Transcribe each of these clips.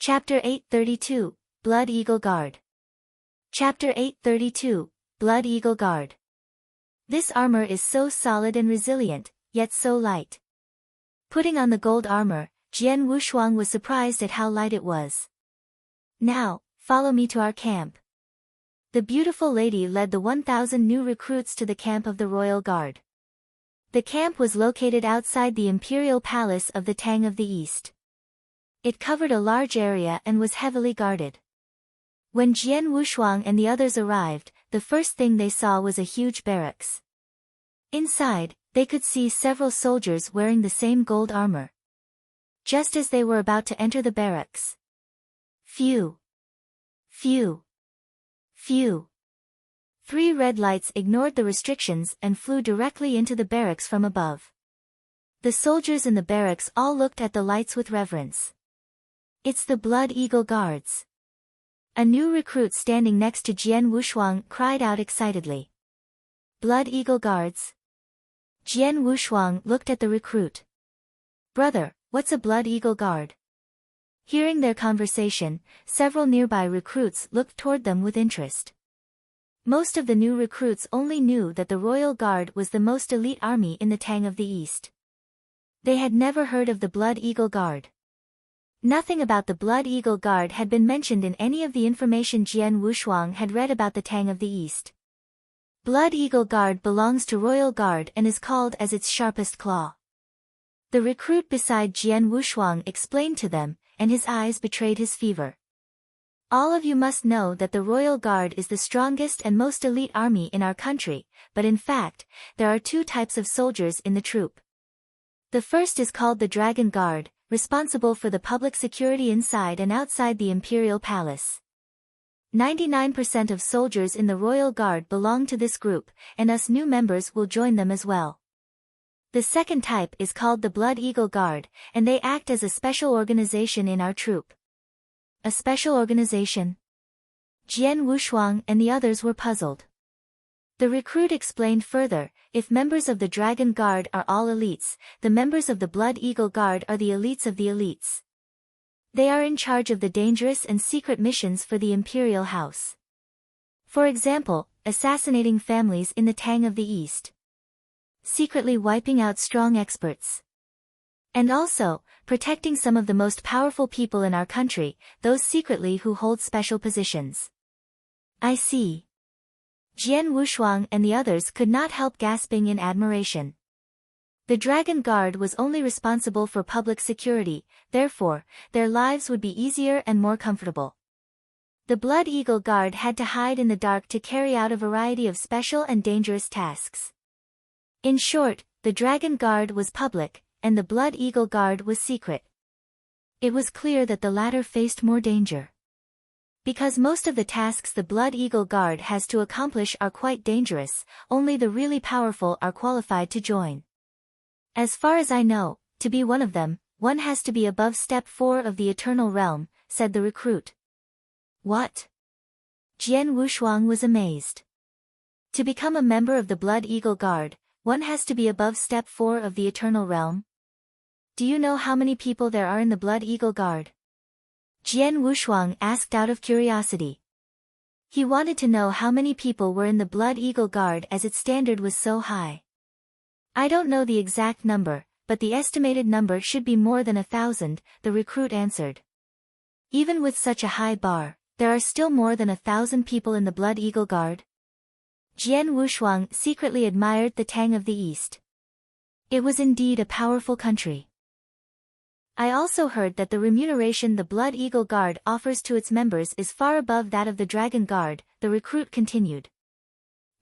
Chapter 832, Blood Eagle Guard. Chapter 832, Blood Eagle Guard. This armor is so solid and resilient, yet so light. Putting on the gold armor, Jian Wushuang was surprised at how light it was. Now, follow me to our camp. The beautiful lady led the 1,000 new recruits to the camp of the Royal Guard. The camp was located outside the imperial palace of the Tang of the East. It covered a large area and was heavily guarded. When Jian Wushuang and the others arrived, the first thing they saw was a huge barracks. Inside, they could see several soldiers wearing the same gold armor. Just as they were about to enter the barracks. Phew! Phew! Phew! 3 red lights ignored the restrictions and flew directly into the barracks from above. The soldiers in the barracks all looked at the lights with reverence. It's the Blood Eagle Guards. A new recruit standing next to Jian Wushuang cried out excitedly. Blood Eagle Guards? Jian Wushuang looked at the recruit. Brother, what's a Blood Eagle Guard? Hearing their conversation, several nearby recruits looked toward them with interest. Most of the new recruits only knew that the Royal Guard was the most elite army in the Tang of the East. They had never heard of the Blood Eagle Guard. Nothing about the Blood Eagle Guard had been mentioned in any of the information Jian Wushuang had read about the Tang of the East. Blood Eagle Guard belongs to Royal Guard and is called as its sharpest claw. The recruit beside Jian Wushuang explained to them, and his eyes betrayed his fever. All of you must know that the Royal Guard is the strongest and most elite army in our country, but in fact, there are 2 types of soldiers in the troop. The first is called the Dragon Guard, responsible for the public security inside and outside the imperial palace. 99% of soldiers in the Royal Guard belong to this group, and us new members will join them as well. The second type is called the Blood Eagle Guard, and they act as a special organization in our troop. A special organization? Jian Wushuang and the others were puzzled. The recruit explained further, if members of the Dragon Guard are all elites, the members of the Blood Eagle Guard are the elites of the elites. They are in charge of the dangerous and secret missions for the imperial house. For example, assassinating families in the Tang of the East. Secretly wiping out strong experts. And also, protecting some of the most powerful people in our country, those secretly who hold special positions. I see. Jian Wushuang and the others could not help gasping in admiration. The Dragon Guard was only responsible for public security, therefore, their lives would be easier and more comfortable. The Blood Eagle Guard had to hide in the dark to carry out a variety of special and dangerous tasks. In short, the Dragon Guard was public, and the Blood Eagle Guard was secret. It was clear that the latter faced more danger. Because most of the tasks the Blood Eagle Guard has to accomplish are quite dangerous, only the really powerful are qualified to join. As far as I know, to be one of them, one has to be above step 4 of the Eternal Realm, said the recruit. What? Jian Wushuang was amazed. To become a member of the Blood Eagle Guard, one has to be above step 4 of the Eternal Realm? Do you know how many people there are in the Blood Eagle Guard? Jian Wushuang asked out of curiosity. He wanted to know how many people were in the Blood Eagle Guard as its standard was so high. I don't know the exact number, but the estimated number should be more than 1,000, the recruit answered. Even with such a high bar, there are still more than 1,000 people in the Blood Eagle Guard? Jian Wushuang secretly admired the Tang of the East. It was indeed a powerful country. I also heard that the remuneration the Blood Eagle Guard offers to its members is far above that of the Dragon Guard, the recruit continued.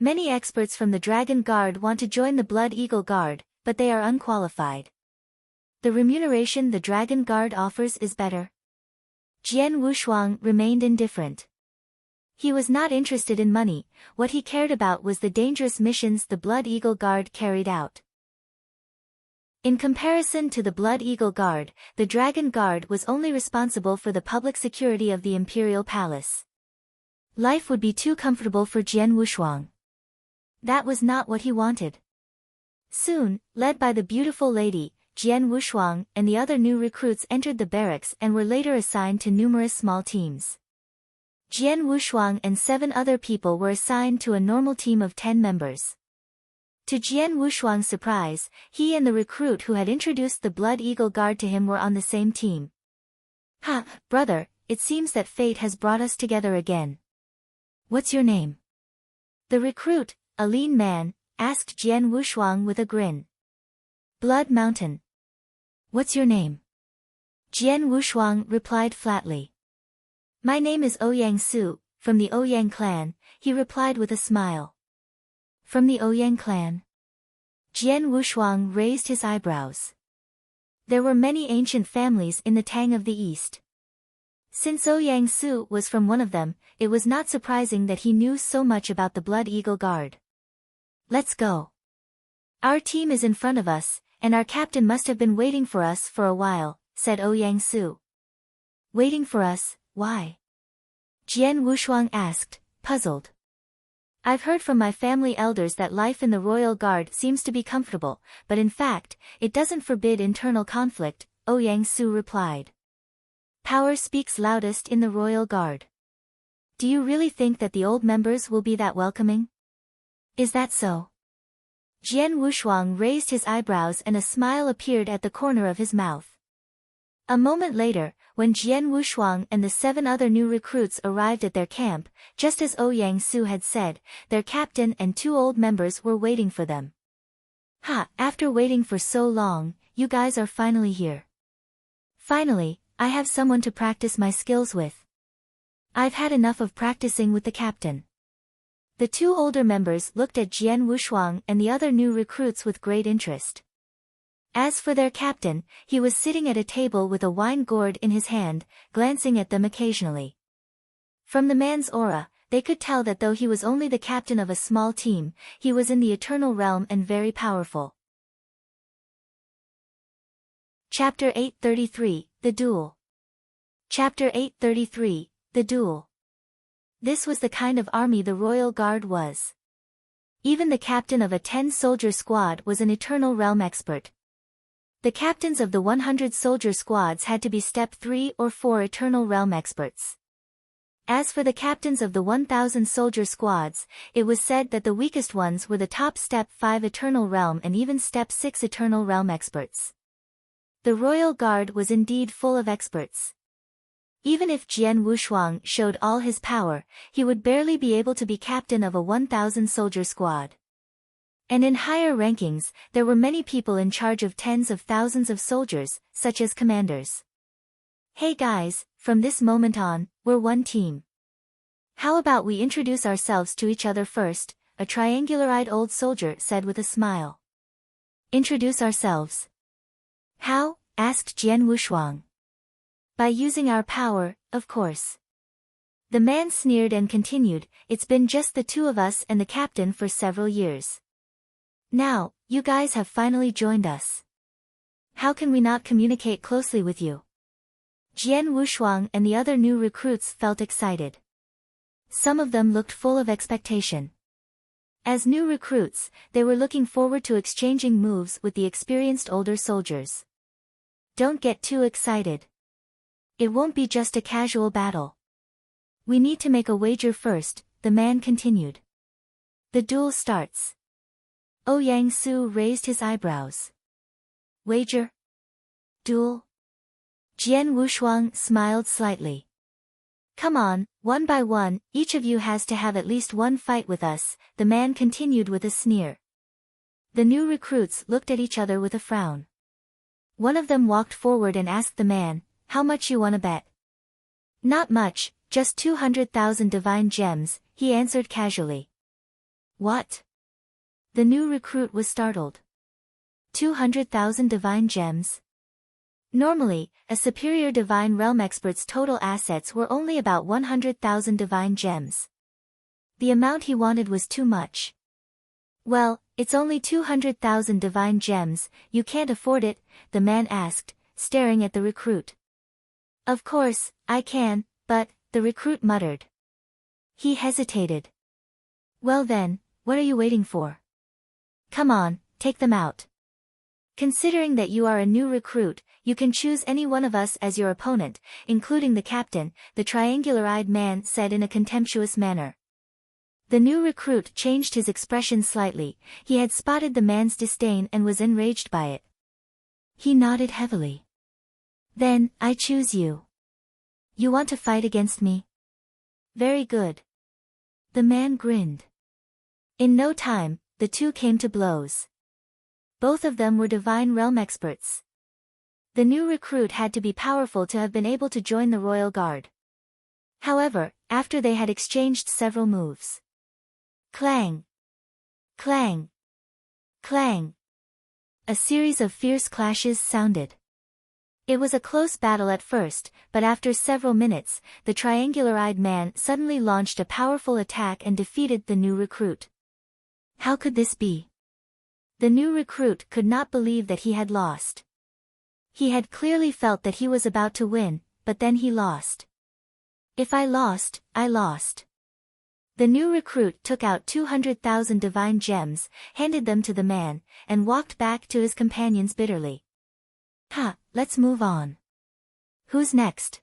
Many experts from the Dragon Guard want to join the Blood Eagle Guard, but they are unqualified. The remuneration the Dragon Guard offers is better. Jian Wushuang remained indifferent. He was not interested in money, what he cared about was the dangerous missions the Blood Eagle Guard carried out. In comparison to the Blood Eagle Guard, the Dragon Guard was only responsible for the public security of the imperial palace. Life would be too comfortable for Jian Wushuang. That was not what he wanted. Soon, led by the beautiful lady, Jian Wushuang and the other new recruits entered the barracks and were later assigned to numerous small teams. Jian Wushuang and 7 other people were assigned to a normal team of 10 members. To Jian Wushuang's surprise, he and the recruit who had introduced the Blood Eagle Guard to him were on the same team. "Ha, brother, it seems that fate has brought us together again. What's your name?" The recruit, a lean man, asked Jian Wushuang with a grin. "Blood Mountain." "What's your name?" Jian Wushuang replied flatly. "My name is Ouyang Su, from the Ouyang clan," he replied with a smile. "From the Ouyang clan?" Jian Wushuang raised his eyebrows. There were many ancient families in the Tang of the East. Since Ouyang Su was from one of them, it was not surprising that he knew so much about the Blood Eagle Guard. "Let's go. Our team is in front of us, and our captain must have been waiting for us for a while," said Ouyang Su. "Waiting for us, why?" Jian Wushuang asked, puzzled. "I've heard from my family elders that life in the Royal Guard seems to be comfortable, but in fact, it doesn't forbid internal conflict," Ouyang Su replied. "Power speaks loudest in the Royal Guard. Do you really think that the old members will be that welcoming? Is that so?" Jian Wushuang raised his eyebrows and a smile appeared at the corner of his mouth. A moment later, when Jian Wushuang and the 7 other new recruits arrived at their camp, just as Ouyang Su had said, their captain and 2 old members were waiting for them. "Ha, after waiting for so long, you guys are finally here. Finally, I have someone to practice my skills with. I've had enough of practicing with the captain." The 2 older members looked at Jian Wushuang and the other new recruits with great interest. As for their captain, he was sitting at a table with a wine gourd in his hand, glancing at them occasionally. From the man's aura, they could tell that though he was only the captain of a small team, he was in the eternal realm and very powerful. Chapter 833, The Duel. Chapter 833, The Duel. This was the kind of army the Royal Guard was. Even the captain of a 10-soldier squad was an Eternal Realm expert. The captains of the 100-soldier squads had to be Step 3 or 4 Eternal Realm experts. As for the captains of the 1,000-soldier squads, it was said that the weakest ones were the top Step 5 Eternal Realm and even Step 6 Eternal Realm experts. The Royal Guard was indeed full of experts. Even if Jian Wushuang showed all his power, he would barely be able to be captain of a 1,000-soldier squad. And in higher rankings, there were many people in charge of tens of thousands of soldiers, such as commanders. "Hey guys, from this moment on, we're one team. How about we introduce ourselves to each other first," a triangular-eyed old soldier said with a smile. "Introduce ourselves? How?" asked Jian Wushuang. "By using our power, of course." The man sneered and continued, "It's been just the 2 of us and the captain for several years. Now, you guys have finally joined us. How can we not communicate closely with you?" Jian Wushuang and the other new recruits felt excited. Some of them looked full of expectation. As new recruits, they were looking forward to exchanging moves with the experienced older soldiers. "Don't get too excited. It won't be just a casual battle. We need to make a wager first," the man continued. "The duel starts." Ouyang Su raised his eyebrows. "Wager? Duel?" Jian Wushuang smiled slightly. "Come on, one by one, each of you has to have at least one fight with us," the man continued with a sneer. The new recruits looked at each other with a frown. One of them walked forward and asked the man, "How much you wanna bet?" "Not much, just 200,000 divine gems," he answered casually. "What?" The new recruit was startled. 200,000 divine gems? Normally, a superior divine realm expert's total assets were only about 100,000 divine gems. The amount he wanted was too much. "Well, it's only 200,000 divine gems, you can't afford it?" the man asked, staring at the recruit. "Of course, I can, but," the recruit muttered. He hesitated. "Well then, what are you waiting for? Come on, take them out." Considering that you are a new recruit, you can choose any one of us as your opponent, including the captain, the triangular-eyed man said in a contemptuous manner. The new recruit changed his expression slightly. He had spotted the man's disdain and was enraged by it. He nodded heavily. Then, I choose you. You want to fight against me? Very good. The man grinned. In no time, the two came to blows. Both of them were divine realm experts. The new recruit had to be powerful to have been able to join the royal guard. However, after they had exchanged several moves. Clang! Clang! Clang! A series of fierce clashes sounded. It was a close battle at first, but after several minutes, the triangular-eyed man suddenly launched a powerful attack and defeated the new recruit. How could this be? The new recruit could not believe that he had lost. He had clearly felt that he was about to win, but then he lost. If I lost, I lost. The new recruit took out 200,000 divine gems, handed them to the man, and walked back to his companions bitterly. Ha, let's move on. Who's next?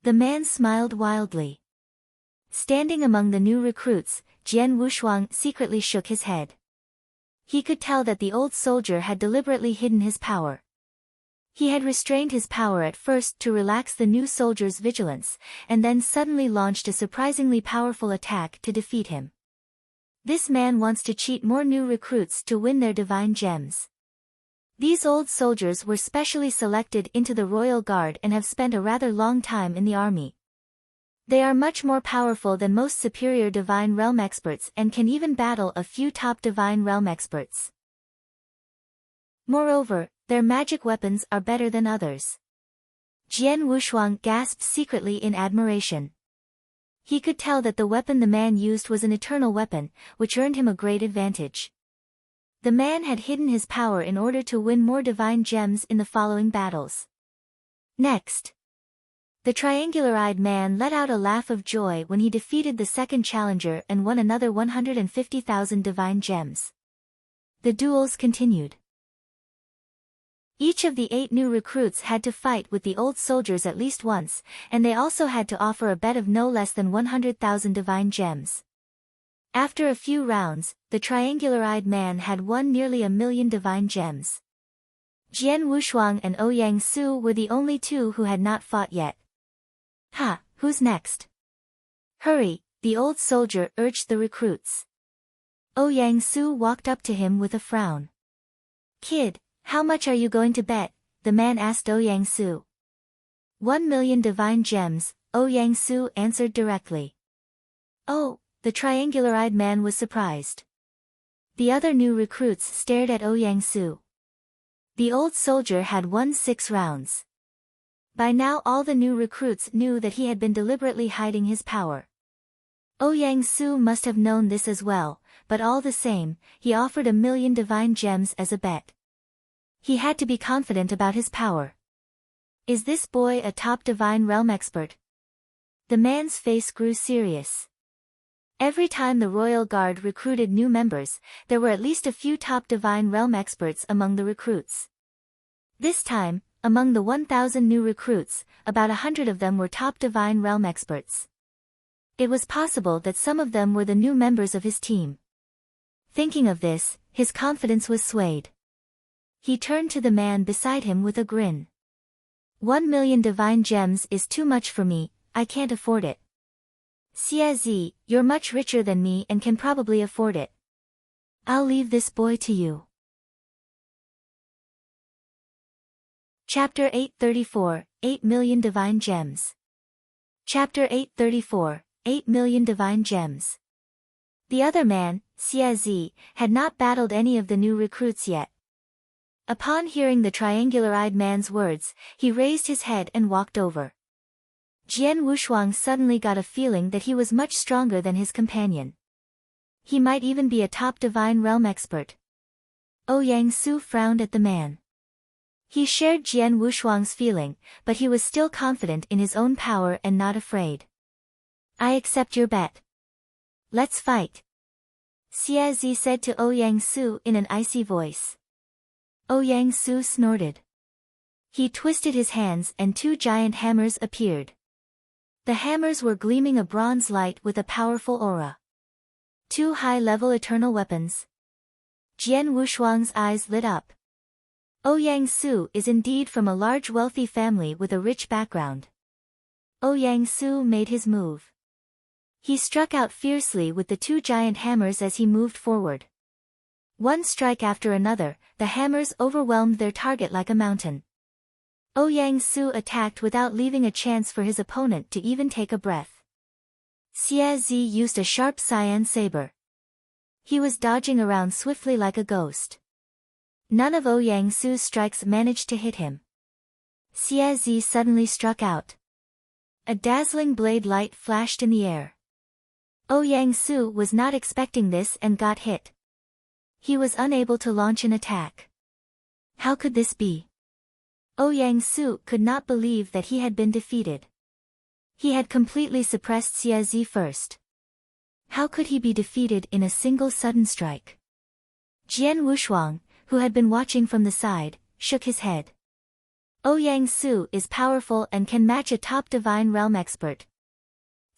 The man smiled wildly. Standing among the new recruits, Jian Wushuang secretly shook his head. He could tell that the old soldier had deliberately hidden his power. He had restrained his power at first to relax the new soldier's vigilance, and then suddenly launched a surprisingly powerful attack to defeat him. This man wants to cheat more new recruits to win their divine gems. These old soldiers were specially selected into the royal guard and have spent a rather long time in the army. They are much more powerful than most superior divine realm experts and can even battle a few top divine realm experts. Moreover, their magic weapons are better than others. Jian Wushuang gasped secretly in admiration. He could tell that the weapon the man used was an eternal weapon, which earned him a great advantage. The man had hidden his power in order to win more divine gems in the following battles. Next. The triangular-eyed man let out a laugh of joy when he defeated the second challenger and won another 150,000 divine gems. The duels continued. Each of the 8 new recruits had to fight with the old soldiers at least once, and they also had to offer a bet of no less than 100,000 divine gems. After a few rounds, the triangular-eyed man had won nearly 1,000,000 divine gems. Jian Wushuang and Ouyang Su were the only two who had not fought yet. Ha, who's next? Hurry, the old soldier urged the recruits. Ouyang Su walked up to him with a frown. Kid, how much are you going to bet? The man asked Ouyang Su. 1,000,000 divine gems, Ouyang Su answered directly. Oh, the triangular-eyed man was surprised. The other new recruits stared at Ouyang Su. The old soldier had won 6 rounds. By now all the new recruits knew that he had been deliberately hiding his power. Ouyang Su must have known this as well, but all the same, he offered 1,000,000 divine gems as a bet. He had to be confident about his power. Is this boy a top divine realm expert? The man's face grew serious. Every time the royal guard recruited new members, there were at least a few top divine realm experts among the recruits. This time, among the 1,000 new recruits, about 100 of them were top divine realm experts. It was possible that some of them were the new members of his team. Thinking of this, his confidence was swayed. He turned to the man beside him with a grin. 1,000,000 divine gems is too much for me, I can't afford it. Xie, you're much richer than me and can probably afford it. I'll leave this boy to you. Chapter 834, 8,000,000 Divine Gems. Chapter 834, 8,000,000 Divine Gems. The other man, Xie, had not battled any of the new recruits yet. Upon hearing the triangular-eyed man's words, he raised his head and walked over. Jian Wushuang suddenly got a feeling that he was much stronger than his companion. He might even be a top divine realm expert. Ouyang Su frowned at the man. He shared Jian Wushuang's feeling, but he was still confident in his own power and not afraid. I accept your bet. Let's fight. Xie said to Ouyang Su in an icy voice. Ouyang Su snorted. He twisted his hands and two giant hammers appeared. The hammers were gleaming a bronze light with a powerful aura. Two high-level eternal weapons. Jian Wushuang's eyes lit up. Ouyang Su is indeed from a large wealthy family with a rich background. Ouyang Su made his move. He struck out fiercely with the two giant hammers as he moved forward. One strike after another, the hammers overwhelmed their target like a mountain. Ouyang Su attacked without leaving a chance for his opponent to even take a breath. Xie Zi used a sharp cyan saber. He was dodging around swiftly like a ghost. None of Ouyang Su's strikes managed to hit him. Xie Zi suddenly struck out. A dazzling blade light flashed in the air. Ouyang Su was not expecting this and got hit. He was unable to launch an attack. How could this be? Ouyang Su could not believe that he had been defeated. He had completely suppressed Xie Zi first. How could he be defeated in a single sudden strike? Jian Wushuang, who had been watching from the side, shook his head. Ouyang Su is powerful and can match a top Divine Realm expert.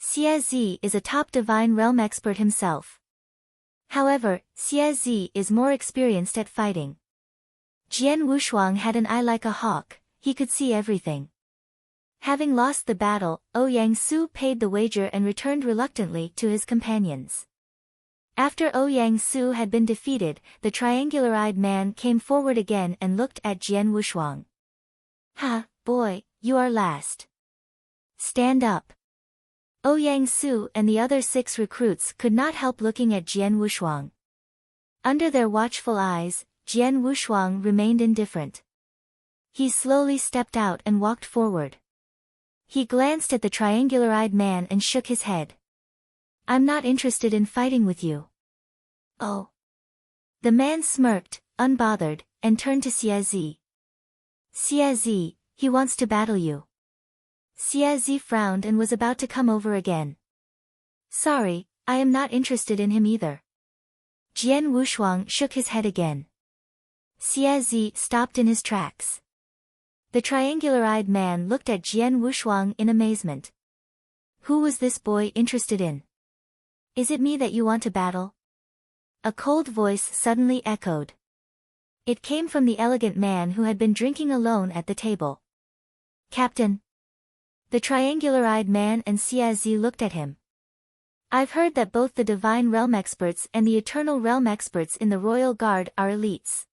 Xie Zi is a top Divine Realm expert himself. However, Xie Zi is more experienced at fighting. Jian Wushuang had an eye like a hawk, he could see everything. Having lost the battle, Ouyang Su paid the wager and returned reluctantly to his companions. After Ouyang Su had been defeated, the triangular-eyed man came forward again and looked at Jian Wushuang. Ha, boy, you are last. Stand up. Ouyang Su and the other 6 recruits could not help looking at Jian Wushuang. Under their watchful eyes, Jian Wushuang remained indifferent. He slowly stepped out and walked forward. He glanced at the triangular-eyed man and shook his head. I'm not interested in fighting with you. Oh. The man smirked, unbothered, and turned to Xie Zi. Xie Zi, he wants to battle you. Xie Zi frowned and was about to come over again. Sorry, I am not interested in him either. Jian Wushuang shook his head again. Xie Zi stopped in his tracks. The triangular-eyed man looked at Jian Wushuang in amazement. Who was this boy interested in? Is it me that you want to battle? A cold voice suddenly echoed. It came from the elegant man who had been drinking alone at the table. Captain. The triangular-eyed man and Xie Zi looked at him. I've heard that both the Divine Realm experts and the Eternal Realm experts in the Royal Guard are elites.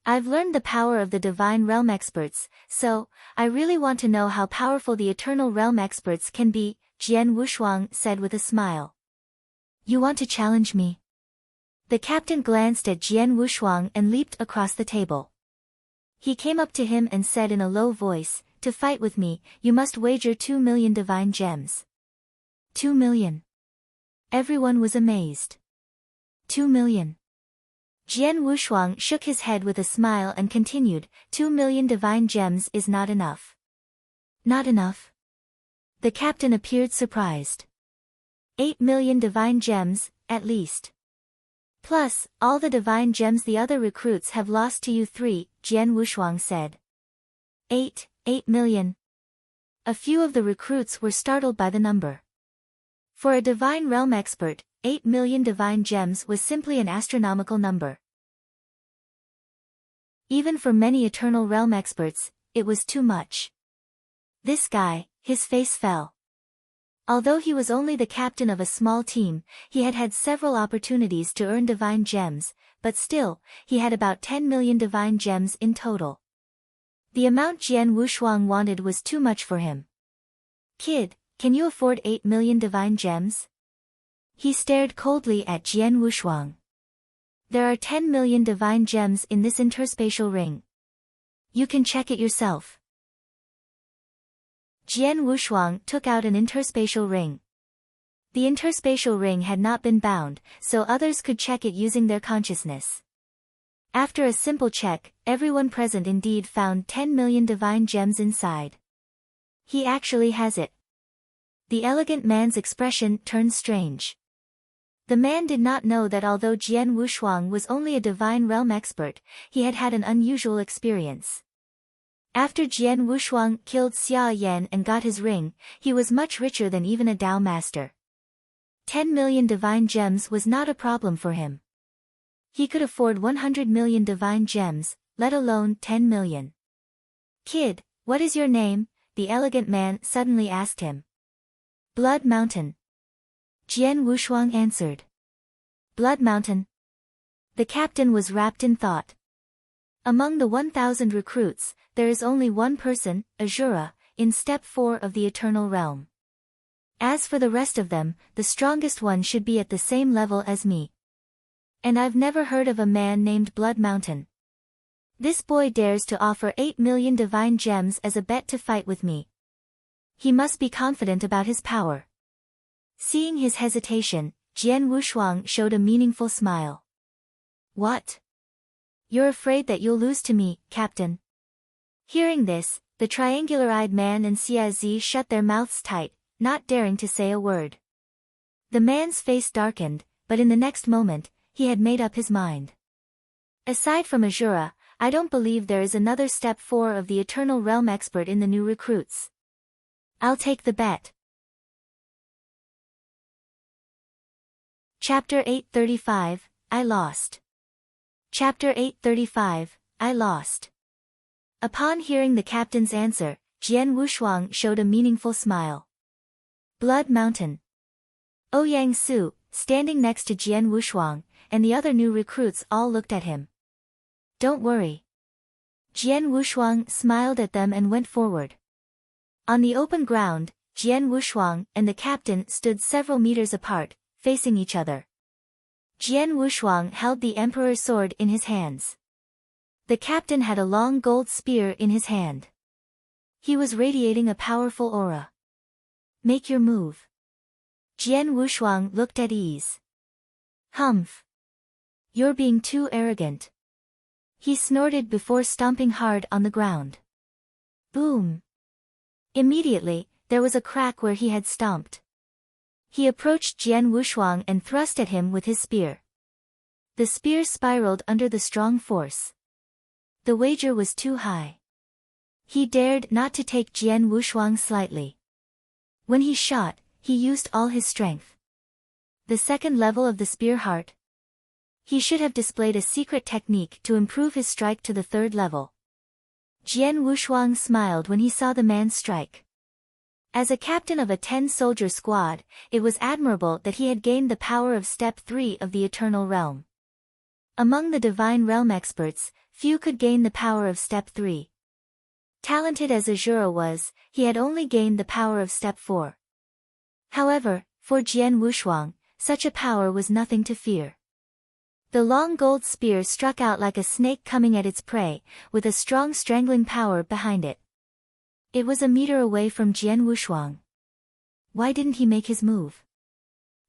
I've learned the power of the Divine Realm experts, so, I really want to know how powerful the Eternal Realm experts can be, Jian Wushuang said with a smile. You want to challenge me? The captain glanced at Jian Wushuang and leaped across the table. He came up to him and said in a low voice, to fight with me, you must wager 2 million divine gems. 2 million. Everyone was amazed. 2 million. Jian Wushuang shook his head with a smile and continued, 2 million divine gems is not enough. Not enough? The captain appeared surprised. 8 million divine gems, at least. Plus, all the divine gems the other recruits have lost to you 3, Jian Wushuang said. 8 million. A few of the recruits were startled by the number. For a Divine Realm expert, 8 million divine gems was simply an astronomical number. Even for many Eternal Realm experts, it was too much. This guy, his face fell. Although he was only the captain of a small team, he had had several opportunities to earn divine gems, but still, he had about 10 million divine gems in total. The amount Jian Wushuang wanted was too much for him. Kid, can you afford 8 million divine gems? He stared coldly at Jian Wushuang. There are 10 million divine gems in this interspatial ring. You can check it yourself. Jian Wushuang took out an interspatial ring. The interspatial ring had not been bound, so others could check it using their consciousness. After a simple check, everyone present indeed found 10 million divine gems inside. He actually has it. The elegant man's expression turned strange. The man did not know that although Jian Wushuang was only a divine realm expert, he had had an unusual experience. After Jian Wushuang killed Xia Yan and got his ring, he was much richer than even a Dao master. 10 million divine gems was not a problem for him. He could afford 100 million divine gems, let alone 10 million. "Kid, what is your name?" the elegant man suddenly asked him. "Blood Mountain." Jian Wushuang answered. "Blood Mountain?" The captain was wrapped in thought. Among the 1,000 recruits, there is only one person, Azura, in Step 4 of the Eternal Realm. As for the rest of them, the strongest one should be at the same level as me. And I've never heard of a man named Blood Mountain. This boy dares to offer 8 million divine gems as a bet to fight with me. He must be confident about his power. Seeing his hesitation, Jian Wushuang showed a meaningful smile. "What? You're afraid that you'll lose to me, Captain?" Hearing this, the triangular-eyed man and Xia Zi shut their mouths tight, not daring to say a word. The man's face darkened, but in the next moment, he had made up his mind. "Aside from Azura, I don't believe there is another Step 4 of the Eternal Realm expert in the new recruits. I'll take the bet." Chapter 835, I Lost. Chapter 835, I Lost. Upon hearing the captain's answer, Jian Wushuang showed a meaningful smile. Blood Mountain. Ouyang Su, standing next to Jian Wushuang, and the other new recruits all looked at him. "Don't worry." Jian Wushuang smiled at them and went forward. On the open ground, Jian Wushuang and the captain stood several meters apart, facing each other. Jian Wushuang held the emperor's sword in his hands. The captain had a long gold spear in his hand. He was radiating a powerful aura. "Make your move." Jian Wushuang looked at ease. "Humph. You're being too arrogant." He snorted before stomping hard on the ground. Boom. Immediately, there was a crack where he had stomped. He approached Jian Wushuang and thrust at him with his spear. The spear spiraled under the strong force. The wager was too high. He dared not to take Jian Wushuang slightly. When he shot, he used all his strength. The second level of the spear heart. He should have displayed a secret technique to improve his strike to the third level. Jian Wushuang smiled when he saw the man strike. As a captain of a 10-soldier squad, it was admirable that he had gained the power of Step 3 of the Eternal Realm. Among the Divine Realm experts, few could gain the power of Step 3. Talented as Azura was, he had only gained the power of Step 4. However, for Jian Wushuang, such a power was nothing to fear. The long gold spear struck out like a snake coming at its prey, with a strong strangling power behind it. It was a meter away from Jian Wushuang. Why didn't he make his move?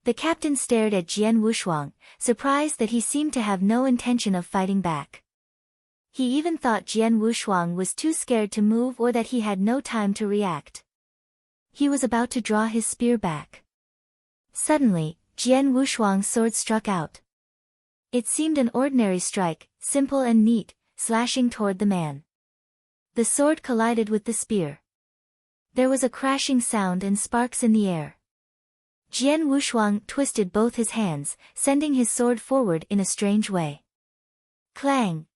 The captain stared at Jian Wushuang, surprised that he seemed to have no intention of fighting back. He even thought Jian Wushuang was too scared to move or that he had no time to react. He was about to draw his spear back. Suddenly, Jian Wushuang's sword struck out. It seemed an ordinary strike, simple and neat, slashing toward the man. The sword collided with the spear. There was a crashing sound and sparks in the air. Jian Wushuang twisted both his hands, sending his sword forward in a strange way. Clang!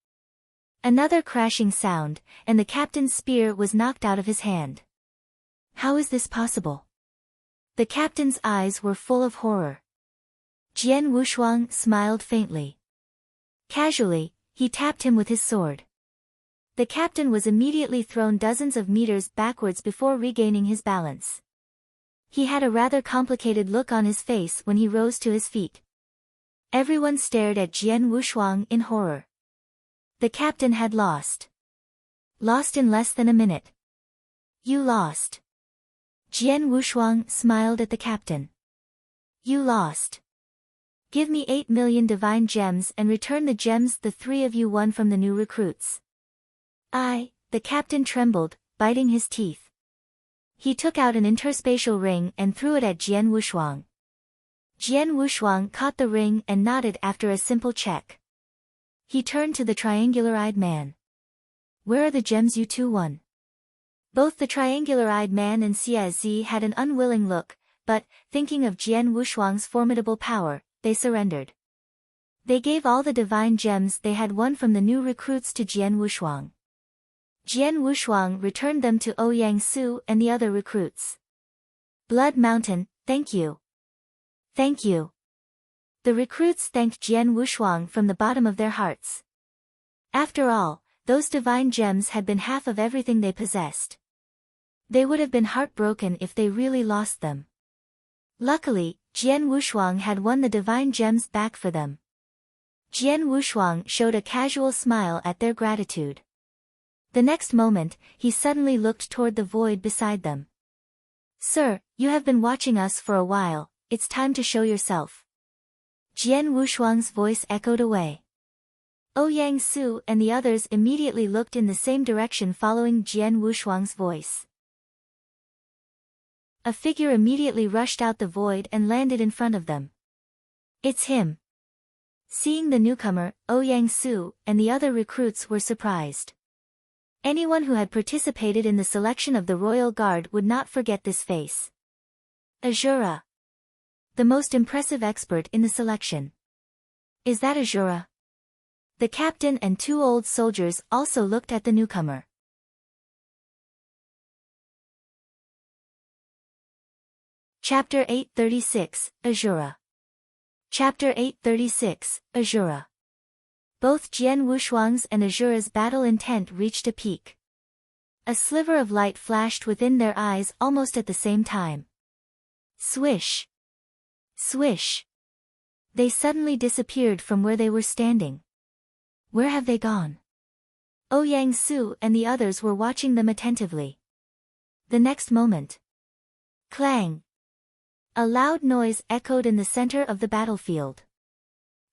Another crashing sound, and the captain's spear was knocked out of his hand. How is this possible? The captain's eyes were full of horror. Jian Wushuang smiled faintly. Casually, he tapped him with his sword. The captain was immediately thrown dozens of meters backwards before regaining his balance. He had a rather complicated look on his face when he rose to his feet. Everyone stared at Jian Wushuang in horror. The captain had lost. Lost in less than a minute. You lost. Jian Wushuang smiled at the captain. You lost. Give me 8 million divine gems and return the gems the three of you won from the new recruits. The captain trembled, biting his teeth. He took out an interspatial ring and threw it at Jian Wushuang. Jian Wushuang caught the ring and nodded after a simple check. He turned to the triangular-eyed man. Where are the gems you two won? Both the triangular-eyed man and Xie had an unwilling look, but, thinking of Jian Wushuang's formidable power, they surrendered. They gave all the divine gems they had won from the new recruits to Jian Wushuang. Jian Wushuang returned them to Ouyang Su and the other recruits. Blood Mountain, thank you. Thank you. The recruits thanked Jian Wushuang from the bottom of their hearts. After all, those divine gems had been half of everything they possessed. They would have been heartbroken if they really lost them. Luckily, Jian Wushuang had won the divine gems back for them. Jian Wushuang showed a casual smile at their gratitude. The next moment, he suddenly looked toward the void beside them. Sir, you have been watching us for a while, it's time to show yourself. Jian Wushuang's voice echoed away. Ouyang Su and the others immediately looked in the same direction following Jian Wushuang's voice. A figure immediately rushed out the void and landed in front of them. It's him. Seeing the newcomer, Ouyang Su and the other recruits were surprised. Anyone who had participated in the selection of the Royal Guard would not forget this face. Azura. The most impressive expert in the selection. Is that Azura? The captain and two old soldiers also looked at the newcomer. Chapter 836, Azura. Chapter 836, Azura. Both Jian Wushuang's and Azura's battle intent reached a peak. A sliver of light flashed within their eyes almost at the same time. Swish! Swish! They suddenly disappeared from where they were standing. Where have they gone? Ouyang Su and the others were watching them attentively. The next moment. Clang! A loud noise echoed in the center of the battlefield.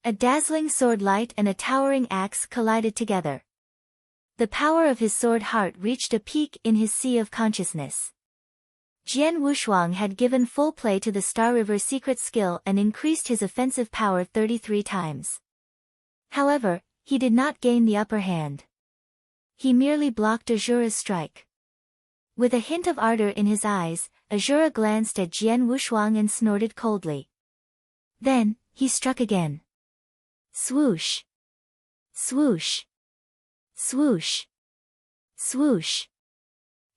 A dazzling sword light and a towering axe collided together. The power of his sword heart reached a peak in his sea of consciousness. Jian Wushuang had given full play to the Star River secret skill and increased his offensive power 33 times. However, he did not gain the upper hand. He merely blocked Azura's strike. With a hint of ardor in his eyes, Azura glanced at Jian Wushuang and snorted coldly. Then, he struck again. Swoosh! Swoosh! Swoosh! Swoosh!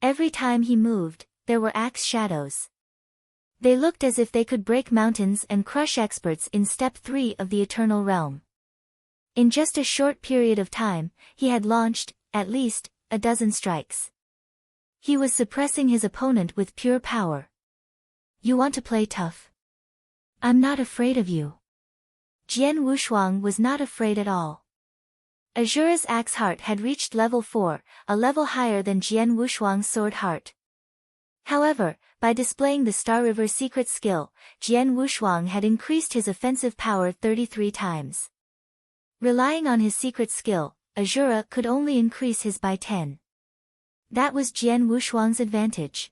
Every time he moved, there were axe shadows. They looked as if they could break mountains and crush experts in Step 3 of the Eternal Realm. In just a short period of time, he had launched, at least, a dozen strikes. He was suppressing his opponent with pure power. You want to play tough? I'm not afraid of you. Jian Wushuang was not afraid at all. Azura's axe heart had reached level 4, a level higher than Jian Wushuang's sword heart. However, by displaying the Star River secret skill, Jian Wushuang had increased his offensive power 33 times. Relying on his secret skill, Azura could only increase his by 10. That was Jian Wushuang's advantage.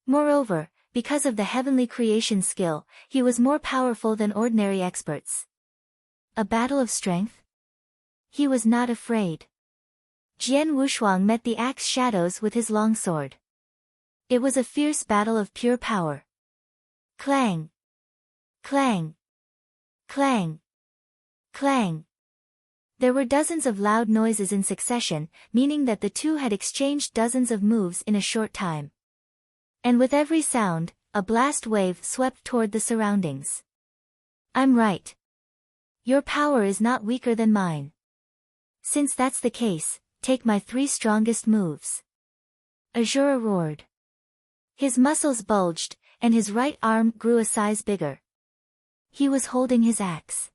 Moreover, because of the heavenly creation skill, he was more powerful than ordinary experts. A battle of strength? He was not afraid. Jian Wushuang met the axe shadows with his longsword. It was a fierce battle of pure power. Clang! Clang! Clang! Clang! There were dozens of loud noises in succession, meaning that the two had exchanged dozens of moves in a short time. And with every sound, a blast wave swept toward the surroundings. I'm right. Your power is not weaker than mine. Since that's the case, take my 3 strongest moves. Azura roared. His muscles bulged, and his right arm grew a size bigger. He was holding his axe.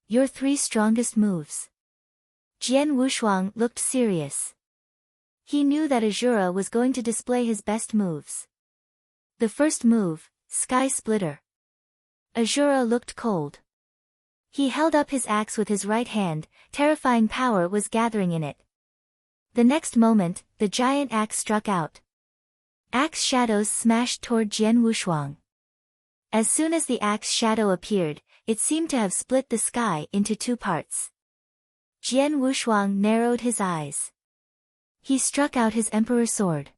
Your 3 strongest moves. Jian Wushuang looked serious. He knew that Azura was going to display his best moves. The first move, Sky Splitter. Azura looked cold. He held up his axe with his right hand, terrifying power was gathering in it. The next moment, the giant axe struck out. Axe shadows smashed toward Jian Wushuang. As soon as the axe shadow appeared, it seemed to have split the sky into two parts. Jian Wushuang narrowed his eyes. He struck out his emperor sword.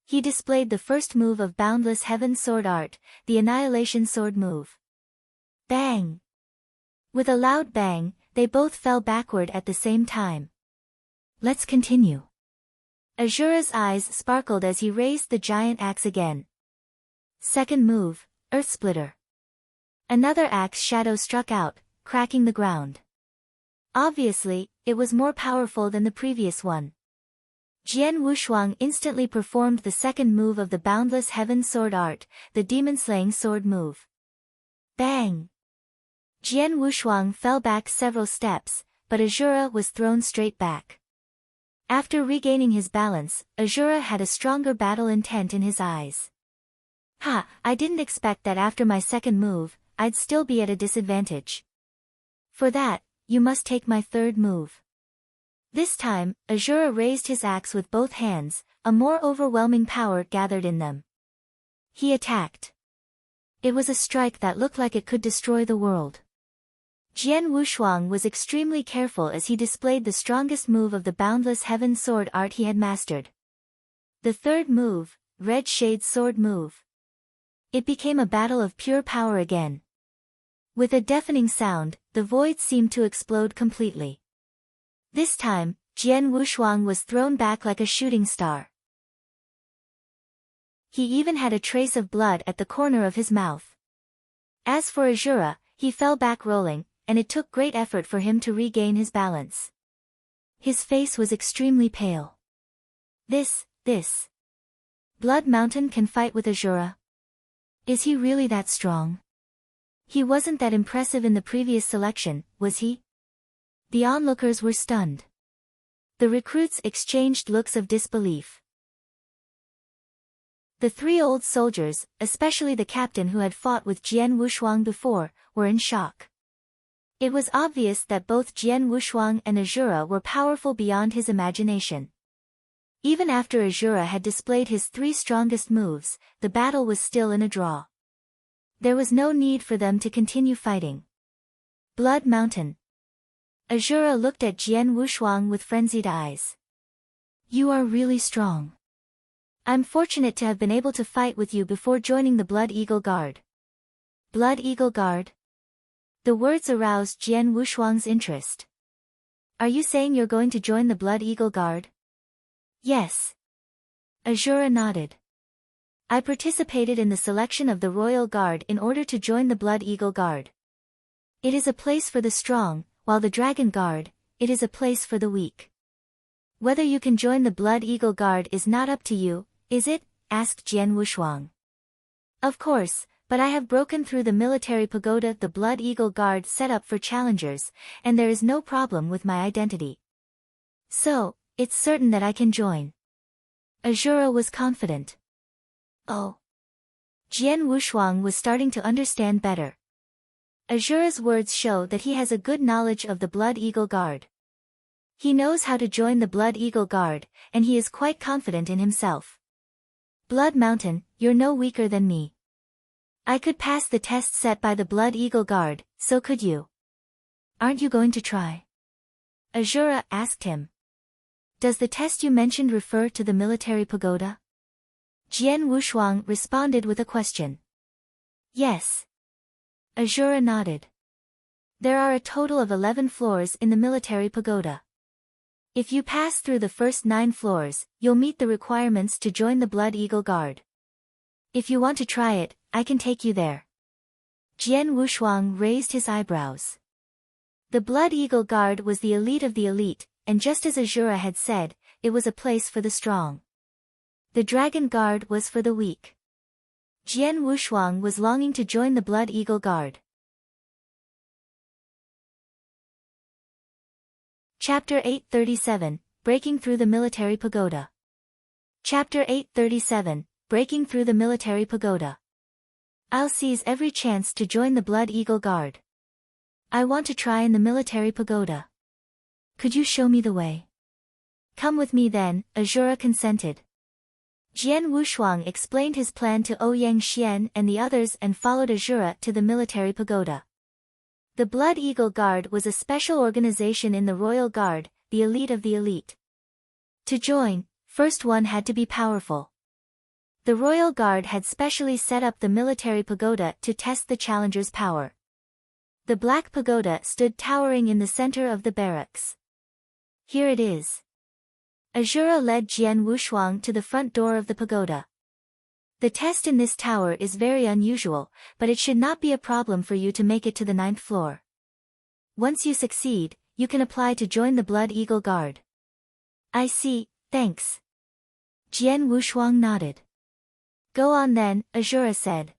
He displayed the first move of Boundless Heaven sword art, the Annihilation sword move. Bang! With a loud bang, they both fell backward at the same time. Let's continue. Azura's eyes sparkled as he raised the giant axe again. Second move, Earth Splitter. Another axe shadow struck out, cracking the ground. Obviously, it was more powerful than the previous one. Jian Wushuang instantly performed the second move of the Boundless Heaven sword art, the Demon-Slaying sword move. Bang! Jian Wushuang fell back several steps, but Azura was thrown straight back. After regaining his balance, Azura had a stronger battle intent in his eyes. Ha, I didn't expect that after my second move, I'd still be at a disadvantage. For that, you must take my third move. This time, Azura raised his axe with both hands, a more overwhelming power gathered in them. He attacked. It was a strike that looked like it could destroy the world. Jian Wushuang was extremely careful as he displayed the strongest move of the Boundless Heaven sword art he had mastered. The third move, Red Shade sword move. It became a battle of pure power again. With a deafening sound, the void seemed to explode completely. This time, Jian Wushuang was thrown back like a shooting star. He even had a trace of blood at the corner of his mouth. As for Azura, he fell back rolling, and it took great effort for him to regain his balance. His face was extremely pale. This. Blood Mountain can fight with Azura? Is he really that strong? He wasn't that impressive in the previous selection, was he? The onlookers were stunned. The recruits exchanged looks of disbelief. The three old soldiers, especially the captain who had fought with Jian Wushuang before, were in shock. It was obvious that both Jian Wushuang and Azura were powerful beyond his imagination. Even after Azura had displayed his three strongest moves, the battle was still in a draw. There was no need for them to continue fighting. Blood Mountain. Azura looked at Jian Wushuang with frenzied eyes. You are really strong. I'm fortunate to have been able to fight with you before joining the Blood Eagle Guard. Blood Eagle Guard? The words aroused Jian Wushuang's interest. Are you saying you're going to join the Blood Eagle Guard? Yes. Azura nodded. I participated in the selection of the Royal Guard in order to join the Blood Eagle Guard. It is a place for the strong, while the Dragon Guard, it is a place for the weak. Whether you can join the Blood Eagle Guard is not up to you, is it? Asked Jian Wushuang. Of course, but I have broken through the military pagoda the Blood Eagle Guard set up for challengers, and there is no problem with my identity. So, it's certain that I can join. Azura was confident. Oh. Jian Wushuang was starting to understand better. Azura's words show that he has a good knowledge of the Blood Eagle Guard. He knows how to join the Blood Eagle Guard, and he is quite confident in himself. Blood Mountain, you're no weaker than me. I could pass the test set by the Blood Eagle Guard, so could you. Aren't you going to try? Azura asked him. Does the test you mentioned refer to the military pagoda? Jian Wushuang responded with a question. Yes. Azura nodded. There are a total of 11 floors in the military pagoda. If you pass through the first 9 floors, you'll meet the requirements to join the Blood Eagle Guard. If you want to try it, I can take you there. Jian Wushuang raised his eyebrows. The Blood Eagle Guard was the elite of the elite, and just as Azura had said, it was a place for the strong. The Dragon Guard was for the weak. Jian Wushuang was longing to join the Blood Eagle Guard. Chapter 837, Breaking Through the Military Pagoda. Chapter 837, Breaking Through the Military Pagoda. I'll seize every chance to join the Blood Eagle Guard. I want to try in the military pagoda. Could you show me the way? Come with me then, Azura consented. Jian Wushuang explained his plan to Ouyang Xian and the others and followed Azura to the military pagoda. The Blood Eagle Guard was a special organization in the Royal Guard, the elite of the elite. To join, first one had to be powerful. The Royal Guard had specially set up the military pagoda to test the challenger's power. The Black Pagoda stood towering in the center of the barracks. Here it is. Azura led Jian Wushuang to the front door of the pagoda. The test in this tower is very unusual, but it should not be a problem for you to make it to the 9th floor. Once you succeed, you can apply to join the Blood Eagle Guard. I see, thanks. Jian Wushuang nodded. Go on then, Azura said.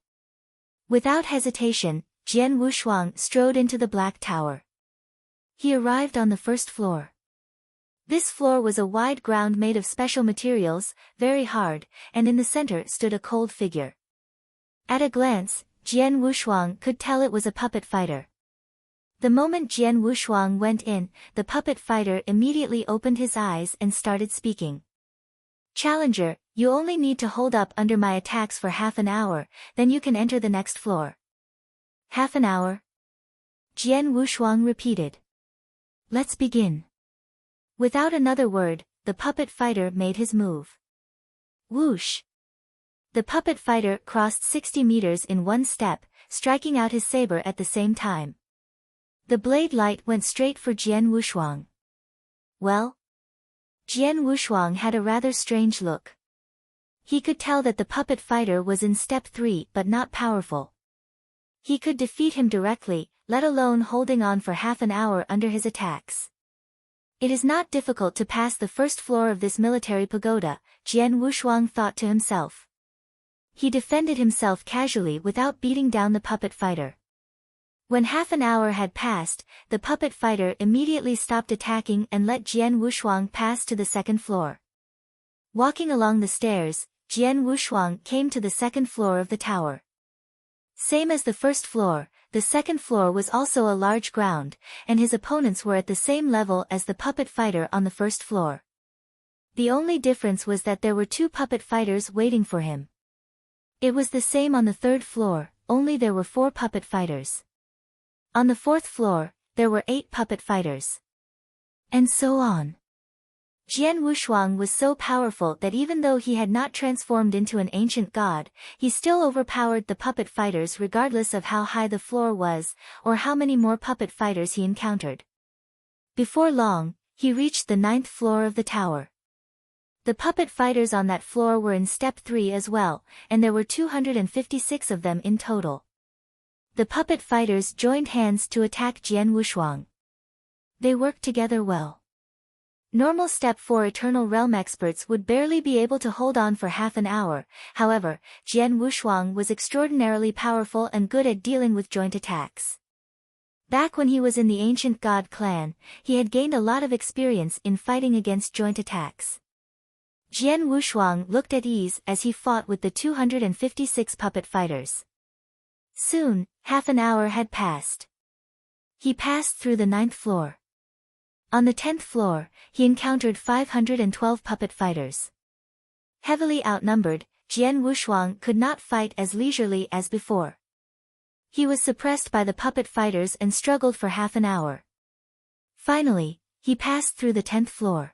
Without hesitation, Jian Wushuang strode into the Black Tower. He arrived on the 1st floor. This floor was a wide ground made of special materials, very hard, and in the center stood a cold figure. At a glance, Jian Wushuang could tell it was a puppet fighter. The moment Jian Wushuang went in, the puppet fighter immediately opened his eyes and started speaking. Challenger, you only need to hold up under my attacks for half an hour, then you can enter the next floor. Half an hour? Jian Wushuang repeated. Let's begin. Without another word, the puppet fighter made his move. Whoosh! The puppet fighter crossed 60 meters in one step, striking out his saber at the same time. The blade light went straight for Jian Wushuang. Well? Jian Wushuang had a rather strange look. He could tell that the puppet fighter was in step 3 but not powerful. He could defeat him directly, let alone holding on for half an hour under his attacks. It is not difficult to pass the 1st floor of this military pagoda, Jian Wushuang thought to himself. He defended himself casually without beating down the puppet fighter. When half an hour had passed, the puppet fighter immediately stopped attacking and let Jian Wushuang pass to the 2nd floor. Walking along the stairs, Jian Wushuang came to the 2nd floor of the tower. Same as the 1st floor, the 2nd floor was also a large ground, and his opponents were at the same level as the puppet fighter on the 1st floor. The only difference was that there were 2 puppet fighters waiting for him. It was the same on the 3rd floor, only there were 4 puppet fighters. On the 4th floor, there were 8 puppet fighters. And so on. Jian Wushuang was so powerful that even though he had not transformed into an ancient god, he still overpowered the puppet fighters regardless of how high the floor was, or how many more puppet fighters he encountered. Before long, he reached the 9th floor of the tower. The puppet fighters on that floor were in step 3 as well, and there were 256 of them in total. The puppet fighters joined hands to attack Jian Wushuang. They worked together well. Normal Step 4 Eternal Realm experts would barely be able to hold on for half an hour, however, Jian Wushuang was extraordinarily powerful and good at dealing with joint attacks. Back when he was in the Ancient God clan, he had gained a lot of experience in fighting against joint attacks. Jian Wushuang looked at ease as he fought with the 256 puppet fighters. Soon, half an hour had passed. He passed through the 9th floor. On the 10th floor, he encountered 512 puppet fighters. Heavily outnumbered, Jian Wushuang could not fight as leisurely as before. He was suppressed by the puppet fighters and struggled for half an hour. Finally, he passed through the 10th floor.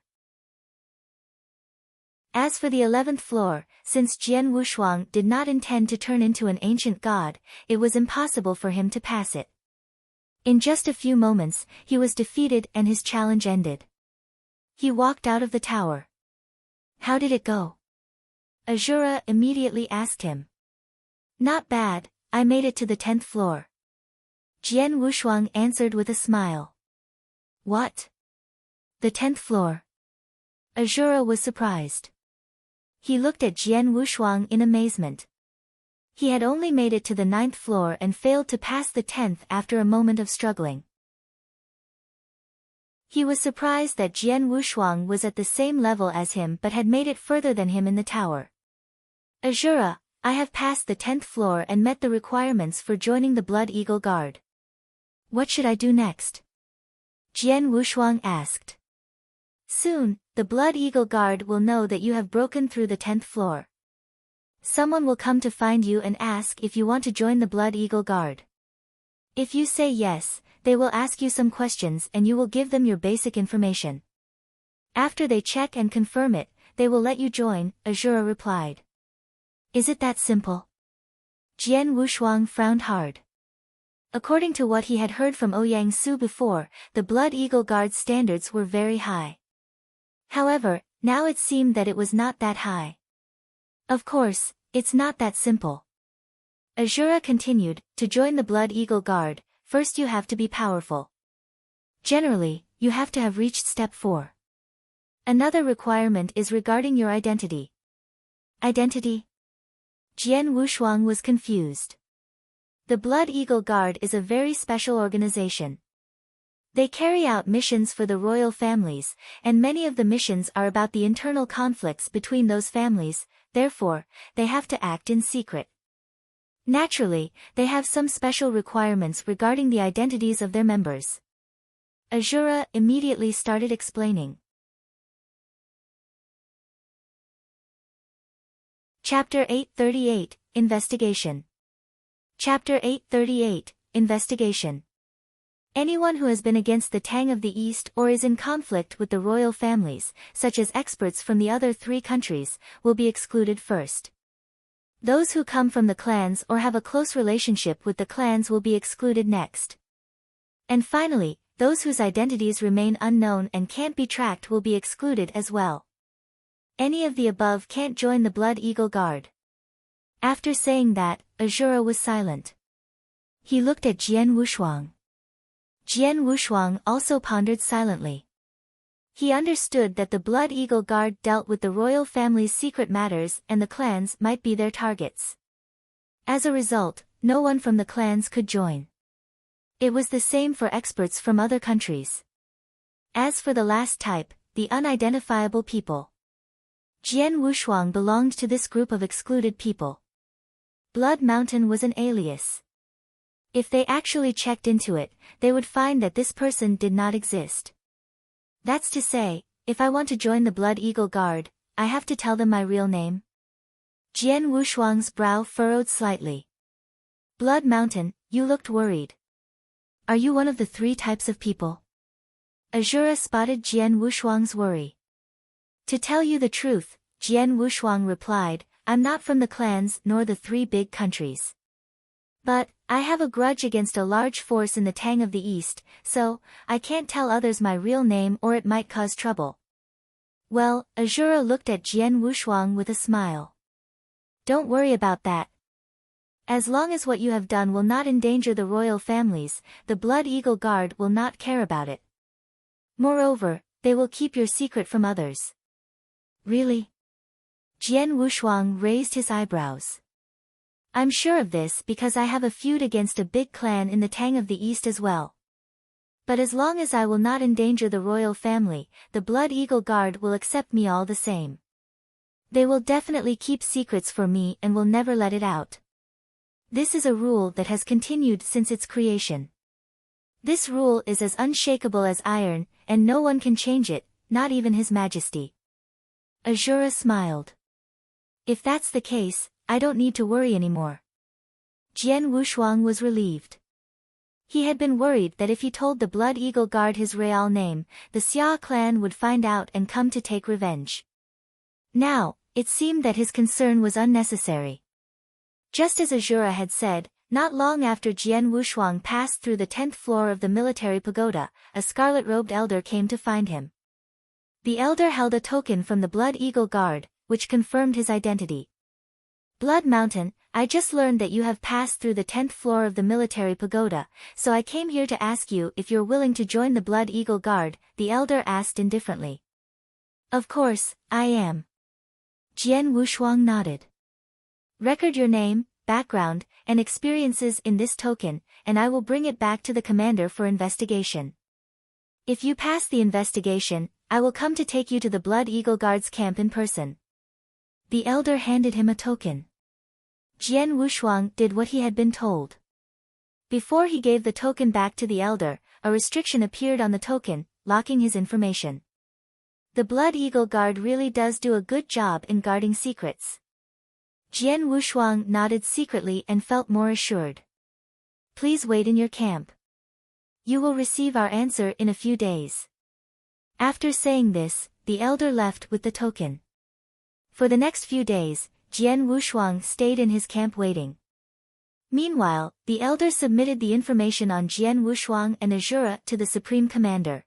As for the 11th floor, since Jian Wushuang did not intend to turn into an ancient god, it was impossible for him to pass it. In just a few moments, he was defeated and his challenge ended. He walked out of the tower. How did it go? Azura immediately asked him. Not bad, I made it to the 10th floor. Jian Wushuang answered with a smile. What? The 10th floor? Azura was surprised. He looked at Jian Wushuang in amazement. He had only made it to the 9th floor and failed to pass the 10th after a moment of struggling. He was surprised that Jian Wushuang was at the same level as him but had made it further than him in the tower. Azura, I have passed the 10th floor and met the requirements for joining the Blood Eagle Guard. What should I do next? Jian Wushuang asked. Soon, the Blood Eagle Guard will know that you have broken through the 10th floor. Someone will come to find you and ask if you want to join the Blood Eagle Guard. If you say yes, they will ask you some questions and you will give them your basic information. After they check and confirm it, they will let you join, Azura replied. Is it that simple? Jian Wushuang frowned hard. According to what he had heard from Ouyang Su before, the Blood Eagle Guard's standards were very high. However, now it seemed that it was not that high. Of course, it's not that simple. Azura continued, to join the Blood Eagle Guard, first you have to be powerful. Generally, you have to have reached step 4. Another requirement is regarding your identity. Identity? Jian Wushuang was confused. The Blood Eagle Guard is a very special organization. They carry out missions for the royal families, and many of the missions are about the internal conflicts between those families, therefore, they have to act in secret. Naturally, they have some special requirements regarding the identities of their members. Azura immediately started explaining. Chapter 838, Investigation. Chapter 838, Investigation. Anyone who has been against the Tang of the East or is in conflict with the royal families, such as experts from the other 3 countries, will be excluded first. Those who come from the clans or have a close relationship with the clans will be excluded next. And finally, those whose identities remain unknown and can't be tracked will be excluded as well. Any of the above can't join the Blood Eagle Guard. After saying that, Azura was silent. He looked at Jian Wushuang. Jian Wushuang also pondered silently. He understood that the Blood Eagle Guard dealt with the royal family's secret matters and the clans might be their targets. As a result, no one from the clans could join. It was the same for experts from other countries. As for the last type, the unidentifiable people, Jian Wushuang belonged to this group of excluded people. Blood Mountain was an alias. If they actually checked into it, they would find that this person did not exist. That's to say, if I want to join the Blood Eagle Guard, I have to tell them my real name? Jian Wushuang's brow furrowed slightly. Blood Mountain, you looked worried. Are you one of the 3 types of people? Azura spotted Jian Wushuang's worry. To tell you the truth, Jian Wushuang replied, I'm not from the clans nor the 3 big countries. But, I have a grudge against a large force in the Tang of the East, so, I can't tell others my real name or it might cause trouble. Well, Azura looked at Jian Wushuang with a smile. Don't worry about that. As long as what you have done will not endanger the royal families, the Blood Eagle Guard will not care about it. Moreover, they will keep your secret from others. Really? Jian Wushuang raised his eyebrows. I'm sure of this because I have a feud against a big clan in the Tang of the East as well. But as long as I will not endanger the royal family, the Blood Eagle Guard will accept me all the same. They will definitely keep secrets for me and will never let it out. This is a rule that has continued since its creation. This rule is as unshakable as iron, and no one can change it, not even His Majesty. Azura smiled. If that's the case, I don't need to worry anymore. Jian Wushuang was relieved. He had been worried that if he told the Blood Eagle Guard his real name, the Xia clan would find out and come to take revenge. Now, it seemed that his concern was unnecessary. Just as Azura had said, not long after Jian Wushuang passed through the 10th floor of the military pagoda, a scarlet-robed elder came to find him. The elder held a token from the Blood Eagle Guard, which confirmed his identity. Blood Mountain, I just learned that you have passed through the 10th floor of the military pagoda, so I came here to ask you if you're willing to join the Blood Eagle Guard, the elder asked indifferently. Of course, I am. Jian Wushuang nodded. Record your name, background, and experiences in this token, and I will bring it back to the commander for investigation. If you pass the investigation, I will come to take you to the Blood Eagle Guard's camp in person. The elder handed him a token. Jian Wushuang did what he had been told. Before he gave the token back to the elder, a restriction appeared on the token, locking his information. The Blood Eagle Guard really does do a good job in guarding secrets. Jian Wushuang nodded secretly and felt more assured. Please wait in your camp. You will receive our answer in a few days. After saying this, the elder left with the token. For the next few days, Jian Wushuang stayed in his camp waiting. Meanwhile, the elder submitted the information on Jian Wushuang and Azura to the Supreme Commander.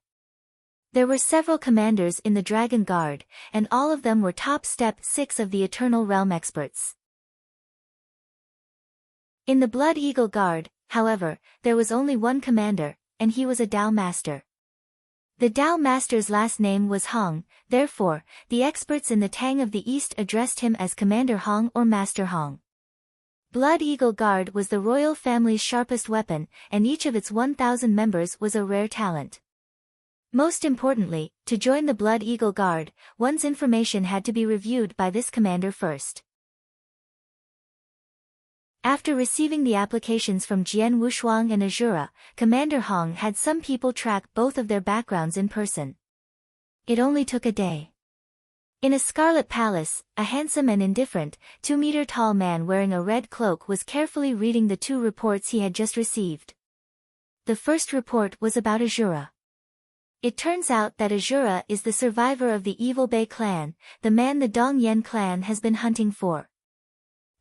There were several commanders in the Dragon Guard, and all of them were top step 6 of the Eternal Realm experts. In the Blood Eagle Guard, however, there was only one commander, and he was a Dao Master. The Dao Master's last name was Hong, therefore, the experts in the Tang of the East addressed him as Commander Hong or Master Hong. Blood Eagle Guard was the royal family's sharpest weapon, and each of its 1,000 members was a rare talent. Most importantly, to join the Blood Eagle Guard, one's information had to be reviewed by this commander first. After receiving the applications from Jian Wushuang and Azura, Commander Hong had some people track both of their backgrounds in person. It only took a day. In a scarlet palace, a handsome and indifferent, 2-meter-tall man wearing a red cloak was carefully reading the 2 reports he had just received. The first report was about Azura. It turns out that Azura is the survivor of the Evil Bay clan, the man the Dongyan clan has been hunting for.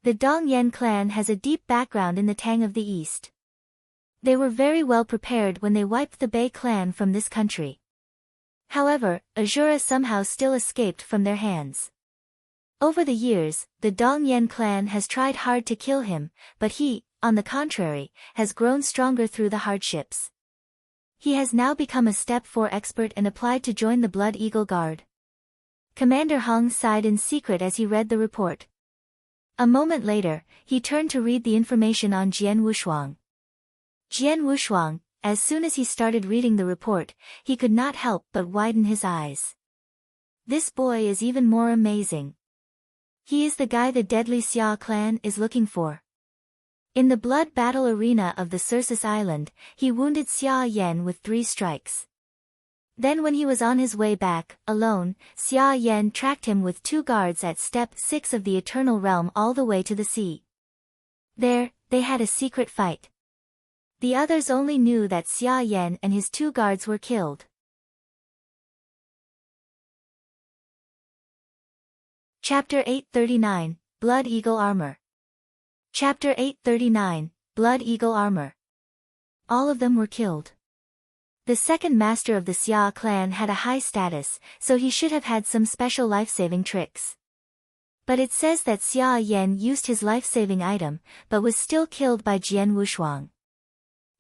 The Dongyan clan has a deep background in the Tang of the East. They were very well prepared when they wiped the Bay clan from this country. However, Azura somehow still escaped from their hands. Over the years, the Dongyan clan has tried hard to kill him, but he, on the contrary, has grown stronger through the hardships. He has now become a Step 4 expert and applied to join the Blood Eagle Guard. Commander Hong sighed in secret as he read the report. A moment later, he turned to read the information on Jian Wushuang. Jian Wushuang, as soon as he started reading the report, he could not help but widen his eyes. This boy is even more amazing. He is the guy the deadly Xia clan is looking for. In the blood battle arena of the Circus Island, he wounded Xia Yan with 3 strikes. Then when he was on his way back, alone, Xia Yan tracked him with 2 guards at step 6 of the Eternal Realm all the way to the sea. There, they had a secret fight. The others only knew that Xia Yan and his 2 guards were killed. Chapter 839, Blood Eagle Armor. Chapter 839, Blood Eagle Armor. All of them were killed. The second master of the Xia clan had a high status, so he should have had some special life-saving tricks. But it says that Xia Yan used his life-saving item, but was still killed by Jian Wushuang.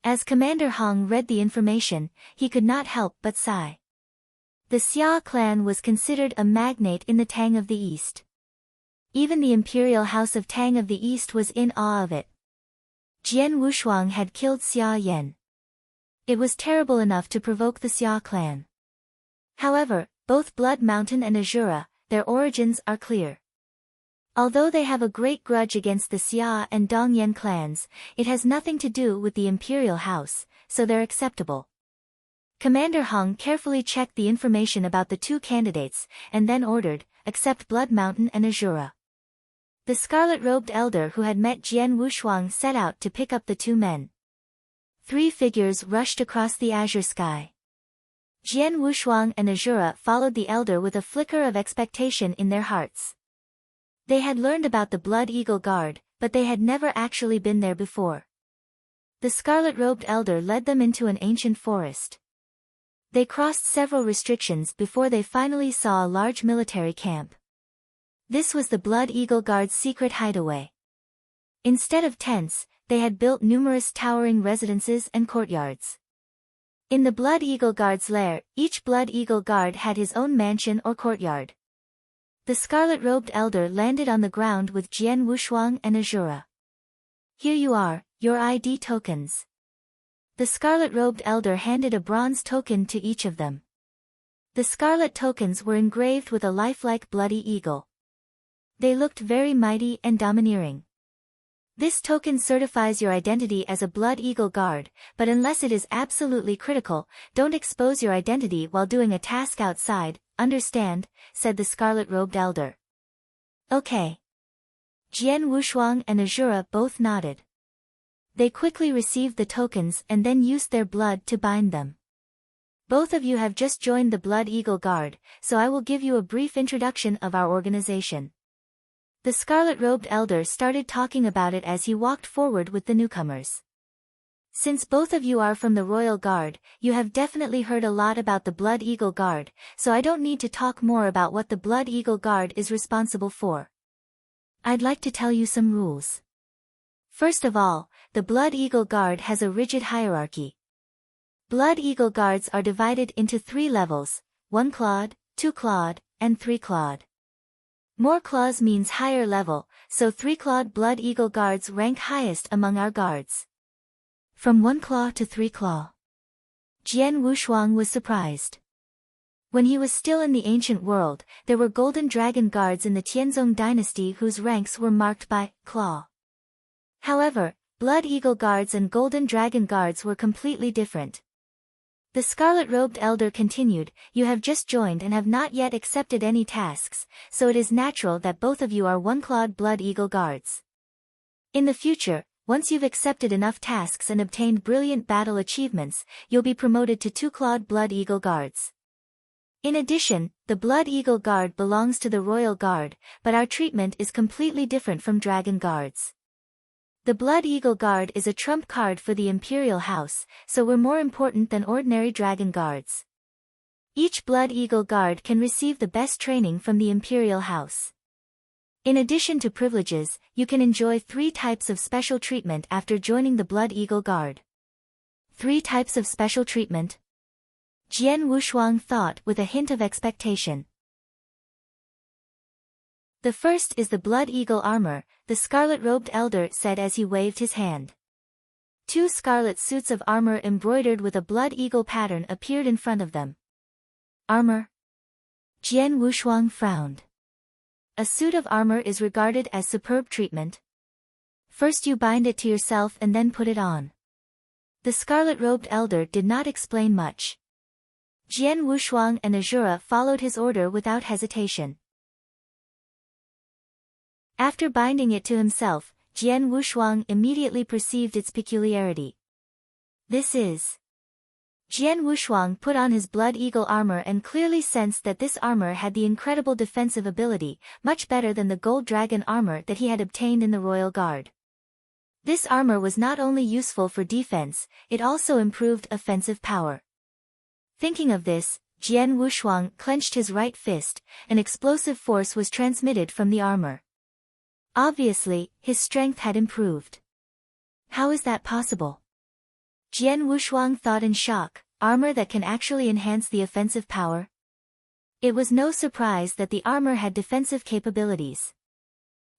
As Commander Hong read the information, he could not help but sigh. The Xia clan was considered a magnate in the Tang of the East. Even the Imperial House of Tang of the East was in awe of it. Jian Wushuang had killed Xia Yan. It was terrible enough to provoke the Xia clan. However, both Blood Mountain and Azura, their origins are clear. Although they have a great grudge against the Xia and Dongyan clans, it has nothing to do with the Imperial House, so they're acceptable. Commander Hong carefully checked the information about the 2 candidates, and then ordered, accept Blood Mountain and Azura. The scarlet-robed elder who had met Jian Wushuang set out to pick up the 2 men. 3 figures rushed across the azure sky. Jian Wushuang and Azura followed the elder with a flicker of expectation in their hearts. They had learned about the Blood Eagle Guard, but they had never actually been there before. The scarlet-robed elder led them into an ancient forest. They crossed several restrictions before they finally saw a large military camp. This was the Blood Eagle Guard's secret hideaway. Instead of tents, they had built numerous towering residences and courtyards. In the Blood Eagle Guard's lair, each Blood Eagle Guard had his own mansion or courtyard. The scarlet-robed elder landed on the ground with Jian Wushuang and Azura. Here you are, your ID tokens. The scarlet-robed elder handed a bronze token to each of them. The scarlet tokens were engraved with a lifelike bloody eagle. They looked very mighty and domineering. This token certifies your identity as a Blood Eagle Guard, but unless it is absolutely critical, don't expose your identity while doing a task outside, understand? Said the scarlet-robed elder. Okay. Jian Wushuang and Azura both nodded. They quickly received the tokens and then used their blood to bind them. Both of you have just joined the Blood Eagle Guard, so I will give you a brief introduction of our organization. The scarlet-robed elder started talking about it as he walked forward with the newcomers. Since both of you are from the Royal Guard, you have definitely heard a lot about the Blood Eagle Guard, so I don't need to talk more about what the Blood Eagle Guard is responsible for. I'd like to tell you some rules. First of all, the Blood Eagle Guard has a rigid hierarchy. Blood Eagle Guards are divided into 3 levels, 1-clawed, 2-clawed, and 3-clawed. More claws means higher level, so 3-clawed Blood Eagle Guards rank highest among our guards. From 1-claw to 3-claw. Jian Wushuang was surprised. When he was still in the ancient world, there were Golden Dragon Guards in the Tianzong dynasty whose ranks were marked by claw. However, Blood Eagle Guards and Golden Dragon Guards were completely different. The scarlet-robed elder continued, you have just joined and have not yet accepted any tasks, so it is natural that both of you are 1-clawed Blood Eagle Guards. In the future, once you've accepted enough tasks and obtained brilliant battle achievements, you'll be promoted to 2-clawed Blood Eagle Guards. In addition, the Blood Eagle Guard belongs to the Royal Guard, but our treatment is completely different from Dragon Guards. The Blood Eagle Guard is a trump card for the Imperial House, so we're more important than ordinary Dragon Guards. Each Blood Eagle Guard can receive the best training from the Imperial House. In addition to privileges, you can enjoy 3 types of special treatment after joining the Blood Eagle Guard. 3 types of special treatment? Jian Wushuang thought with a hint of expectation. The first is the Blood Eagle Armor, the scarlet-robed elder said as he waved his hand. 2 scarlet suits of armor embroidered with a Blood Eagle pattern appeared in front of them. Armor? Jian Wushuang frowned. A suit of armor is regarded as superb treatment. First you bind it to yourself and then put it on. The scarlet-robed elder did not explain much. Jian Wushuang and Azura followed his order without hesitation. After binding it to himself, Jian Wushuang immediately perceived its peculiarity. This is... Jian Wushuang put on his Blood Eagle armor and clearly sensed that this armor had the incredible defensive ability, much better than the Gold Dragon armor that he had obtained in the Royal Guard. This armor was not only useful for defense, it also improved offensive power. Thinking of this, Jian Wushuang clenched his right fist, an explosive force was transmitted from the armor. Obviously, his strength had improved. How is that possible? Jian Wushuang thought in shock, armor that can actually enhance the offensive power? It was no surprise that the armor had defensive capabilities.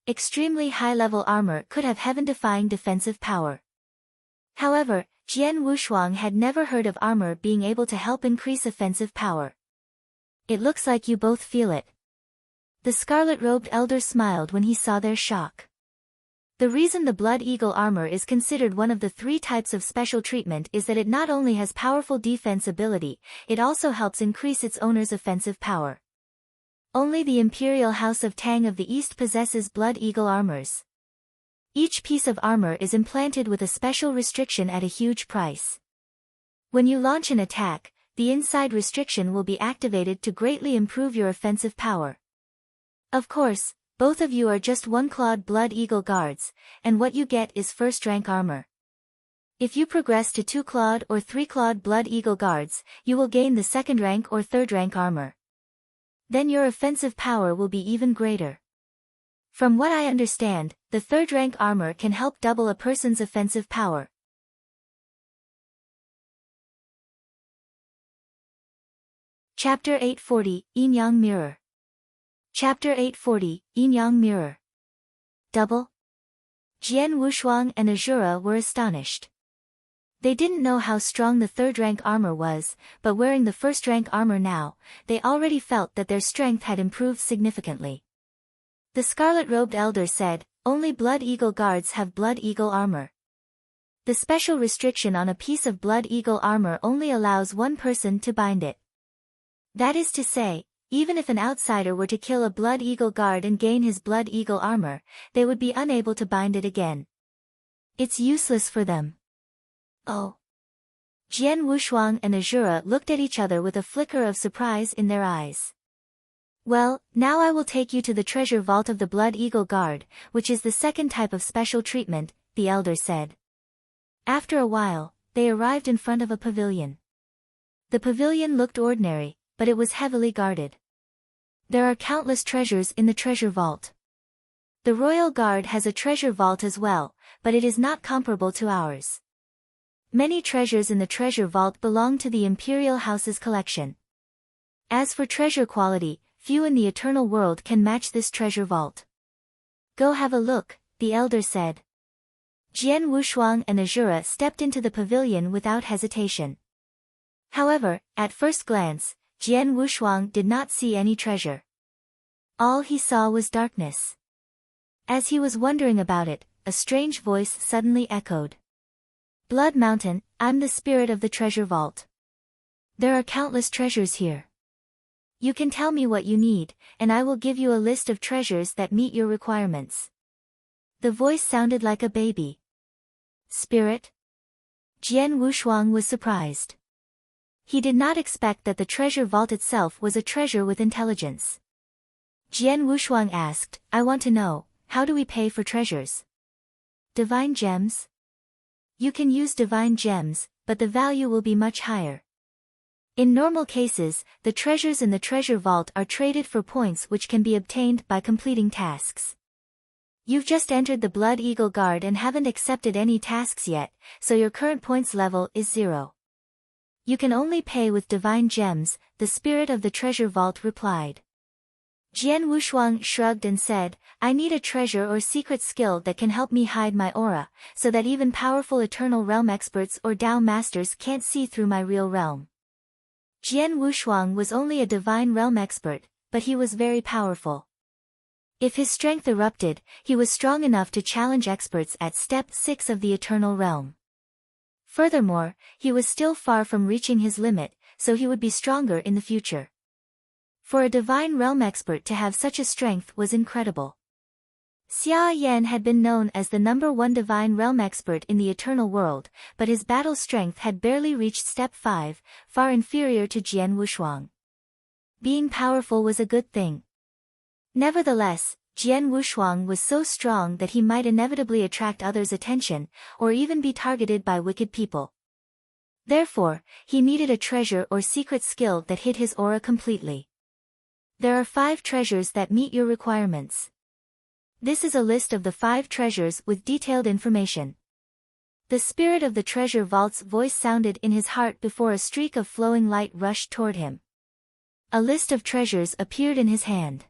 Extremely high-level armor could have heaven-defying defensive power. However, Jian Wushuang had never heard of armor being able to help increase offensive power. It looks like you both feel it. The scarlet-robed elder smiled when he saw their shock. The reason the Blood Eagle armor is considered one of the 3 types of special treatment is that it not only has powerful defense ability, it also helps increase its owner's offensive power. Only the Imperial House of Tang of the East possesses Blood Eagle armors. Each piece of armor is implanted with a special restriction at a huge price. When you launch an attack, the inside restriction will be activated to greatly improve your offensive power. Of course, both of you are just 1-clawed Blood Eagle Guards, and what you get is first-rank armor. If you progress to 2-clawed or 3-clawed Blood Eagle Guards, you will gain the 2nd-rank or 3rd-rank armor. Then your offensive power will be even greater. From what I understand, the 3rd-rank armor can help double a person's offensive power. Chapter 840, Yin-Yang Mirror. Chapter 840, Yin-Yang Mirror. Double? Jian Wushuang and Azura were astonished. They didn't know how strong the 3rd-rank armor was, but wearing the 1st-rank armor now, they already felt that their strength had improved significantly. The scarlet-robed elder said, only Blood Eagle Guards have Blood Eagle armor. The special restriction on a piece of Blood Eagle armor only allows one person to bind it. That is to say, Even if an outsider were to kill a Blood Eagle guard and gain his Blood Eagle armor, they would be unable to bind it again. It's useless for them. Oh. Jian Wushuang and Azura looked at each other with a flicker of surprise in their eyes. Well, now I will take you to the treasure vault of the Blood Eagle Guard, which is the second type of special treatment, the elder said. After a while, they arrived in front of a pavilion. The pavilion looked ordinary, but it was heavily guarded. There are countless treasures in the treasure vault. The Royal Guard has a treasure vault as well, but it is not comparable to ours. Many treasures in the treasure vault belong to the Imperial House's collection. As for treasure quality, few in the Eternal World can match this treasure vault. Go have a look, the elder said. Jian Wushuang and Azura stepped into the pavilion without hesitation. However, at first glance, Jian Wushuang did not see any treasure. All he saw was darkness. As he was wondering about it, a strange voice suddenly echoed. Blood Mountain, I'm the spirit of the treasure vault. There are countless treasures here. You can tell me what you need, and I will give you a list of treasures that meet your requirements. The voice sounded like a baby. Spirit? Jian Wushuang was surprised. He did not expect that the treasure vault itself was a treasure with intelligence. Jian Wushuang asked, I want to know, how do we pay for treasures? Divine gems? You can use divine gems, but the value will be much higher. In normal cases, the treasures in the treasure vault are traded for points which can be obtained by completing tasks. You've just entered the Blood Eagle Guard and haven't accepted any tasks yet, so your current points level is 0. You can only pay with divine gems, the spirit of the treasure vault replied. Jian Wushuang shrugged and said, I need a treasure or secret skill that can help me hide my aura, so that even powerful Eternal Realm experts or Dao masters can't see through my real realm. Jian Wushuang was only a divine realm expert, but he was very powerful. If his strength erupted, he was strong enough to challenge experts at Step 6 of the Eternal Realm. Furthermore, he was still far from reaching his limit, so he would be stronger in the future. For a divine realm expert to have such a strength was incredible. Xia Yan had been known as the #1 divine realm expert in the Eternal World, but his battle strength had barely reached Step 5, far inferior to Jian Wushuang. Being powerful was a good thing. Nevertheless, Jian Wushuang was so strong that he might inevitably attract others' attention, or even be targeted by wicked people. Therefore, he needed a treasure or secret skill that hid his aura completely. There are 5 treasures that meet your requirements. This is a list of the 5 treasures with detailed information. The spirit of the treasure vault's voice sounded in his heart before a streak of flowing light rushed toward him. A list of treasures appeared in his hand.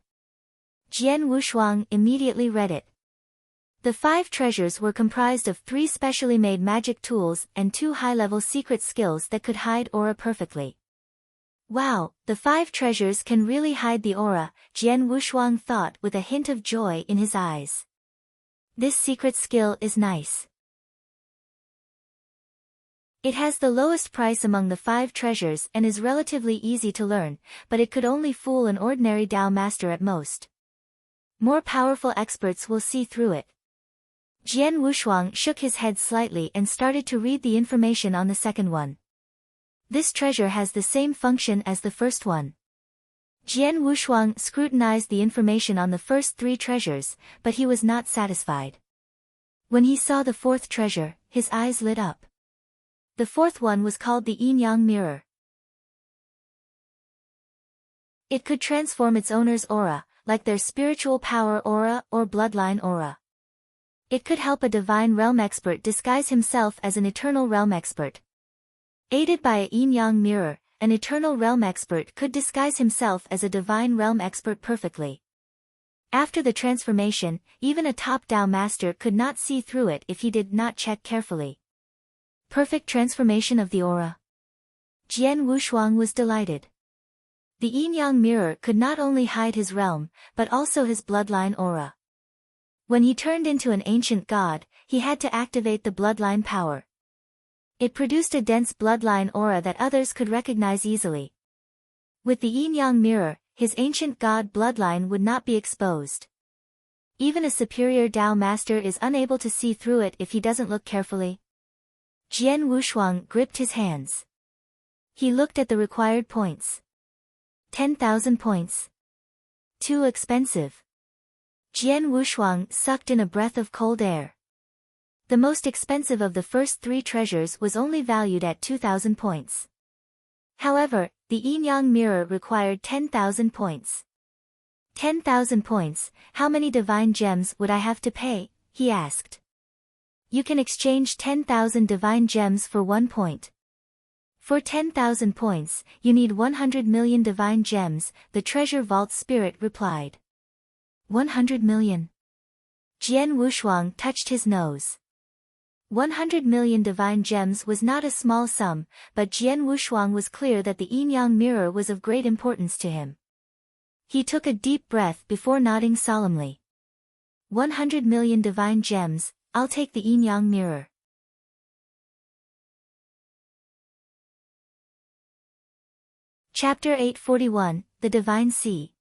Jian Wushuang immediately read it. The 5 treasures were comprised of 3 specially made magic tools and 2 high-level secret skills that could hide aura perfectly. Wow, the 5 treasures can really hide the aura, Jian Wushuang thought with a hint of joy in his eyes. This secret skill is nice. It has the lowest price among the 5 treasures and is relatively easy to learn, but it could only fool an ordinary Dao master at most. More powerful experts will see through it. Jian Wushuang shook his head slightly and started to read the information on the second one. This treasure has the same function as the first one. Jian Wushuang scrutinized the information on the first 3 treasures, but he was not satisfied. When he saw the 4th treasure, his eyes lit up. The 4th one was called the Yin-Yang Mirror. It could transform its owner's aura, like their spiritual power aura or bloodline aura. It could help a divine realm expert disguise himself as an eternal realm expert. Aided by a yin-yang mirror, an eternal realm expert could disguise himself as a divine realm expert perfectly. After the transformation, even a top Dao master could not see through it if he did not check carefully. Perfect transformation of the aura. Jian Wushuang was delighted. The yin-yang mirror could not only hide his realm, but also his bloodline aura. When he turned into an ancient god, he had to activate the bloodline power. It produced a dense bloodline aura that others could recognize easily. With the yin-yang mirror, his ancient god bloodline would not be exposed. Even a superior Dao master is unable to see through it if he doesn't look carefully. Jian Wushuang gripped his hands. He looked at the required points. 10,000 points. Too expensive. Jian Wushuang sucked in a breath of cold air. The most expensive of the first 3 treasures was only valued at 2,000 points. However, the yin-yang mirror required 10,000 points. 10,000 points, how many divine gems would I have to pay? He asked. You can exchange 10,000 divine gems for 1 point. For 10,000 points, you need 100 million divine gems, the treasure vault spirit replied. 100 million. Jian Wushuang touched his nose. 100 million divine gems was not a small sum, but Jian Wushuang was clear that the yin-yang mirror was of great importance to him. He took a deep breath before nodding solemnly. 100 million divine gems, I'll take the yin-yang mirror. Chapter 841, The Divine Sea.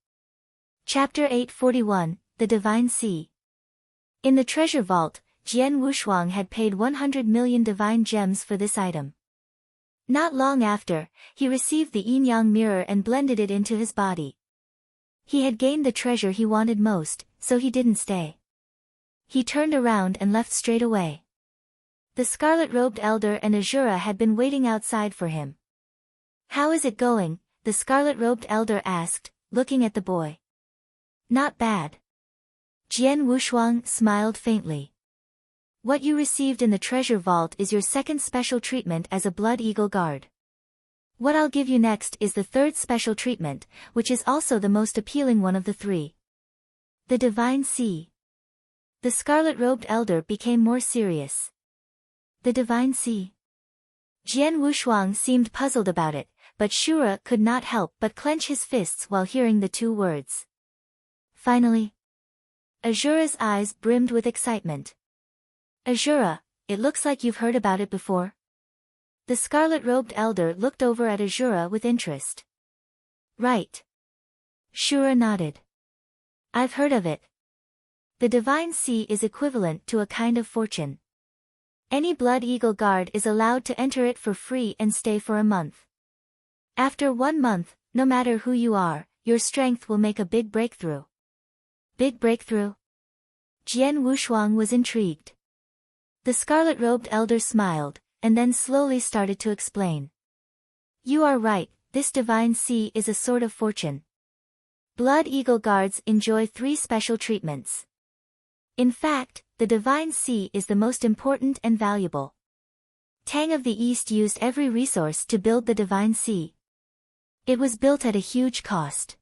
Chapter 841, The Divine Sea. In the treasure vault, Jian Wushuang had paid 100 million divine gems for this item. Not long after, he received the yin-yang mirror and blended it into his body. He had gained the treasure he wanted most, so he didn't stay. He turned around and left straight away. The scarlet-robed elder and Azura had been waiting outside for him. How is it going? The scarlet-robed elder asked, looking at the boy. Not bad. Jian Wushuang smiled faintly. What you received in the treasure vault is your second special treatment as a Blood Eagle Guard. What I'll give you next is the third special treatment, which is also the most appealing one of the 3. The Divine Sea. The scarlet-robed elder became more serious. The Divine Sea. Jian Wushuang seemed puzzled about it, but Shura could not help but clench his fists while hearing the 2 words. Finally. Azura's eyes brimmed with excitement. Azura, it looks like you've heard about it before. The scarlet-robed elder looked over at Azura with interest. Right. Shura nodded. I've heard of it. The Divine Sea is equivalent to a kind of fortune. Any Blood Eagle Guard is allowed to enter it for free and stay for a month. After 1 month, no matter who you are, your strength will make a big breakthrough. Big breakthrough? Jian Wushuang was intrigued. The scarlet-robed elder smiled, and then slowly started to explain. You are right, this Divine Sea is a sort of fortune. Blood Eagle Guards enjoy 3 special treatments. In fact, the Divine Sea is the most important and valuable. Tang of the East used every resource to build the Divine Sea. It was built at a huge cost.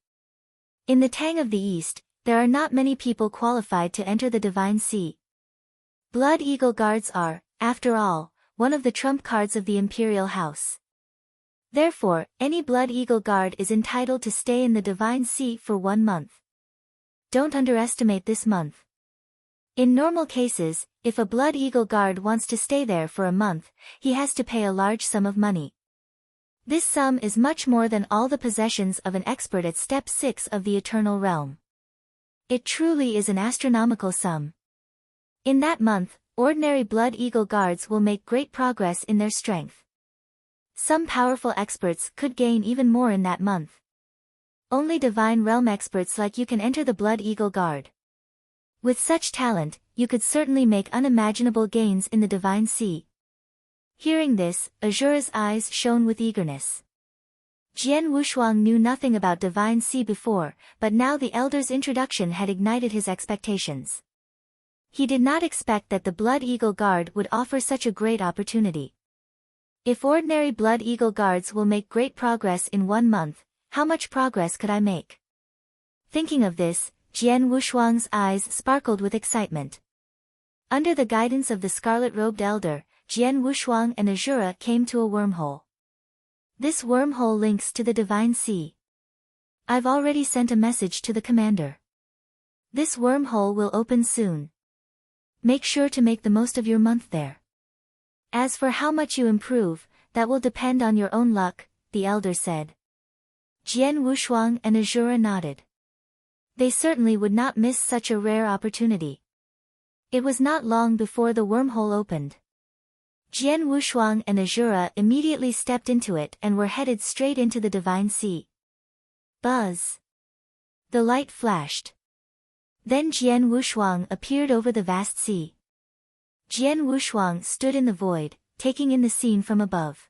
In the Tang of the East, there are not many people qualified to enter the Divine Sea. Blood Eagle Guards are, after all, one of the trump cards of the Imperial House. Therefore, any Blood Eagle Guard is entitled to stay in the Divine Sea for 1 month. Don't underestimate this month. In normal cases, if a Blood Eagle Guard wants to stay there for a month, he has to pay a large sum of money. This sum is much more than all the possessions of an expert at Step 6 of the Eternal Realm. It truly is an astronomical sum. In that month, ordinary Blood Eagle Guards will make great progress in their strength. Some powerful experts could gain even more in that month. Only Divine Realm experts like you can enter the Blood Eagle Guard. With such talent, you could certainly make unimaginable gains in the Divine Sea. Hearing this, Azura's eyes shone with eagerness. Jian Wushuang knew nothing about Divine Sea before, but now the elder's introduction had ignited his expectations. He did not expect that the Blood Eagle Guard would offer such a great opportunity. If ordinary Blood Eagle Guards will make great progress in 1 month, how much progress could I make? Thinking of this, Jian Wushuang's eyes sparkled with excitement. Under the guidance of the scarlet-robed elder, Jian Wushuang and Azura came to a wormhole. This wormhole links to the Divine Sea. I've already sent a message to the commander. This wormhole will open soon. Make sure to make the most of your month there. As for how much you improve, that will depend on your own luck, the elder said. Jian Wushuang and Azura nodded. They certainly would not miss such a rare opportunity. It was not long before the wormhole opened. Jian Wushuang and Azura immediately stepped into it and were headed straight into the Divine Sea. Buzz! The light flashed. Then Jian Wushuang appeared over the vast sea. Jian Wushuang stood in the void, taking in the scene from above.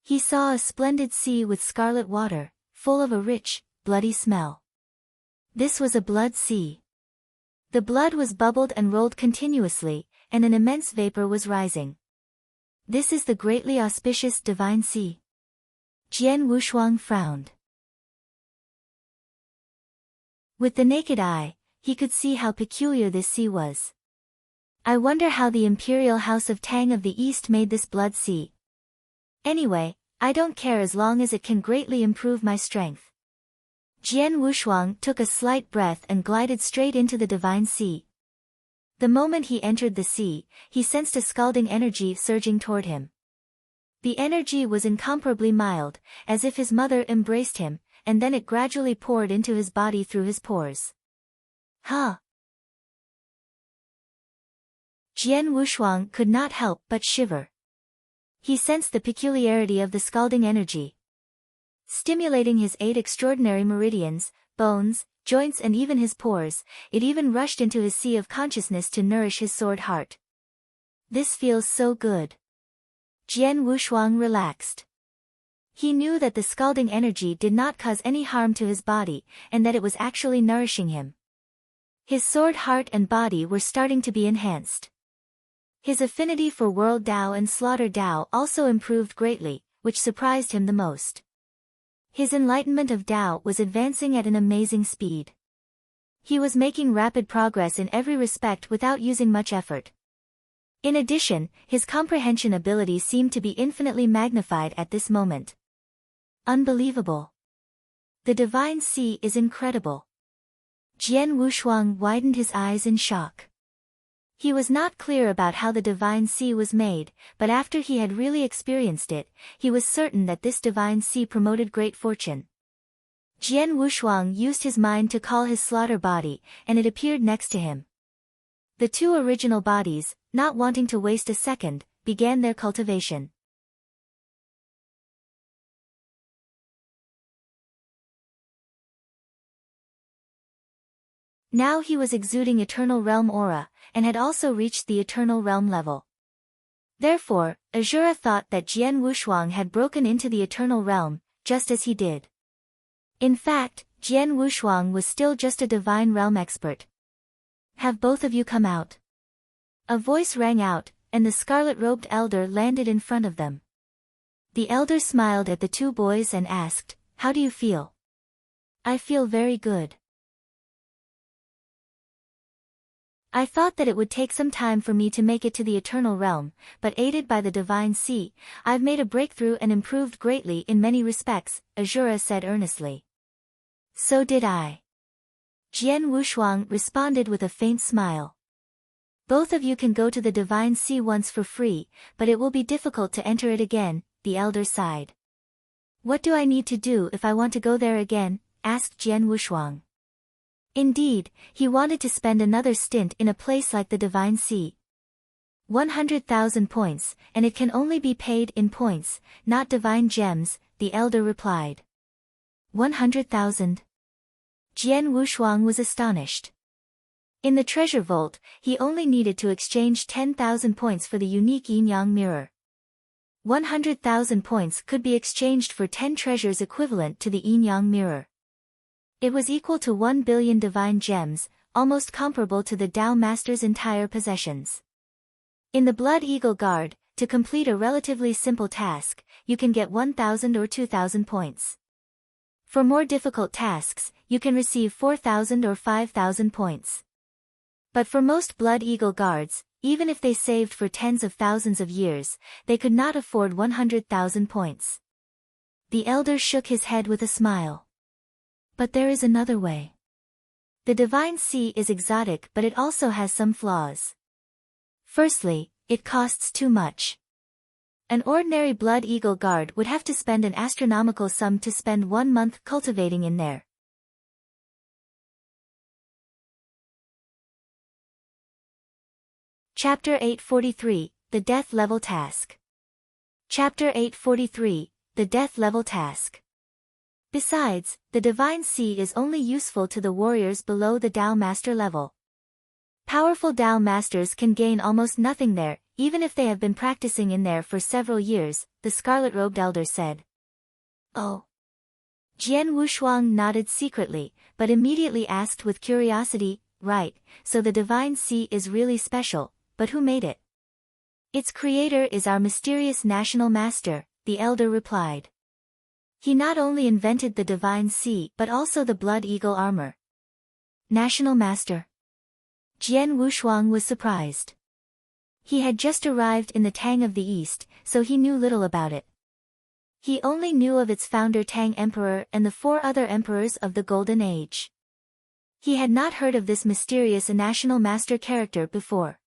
He saw a splendid sea with scarlet water, full of a rich, bloody smell. This was a blood sea. The blood was bubbled and rolled continuously, and an immense vapor was rising. This is the greatly auspicious Divine Sea. Jian Wushuang frowned. With the naked eye, he could see how peculiar this sea was. I wonder how the Imperial House of Tang of the East made this blood sea. Anyway, I don't care as long as it can greatly improve my strength. Jian Wushuang took a slight breath and glided straight into the Divine Sea. The moment he entered the sea, he sensed a scalding energy surging toward him. The energy was incomparably mild, as if his mother embraced him, and then it gradually poured into his body through his pores. Huh! Jian Wushuang could not help but shiver. He sensed the peculiarity of the scalding energy. Stimulating his 8 extraordinary meridians, bones, joints and even his pores, it even rushed into his sea of consciousness to nourish his sword heart. This feels so good. Jian Wushuang relaxed. He knew that the scalding energy did not cause any harm to his body, and that it was actually nourishing him. His sword heart and body were starting to be enhanced. His affinity for World Dao and Slaughter Dao also improved greatly, which surprised him the most. His enlightenment of Dao was advancing at an amazing speed. He was making rapid progress in every respect without using much effort. In addition, his comprehension ability seemed to be infinitely magnified at this moment. Unbelievable. The Divine Sea is incredible. Jian Wushuang widened his eyes in shock. He was not clear about how the Divine Sea was made, but after he had really experienced it, he was certain that this Divine Sea promoted great fortune. Jian Wushuang used his mind to call his slaughter body, and it appeared next to him. The 2 original bodies, not wanting to waste a second, began their cultivation. Now he was exuding Eternal Realm aura, and had also reached the Eternal Realm level. Therefore, Azura thought that Jian Wushuang had broken into the Eternal Realm, just as he did. In fact, Jian Wushuang was still just a Divine Realm expert. Have both of you come out? A voice rang out, and the scarlet-robed elder landed in front of them. The elder smiled at the 2 boys and asked, "How do you feel?" "I feel very good. I thought that it would take some time for me to make it to the Eternal Realm, but aided by the Divine Sea, I've made a breakthrough and improved greatly in many respects," Azura said earnestly. "So did I." Jian Wushuang responded with a faint smile. "Both of you can go to the Divine Sea once for free, but it will be difficult to enter it again," the elder sighed. "What do I need to do if I want to go there again?" asked Jian Wushuang. Indeed, he wanted to spend another stint in a place like the Divine Sea. 100,000 points, and it can only be paid in points, not divine gems, the elder replied. 100,000? Jian Wushuang was astonished. In the treasure vault, he only needed to exchange 10,000 points for the unique yin-yang mirror. 100,000 points could be exchanged for 10 treasures equivalent to the yin-yang mirror. It was equal to 1 billion divine gems, almost comparable to the Tao Master's entire possessions. In the Blood Eagle Guard, to complete a relatively simple task, you can get 1,000 or 2,000 points. For more difficult tasks, you can receive 4,000 or 5,000 points. But for most Blood Eagle Guards, even if they saved for tens of thousands of years, they could not afford 100,000 points. The elder shook his head with a smile. But there is another way. The Divine Sea is exotic, but it also has some flaws. Firstly, it costs too much. An ordinary Blood Eagle Guard would have to spend an astronomical sum to spend 1 month cultivating in there. Chapter 843, The Death Level Task. Chapter 843, The Death Level Task. Besides, the Divine Sea is only useful to the warriors below the Tao Master level. Powerful Tao Masters can gain almost nothing there, even if they have been practicing in there for several years, the scarlet-robed elder said. Oh. Jian Wushuang nodded secretly, but immediately asked with curiosity, right, so the Divine Sea is really special, but who made it? Its creator is our mysterious national master, the elder replied. He not only invented the Divine Sea but also the Blood Eagle armor. National master? Jian Wushuang was surprised. He had just arrived in the Tang of the East, so he knew little about it. He only knew of its founder Tang Emperor and the 4 other emperors of the Golden Age. He had not heard of this mysterious national master character before.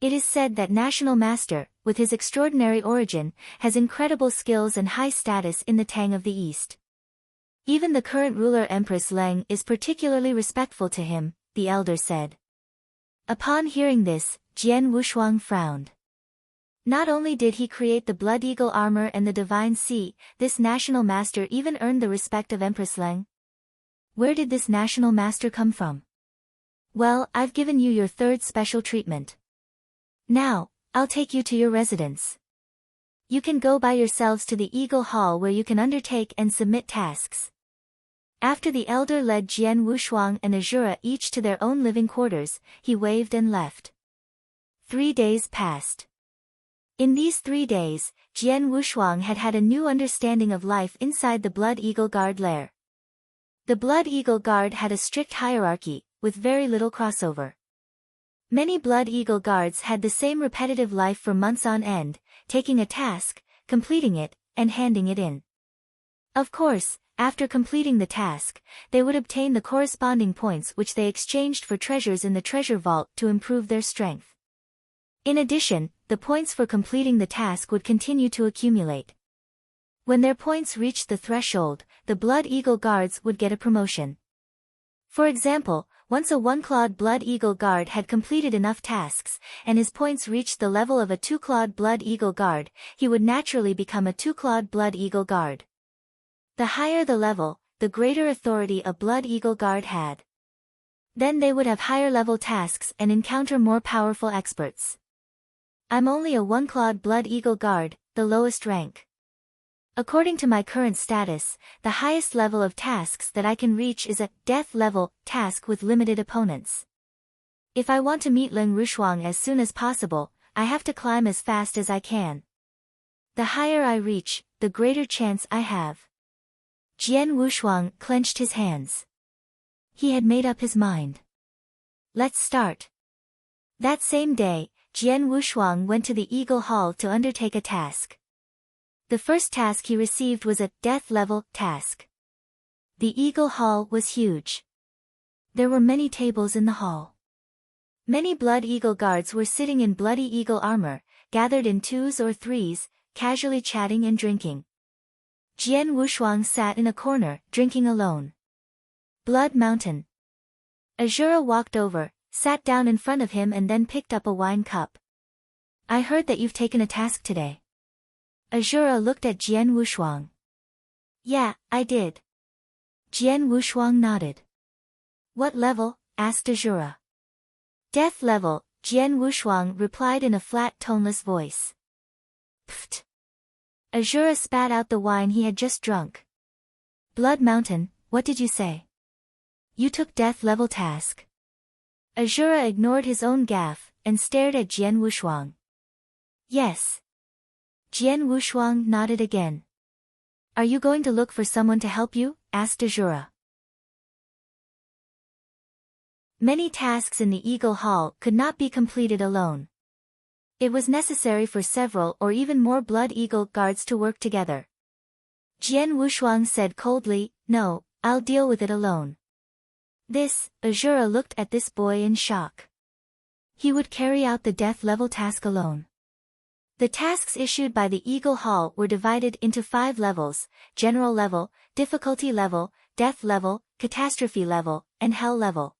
It is said that National Master, with his extraordinary origin, has incredible skills and high status in the Tang of the East. Even the current ruler Empress Leng is particularly respectful to him, the elder said. Upon hearing this, Jian Wushuang frowned. Not only did he create the Blood Eagle armor and the Divine Sea, this National Master even earned the respect of Empress Leng. Where did this National Master come from? Well, I've given you your 3rd special treatment. Now, I'll take you to your residence. You can go by yourselves to the Eagle Hall where you can undertake and submit tasks. After the elder led Jian Wushuang and Azura each to their own living quarters, he waved and left. 3 days passed. In these 3 days, Jian Wushuang had had a new understanding of life inside the Blood Eagle Guard lair. The Blood Eagle Guard had a strict hierarchy, with very little crossover. Many Blood Eagle Guards had the same repetitive life for months on end, taking a task, completing it, and handing it in. Of course, after completing the task, they would obtain the corresponding points which they exchanged for treasures in the treasure vault to improve their strength. In addition, the points for completing the task would continue to accumulate. When their points reached the threshold, the Blood Eagle Guards would get a promotion. For example, once a 1-clawed Blood Eagle Guard had completed enough tasks, and his points reached the level of a 2-clawed Blood Eagle Guard, he would naturally become a 2-clawed Blood Eagle Guard. The higher the level, the greater authority a Blood Eagle Guard had. Then they would have higher level tasks and encounter more powerful experts. I'm only a 1-clawed Blood Eagle Guard, the lowest rank. According to my current status, the highest level of tasks that I can reach is a death level task with limited opponents. If I want to meet Leng Rushuang as soon as possible, I have to climb as fast as I can. The higher I reach, the greater chance I have. Jian Wushuang clenched his hands. He had made up his mind. Let's start. That same day, Jian Wushuang went to the Eagle Hall to undertake a task. The first task he received was a death level task. The Eagle Hall was huge. There were many tables in the hall. Many Blood Eagle Guards were sitting in Bloody Eagle armor, gathered in 2s or 3s, casually chatting and drinking. Jian Wushuang sat in a corner, drinking alone. Blood Mountain. Azura walked over, sat down in front of him and then picked up a wine cup. I heard that you've taken a task today. Azura looked at Jian Wushuang. Yeah, I did. Jian Wushuang nodded. What level? Asked Azura. Death level, Jian Wushuang replied in a flat toneless voice. Pfft. Azura spat out the wine he had just drunk. Blood Mountain, what did you say? You took death level task. Azura ignored his own gaffe, and stared at Jian Wushuang. Yes. Jian Wushuang nodded again. Are you going to look for someone to help you? Asked Azura. Many tasks in the Eagle Hall could not be completed alone. It was necessary for several or even more Blood Eagle Guards to work together. Jian Wushuang said coldly, No, I'll deal with it alone. This, Azura looked at this boy in shock. He would carry out the death level task alone. The tasks issued by the Eagle Hall were divided into 5 levels: general level, difficulty level, death level, catastrophe level, and hell level.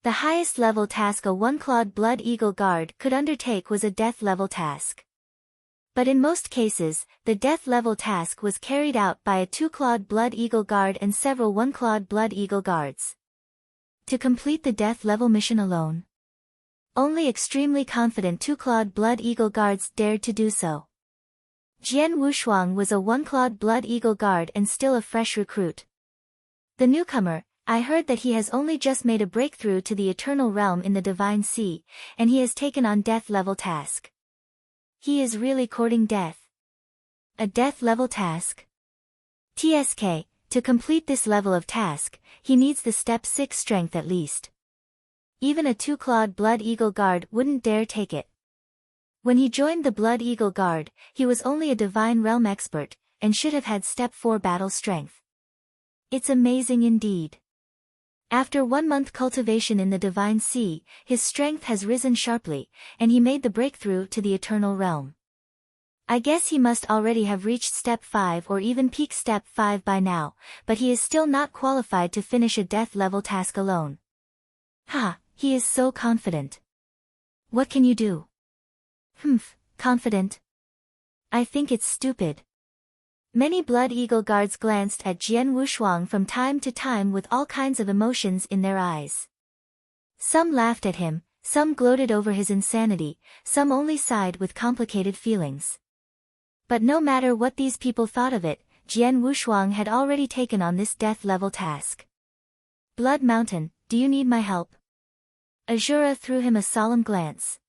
The highest level task a one-clawed Blood Eagle Guard could undertake was a death level task. But in most cases, the death level task was carried out by a two-clawed Blood Eagle Guard and several one-clawed Blood Eagle Guards. To complete the death level mission alone, only extremely confident two-clawed Blood Eagle Guards dared to do so. Jian Wushuang was a one-clawed Blood Eagle Guard and still a fresh recruit. The newcomer, I heard that he has only just made a breakthrough to the Eternal Realm in the Divine Sea, and he has taken on death level task. He is really courting death. A death level task? TSK, to complete this level of task, he needs the step 6 strength at least. Even a two-clawed Blood Eagle Guard wouldn't dare take it. When he joined the Blood Eagle Guard, he was only a Divine Realm expert, and should have had step 4 battle strength. It's amazing indeed. After 1 month cultivation in the Divine Sea, his strength has risen sharply, and he made the breakthrough to the Eternal Realm. I guess he must already have reached step 5 or even peak step 5 by now, but he is still not qualified to finish a death level task alone. Ha, he is so confident. What can you do? Confident? I think it's stupid. Many Blood Eagle Guards glanced at Jian Wushuang from time to time with all kinds of emotions in their eyes. Some laughed at him, some gloated over his insanity, some only sighed with complicated feelings. But no matter what these people thought of it, Jian Wushuang had already taken on this death level task. Blood Mountain, do you need my help? Azura threw him a solemn glance.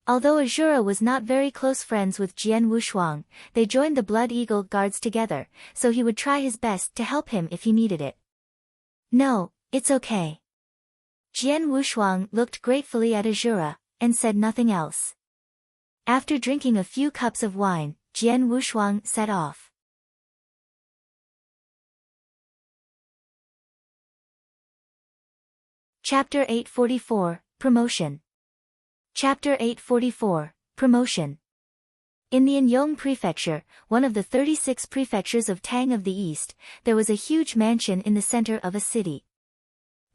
Although Azura was not very close friends with Jian Wushuang, they joined the Blood Eagle Guards together, so he would try his best to help him if he needed it. No, it's okay. Jian Wushuang looked gratefully at Azura, and said nothing else. After drinking a few cups of wine, Jian Wushuang set off. Chapter 844, Promotion. Chapter 844, Promotion. In the Anyong Prefecture, one of the 36 prefectures of Tang of the East, there was a huge mansion in the center of a city.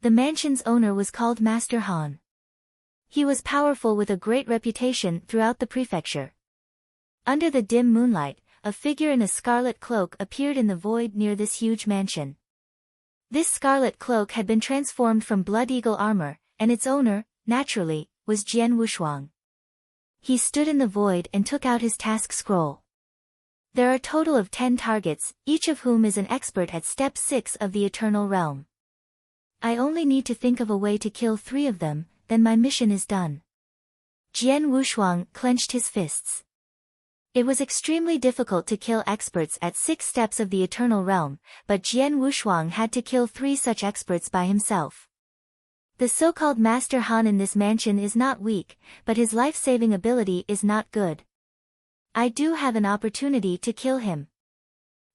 The mansion's owner was called Master Han. He was powerful with a great reputation throughout the prefecture. Under the dim moonlight, a figure in a scarlet cloak appeared in the void near this huge mansion. This scarlet cloak had been transformed from Blood Eagle armor, and its owner, naturally, was Jian Wushuang. He stood in the void and took out his task scroll. There are a total of 10 targets, each of whom is an expert at step 6 of the Eternal Realm. I only need to think of a way to kill 3 of them, then my mission is done. Jian Wushuang clenched his fists. It was extremely difficult to kill experts at 6 steps of the Eternal Realm, but Jian Wushuang had to kill 3 such experts by himself. The so-called Master Han in this mansion is not weak, but his life-saving ability is not good. I do have an opportunity to kill him.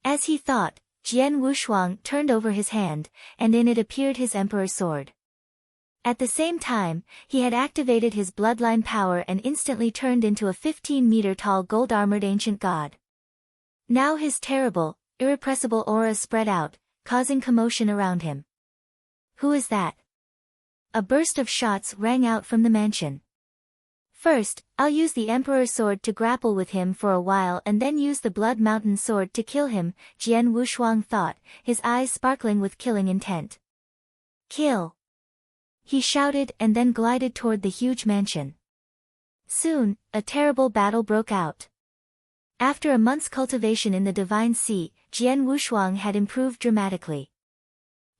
As he thought, Jian Wushuang turned over his hand, and in it appeared his Emperor's sword. At the same time, he had activated his bloodline power and instantly turned into a 15-meter-tall gold-armored ancient god. Now his terrible, irrepressible aura spread out, causing commotion around him. Who is that? A burst of shots rang out from the mansion. First, I'll use the Emperor's sword to grapple with him for a while and then use the Blood Mountain sword to kill him, Jian Wushuang thought, his eyes sparkling with killing intent. Kill! He shouted and then glided toward the huge mansion. Soon, a terrible battle broke out. After a month's cultivation in the Divine Sea, Jian Wushuang had improved dramatically.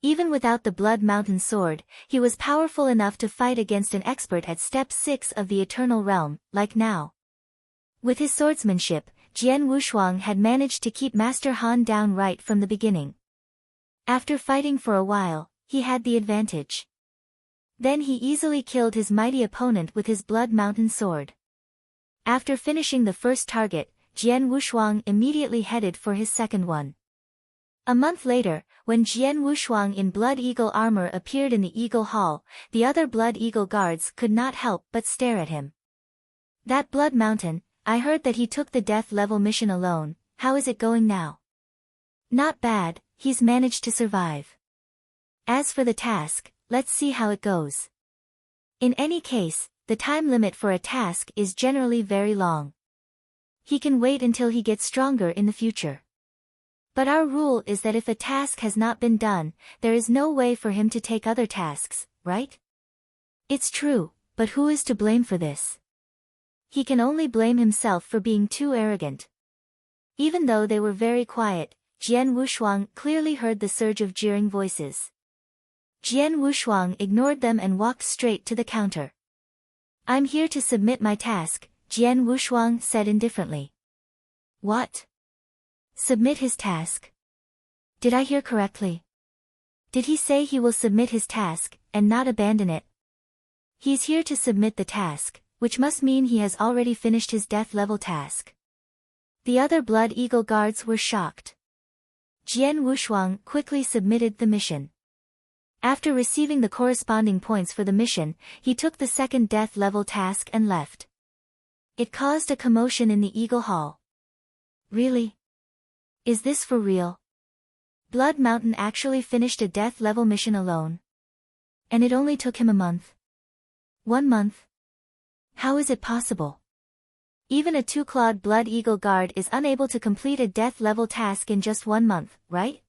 Even without the Blood Mountain sword, he was powerful enough to fight against an expert at step 6 of the Eternal Realm, like now. With his swordsmanship, Jian Wushuang had managed to keep Master Han down right from the beginning. After fighting for a while, he had the advantage. Then he easily killed his mighty opponent with his Blood Mountain sword. After finishing the first target, Jian Wushuang immediately headed for his second one. A month later, when Jian Wushuang in Blood Eagle armor appeared in the Eagle Hall, the other Blood Eagle guards could not help but stare at him. That Blood Mountain, I heard that he took the death level mission alone. How is it going now? Not bad, he's managed to survive. As for the task, let's see how it goes. In any case, the time limit for a task is generally very long. He can wait until he gets stronger in the future. But our rule is that if a task has not been done, there is no way for him to take other tasks, right? It's true, but who is to blame for this? He can only blame himself for being too arrogant. Even though they were very quiet, Jian Wushuang clearly heard the surge of jeering voices. Jian Wushuang ignored them and walked straight to the counter. I'm here to submit my task, Jian Wushuang said indifferently. What? Submit his task? Did I hear correctly? Did he say he will submit his task, and not abandon it? He's here to submit the task, which must mean he has already finished his death level task. The other Blood Eagle guards were shocked. Jian Wushuang quickly submitted the mission. After receiving the corresponding points for the mission, he took the second death level task and left. It caused a commotion in the Eagle Hall. Really? Is this for real? Blood Mountain actually finished a death level mission alone. And it only took him a month. 1 month? How is it possible? Even a 2-clawed Blood Eagle guard is unable to complete a death level task in just 1 month, right?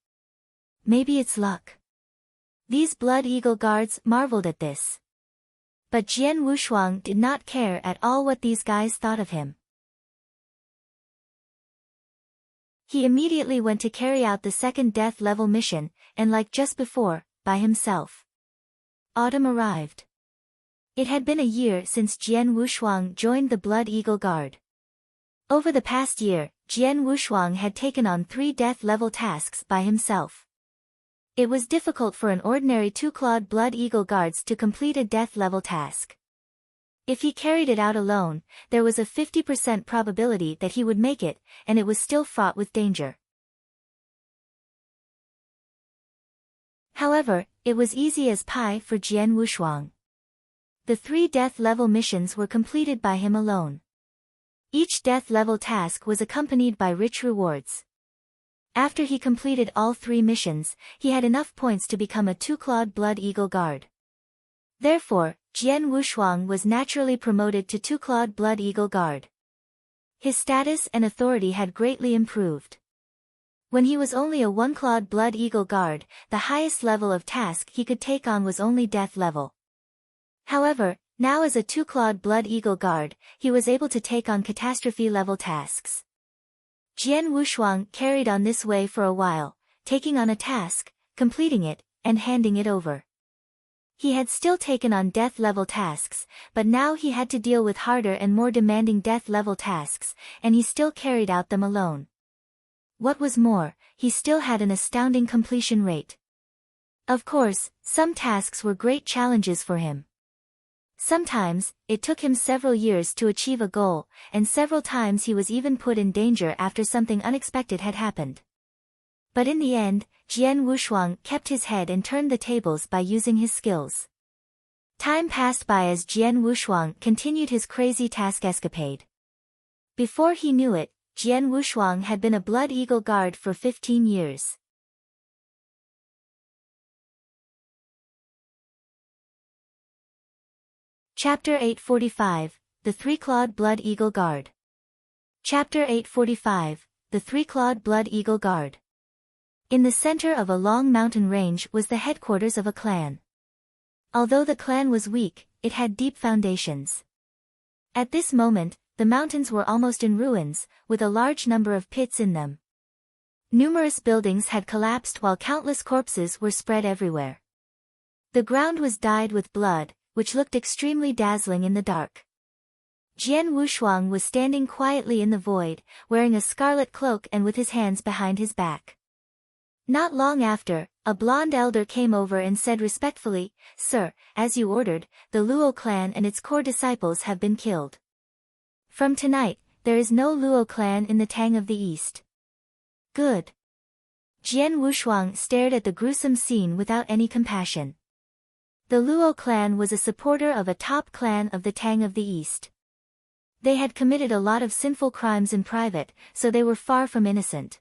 Maybe it's luck. These Blood Eagle guards marveled at this. But Jian Wushuang did not care at all what these guys thought of him. He immediately went to carry out the second death level mission, and like just before, by himself. Autumn arrived. It had been a year since Jian Wushuang joined the Blood Eagle Guard. Over the past year, Jian Wushuang had taken on 3 death level tasks by himself. It was difficult for an ordinary 2-clawed Blood Eagle guards to complete a death level task. If he carried it out alone, there was a 50% probability that he would make it, and it was still fraught with danger. However, it was easy as pie for Jian Wushuang. The 3 death level missions were completed by him alone. Each death level task was accompanied by rich rewards. After he completed all 3 missions, he had enough points to become a 2-clawed Blood Eagle guard. Therefore, Jian Wushuang was naturally promoted to 2-clawed Blood Eagle guard. His status and authority had greatly improved. When he was only a 1-clawed Blood Eagle guard, the highest level of task he could take on was only death level. However, now as a 2-clawed Blood Eagle guard, he was able to take on catastrophe level tasks. Jian Wushuang carried on this way for a while, taking on a task, completing it, and handing it over. He had still taken on death level tasks, but now he had to deal with harder and more demanding death level tasks, and he still carried out them alone. What was more, he still had an astounding completion rate. Of course, some tasks were great challenges for him. Sometimes, it took him several years to achieve a goal, and several times he was even put in danger after something unexpected had happened. But in the end, Jian Wushuang kept his head and turned the tables by using his skills. Time passed by as Jian Wushuang continued his crazy task escapade. Before he knew it, Jian Wushuang had been a Blood Eagle guard for 15 years. Chapter 845, The 3-Clawed Blood Eagle Guard. Chapter 845, The 3-Clawed Blood Eagle Guard. In the center of a long mountain range was the headquarters of a clan. Although the clan was weak, it had deep foundations. At this moment, the mountains were almost in ruins, with a large number of pits in them. Numerous buildings had collapsed while countless corpses were spread everywhere. The ground was dyed with blood, which looked extremely dazzling in the dark. Jian Wushuang was standing quietly in the void, wearing a scarlet cloak and with his hands behind his back. Not long after, a blonde elder came over and said respectfully, "Sir, as you ordered, the Luo clan and its core disciples have been killed. From tonight, there is no Luo clan in the Tang of the East." Good. Jian Wushuang stared at the gruesome scene without any compassion. The Luo clan was a supporter of a top clan of the Tang of the East. They had committed a lot of sinful crimes in private, so they were far from innocent.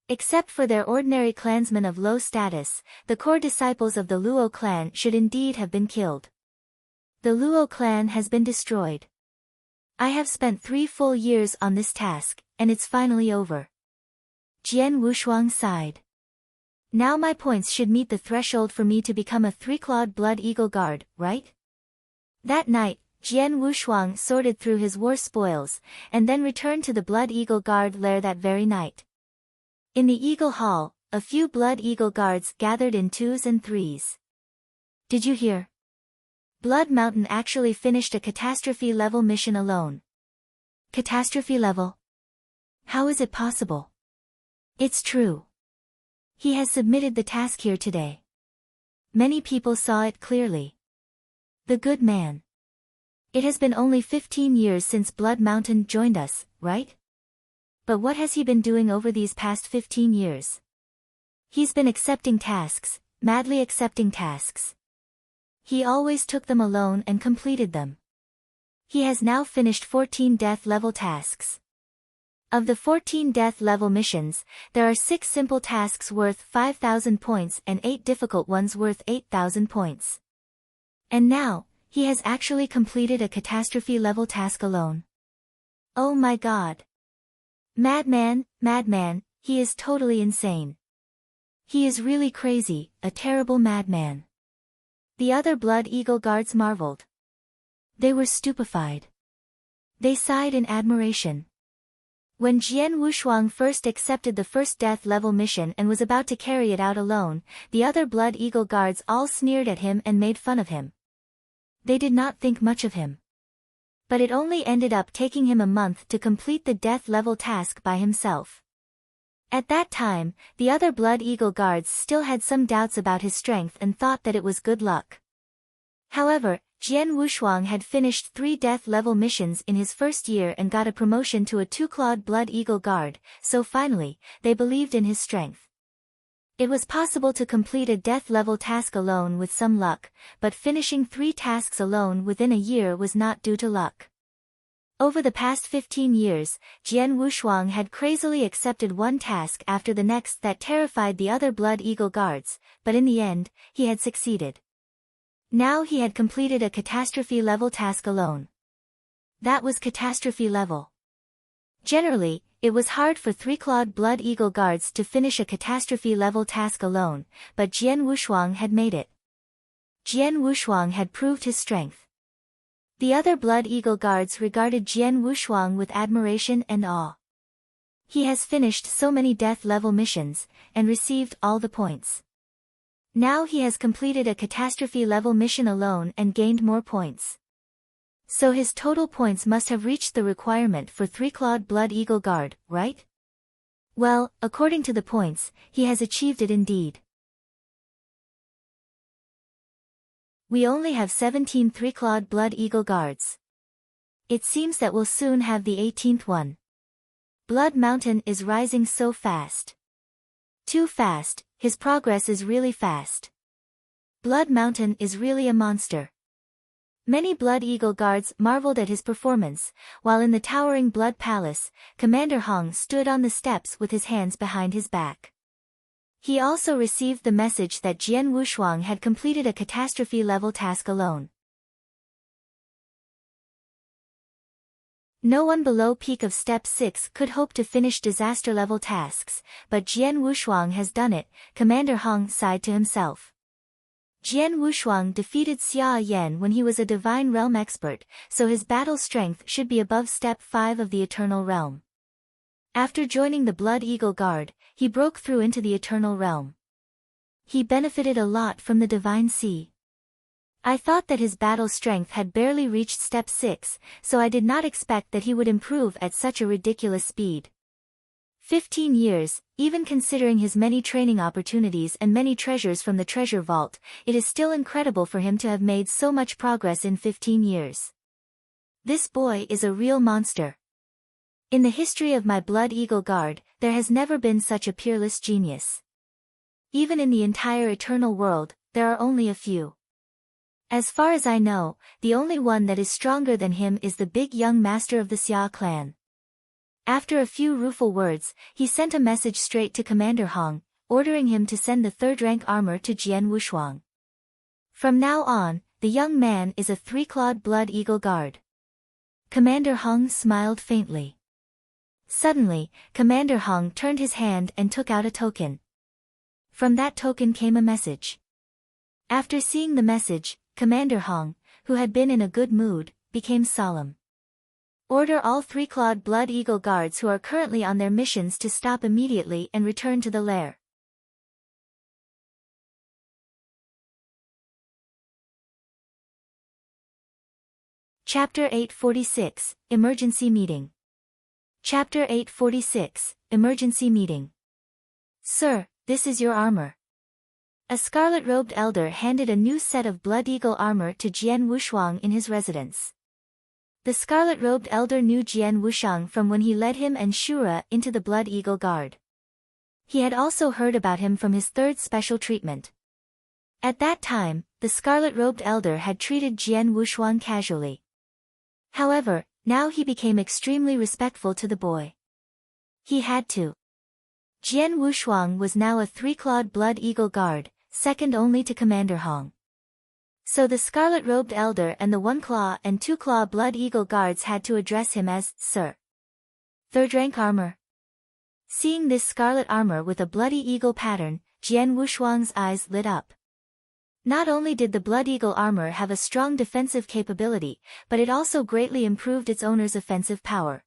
Except for their ordinary clansmen of low status, the core disciples of the Luo clan should indeed have been killed. The Luo clan has been destroyed. I have spent 3 full years on this task, and it's finally over. Jian Wushuang sighed. Now my points should meet the threshold for me to become a 3-clawed Blood Eagle Guard, right? That night, Jian Wushuang sorted through his war spoils, and then returned to the Blood Eagle Guard lair that very night. In the Eagle Hall, a few Blood Eagle Guards gathered in 2s and 3s. Did you hear? Blood Mountain actually finished a catastrophe-level mission alone. Catastrophe level? How is it possible? It's true. He has submitted the task here today. Many people saw it clearly. The good man. It has been only 15 years since Blood Mountain joined us, right? But what has he been doing over these past 15 years? He's been accepting tasks, madly accepting tasks. He always took them alone and completed them. He has now finished 14 death-level tasks. Of the 14 death-level missions, there are 6 simple tasks worth 5,000 points and 8 difficult ones worth 8,000 points. And now, he has actually completed a catastrophe-level task alone. Oh my god. Madman, he is totally insane. He is really crazy, a terrible madman. The other Blood Eagle Guards marveled. They were stupefied. They sighed in admiration. When Jian Wushuang first accepted the first death-level mission and was about to carry it out alone, the other Blood Eagle Guards all sneered at him and made fun of him. They did not think much of him. But it only ended up taking him a month to complete the death-level task by himself. At that time, the other Blood Eagle Guards still had some doubts about his strength and thought that it was good luck. However, Jian Wushuang had finished 3 death-level missions in his first year and got a promotion to a 2-clawed Blood Eagle Guard, so finally, they believed in his strength. It was possible to complete a death-level task alone with some luck, but finishing 3 tasks alone within a year was not due to luck. Over the past 15 years, Jian Wushuang had crazily accepted one task after the next that terrified the other Blood Eagle Guards, but in the end, he had succeeded. Now he had completed a catastrophe-level task alone. That was catastrophe level. Generally, it was hard for 3-clawed Blood Eagle Guards to finish a catastrophe-level task alone, but Jian Wushuang had made it. Jian Wushuang had proved his strength. The other Blood Eagle Guards regarded Jian Wushuang with admiration and awe. He has finished so many death-level missions, and received all the points. Now he has completed a catastrophe-level mission alone and gained more points. So his total points must have reached the requirement for 3-clawed Blood Eagle Guard, right? Well, according to the points, he has achieved it indeed. We only have 17 3-clawed Blood Eagle Guards. It seems that we'll soon have the 18th one. Blood Mountain is rising so fast. Too fast, his progress is really fast. Blood Mountain is really a monster. Many Blood Eagle Guards marveled at his performance, while in the towering Blood Palace, Commander Hong stood on the steps with his hands behind his back. He also received the message that Jian Wushuang had completed a catastrophe-level task alone. No one below peak of Step 6 could hope to finish disaster-level tasks, but Jian Wushuang has done it, Commander Hong sighed to himself. Jian Wushuang defeated Xia Yan when he was a Divine Realm expert, so his battle strength should be above Step 5 of the Eternal Realm. After joining the Blood Eagle Guard, he broke through into the Eternal Realm. He benefited a lot from the Divine Sea. I thought that his battle strength had barely reached Step 6, so I did not expect that he would improve at such a ridiculous speed. 15 years, even considering his many training opportunities and many treasures from the treasure vault, it is still incredible for him to have made so much progress in 15 years. This boy is a real monster. In the history of my Blood Eagle Guard, there has never been such a peerless genius. Even in the entire eternal world, there are only a few. As far as I know, the only one that is stronger than him is the big young master of the Xia clan. After a few rueful words, he sent a message straight to Commander Hong, ordering him to send the third-rank armor to Jian Wushuang. From now on, the young man is a three-clawed Blood Eagle Guard. Commander Hong smiled faintly. Suddenly, Commander Hong turned his hand and took out a token. From that token came a message. After seeing the message, Commander Hong, who had been in a good mood, became solemn. Order all three-clawed Blood Eagle Guards who are currently on their missions to stop immediately and return to the lair. Chapter 846, Emergency Meeting. Chapter 846, Emergency Meeting. Sir, this is your armor. A scarlet-robed elder handed a new set of Blood Eagle armor to Jian Wushuang in his residence. The scarlet-robed elder knew Jian Wushuang from when he led him and Shura into the Blood Eagle Guard. He had also heard about him from his third special treatment. At that time, the scarlet-robed elder had treated Jian Wushuang casually. However, now he became extremely respectful to the boy. He had to. Jian Wushuang was now a three-clawed Blood Eagle Guard, second only to Commander Hong. So the scarlet-robed elder and the one-claw and two-claw Blood Eagle Guards had to address him as Sir. Third-rank armor. Seeing this scarlet armor with a bloody eagle pattern, Jian Wushuang's eyes lit up. Not only did the Blood Eagle armor have a strong defensive capability, but it also greatly improved its owner's offensive power.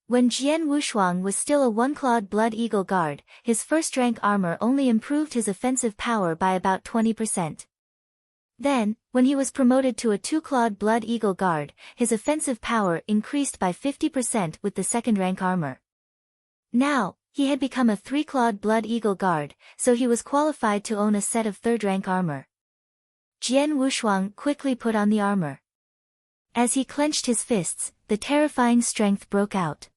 When Jian Wushuang was still a one-clawed Blood Eagle Guard, his first-rank armor only improved his offensive power by about 20%. Then, when he was promoted to a two-clawed Blood Eagle Guard, his offensive power increased by 50% with the second-rank armor. Now, he had become a three-clawed Blood Eagle Guard, so he was qualified to own a set of third-rank armor. Jian Wushuang quickly put on the armor. As he clenched his fists, the terrifying strength broke out.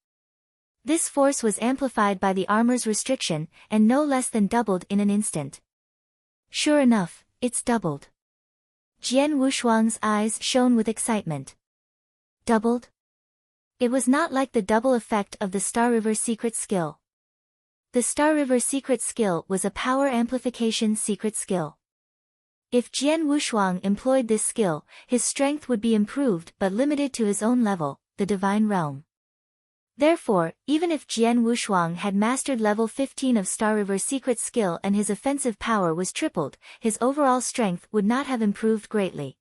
This force was amplified by the armor's restriction, and no less than doubled in an instant. Sure enough, it's doubled. Jian Wushuang's eyes shone with excitement. Doubled? It was not like the double effect of the Star River secret skill. The Star River secret skill was a power amplification secret skill. If Jian Wushuang employed this skill, his strength would be improved but limited to his own level, the Divine Realm. Therefore, even if Jian Wushuang had mastered level 15 of Star River secret skill and his offensive power was tripled, his overall strength would not have improved greatly.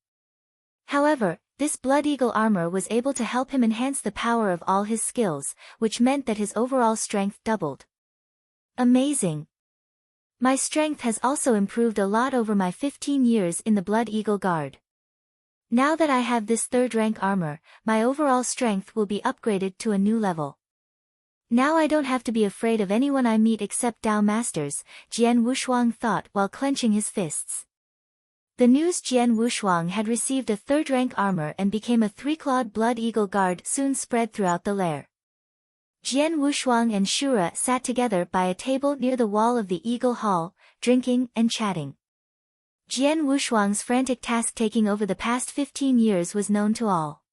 However, this Blood Eagle armor was able to help him enhance the power of all his skills, which meant that his overall strength doubled. Amazing! My strength has also improved a lot over my 15 years in the Blood Eagle Guard. Now that I have this third-rank armor, my overall strength will be upgraded to a new level. Now I don't have to be afraid of anyone I meet except Dao Masters, Jian Wushuang thought while clenching his fists. The news Jian Wushuang had received a third-rank armor and became a three-clawed Blood Eagle Guard soon spread throughout the lair. Jian Wushuang and Shura sat together by a table near the wall of the Eagle Hall, drinking and chatting. Jian Wushuang's frantic task-taking over the past 15 years was known to all.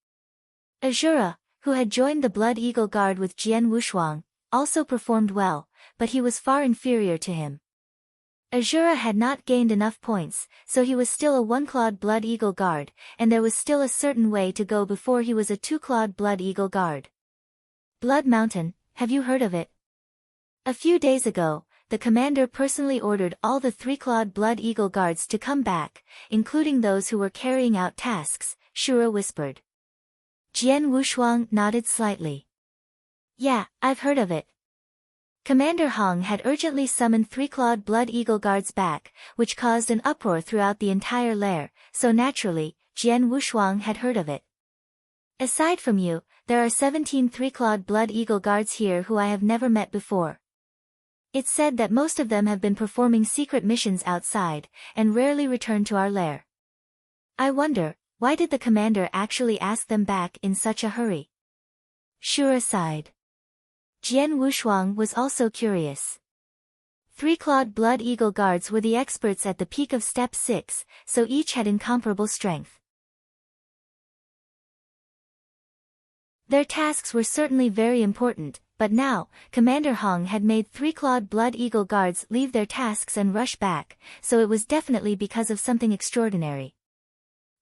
Azura, who had joined the Blood Eagle Guard with Jian Wushuang, also performed well, but he was far inferior to him. Azura had not gained enough points, so he was still a one-clawed Blood Eagle Guard, and there was still a certain way to go before he was a two-clawed Blood Eagle Guard. Blood Mountain, have you heard of it? A few days ago, the commander personally ordered all the three-clawed Blood Eagle Guards to come back, including those who were carrying out tasks, Shura whispered. Jian Wushuang nodded slightly. Yeah, I've heard of it. Commander Hong had urgently summoned three-clawed Blood Eagle Guards back, which caused an uproar throughout the entire lair, so naturally, Jian Wushuang had heard of it. Aside from you, there are 17 three-clawed Blood Eagle Guards here who I have never met before. It's said that most of them have been performing secret missions outside, and rarely return to our lair. I wonder, why did the commander actually ask them back in such a hurry? Shura sighed. Jian Wushuang was also curious. Three-clawed Blood Eagle Guards were the experts at the peak of Step 6, so each had incomparable strength. Their tasks were certainly very important, but now, Commander Hong had made three-clawed Blood Eagle Guards leave their tasks and rush back, so it was definitely because of something extraordinary.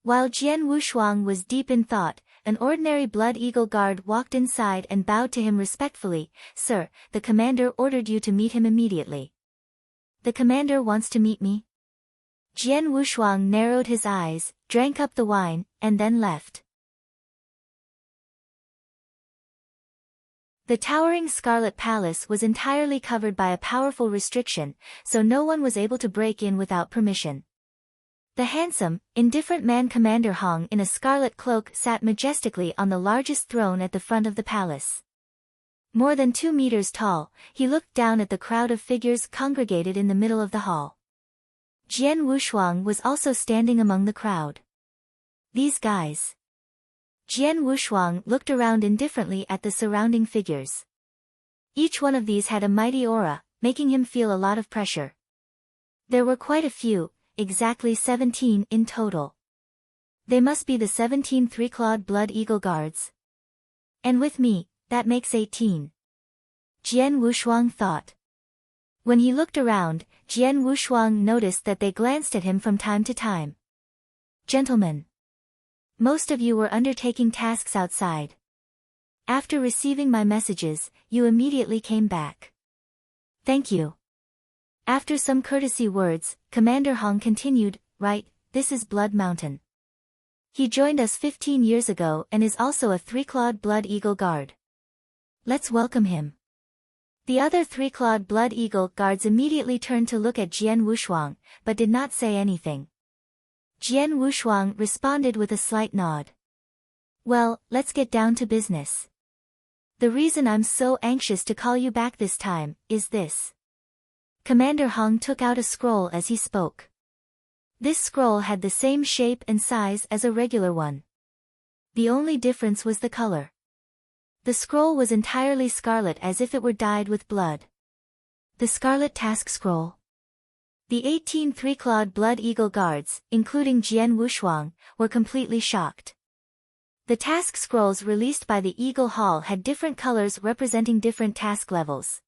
While Jian Wushuang was deep in thought, an ordinary Blood Eagle Guard walked inside and bowed to him respectfully. "Sir, the commander ordered you to meet him immediately." "The commander wants to meet me?" Jian Wushuang narrowed his eyes, drank up the wine, and then left. The towering Scarlet Palace was entirely covered by a powerful restriction, so no one was able to break in without permission. The handsome, indifferent man Commander Hong in a scarlet cloak sat majestically on the largest throne at the front of the palace. More than 2 meters tall, he looked down at the crowd of figures congregated in the middle of the hall. Jian Wushuang was also standing among the crowd. "These guys." Jian Wushuang looked around indifferently at the surrounding figures. Each one of these had a mighty aura, making him feel a lot of pressure. There were quite a few, exactly 17 in total. They must be the 17 three-clawed Blood Eagle Guards. And with me, that makes 18. Jian Wushuang thought. When he looked around, Jian Wushuang noticed that they glanced at him from time to time. "Gentlemen. Most of you were undertaking tasks outside. After receiving my messages, you immediately came back. Thank you." After some courtesy words, Commander Hong continued, "Right, this is Blood Mountain. He joined us 15 years ago and is also a three-clawed Blood Eagle Guard. Let's welcome him." The other three-clawed Blood Eagle Guards immediately turned to look at Jian Wushuang, but did not say anything. Jian Wushuang responded with a slight nod. "Well, let's get down to business. The reason I'm so anxious to call you back this time is this." Commander Hong took out a scroll as he spoke. This scroll had the same shape and size as a regular one. The only difference was the color. The scroll was entirely scarlet as if it were dyed with blood. The Scarlet Task Scroll. The 18 three-clawed Blood Eagle Guards, including Jian Wushuang, were completely shocked. The task scrolls released by the Eagle Hall had different colors representing different task levels.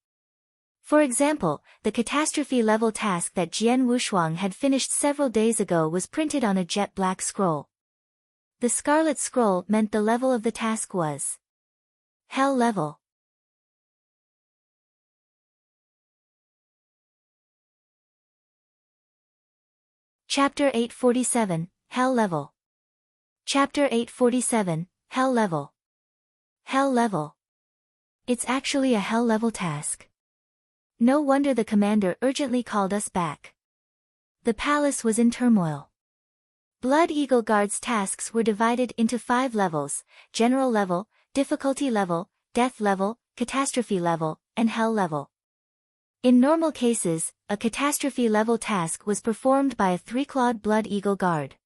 For example, the catastrophe level task that Jian Wushuang had finished several days ago was printed on a jet black scroll. The scarlet scroll meant the level of the task was Hell level. Chapter 847, Hell Level. Chapter 847, Hell Level. Hell Level. It's actually a Hell Level task. No wonder the commander urgently called us back. The palace was in turmoil. Blood Eagle Guard's tasks were divided into 5 levels: General Level, Difficulty Level, Death Level, Catastrophe Level, and Hell Level. In normal cases, a catastrophe level task was performed by a three-clawed Blood Eagle Guard.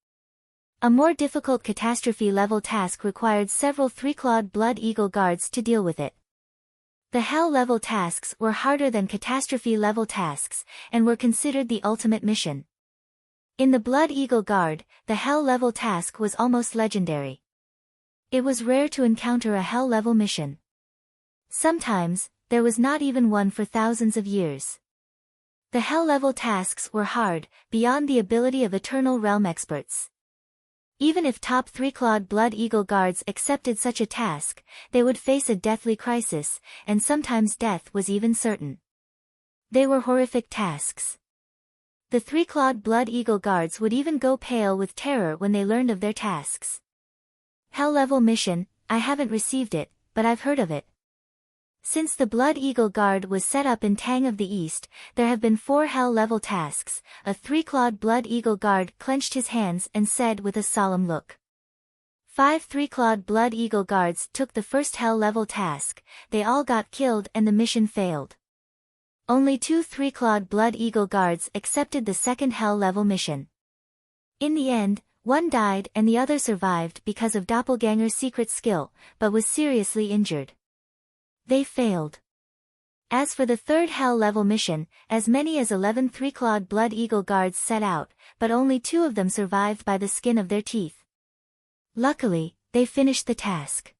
A more difficult catastrophe level task required several three-clawed Blood Eagle Guards to deal with it. The Hell level tasks were harder than catastrophe level tasks, and were considered the ultimate mission. In the Blood Eagle Guard, the Hell level task was almost legendary. It was rare to encounter a Hell level mission. Sometimes, there was not even one for thousands of years. The Hell level tasks were hard, beyond the ability of Eternal Realm experts. Even if top three-clawed Blood Eagle Guards accepted such a task, they would face a deathly crisis, and sometimes death was even certain. They were horrific tasks. The three-clawed Blood Eagle Guards would even go pale with terror when they learned of their tasks. Hell level mission, I haven't received it, but I've heard of it. Since the Blood Eagle Guard was set up in Tang of the East, there have been 4 Hell-level tasks. A three-clawed Blood Eagle Guard clenched his hands and said with a solemn look. 5 three-clawed Blood Eagle Guards took the first Hell-level task, they all got killed and the mission failed. Only 2 three-clawed Blood Eagle Guards accepted the second Hell-level mission. In the end, one died and the other survived because of Doppelganger's secret skill, but was seriously injured. They failed. As for the third Hell level mission, as many as 11 three-clawed Blood Eagle guards set out, but only 2 of them survived by the skin of their teeth. Luckily, they finished the task.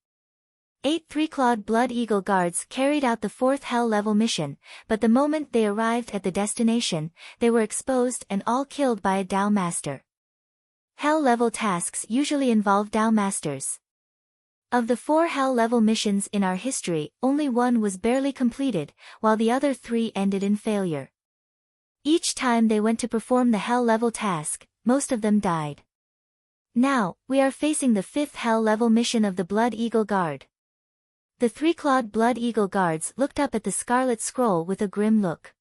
8 three-clawed Blood Eagle guards carried out the 4th Hell level mission, but the moment they arrived at the destination, they were exposed and all killed by a Dao Master. Hell level tasks usually involve Dao Masters. Of the 4 Hell level missions in our history, only 1 was barely completed, while the other 3 ended in failure. Each time they went to perform the Hell level task, most of them died. Now, we are facing the 5th Hell level mission of the Blood Eagle Guard. The 3-clawed Blood Eagle guards looked up at the Scarlet Scroll with a grim look.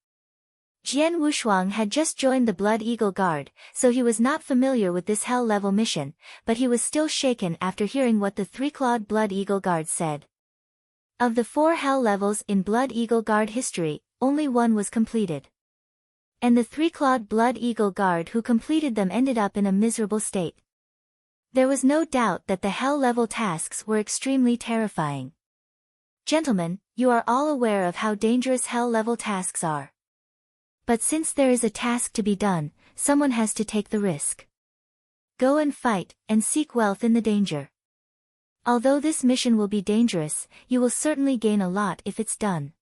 Jian Wushuang had just joined the Blood Eagle Guard, so he was not familiar with this Hell level mission, but he was still shaken after hearing what the 3-clawed Blood Eagle Guard said. Of the 4 Hell levels in Blood Eagle Guard history, only 1 was completed. And the 3-clawed Blood Eagle Guard who completed them ended up in a miserable state. There was no doubt that the Hell level tasks were extremely terrifying. Gentlemen, you are all aware of how dangerous Hell level tasks are. But since there is a task to be done, someone has to take the risk. Go and fight, and seek wealth in the danger. Although this mission will be dangerous, you will certainly gain a lot if it's done.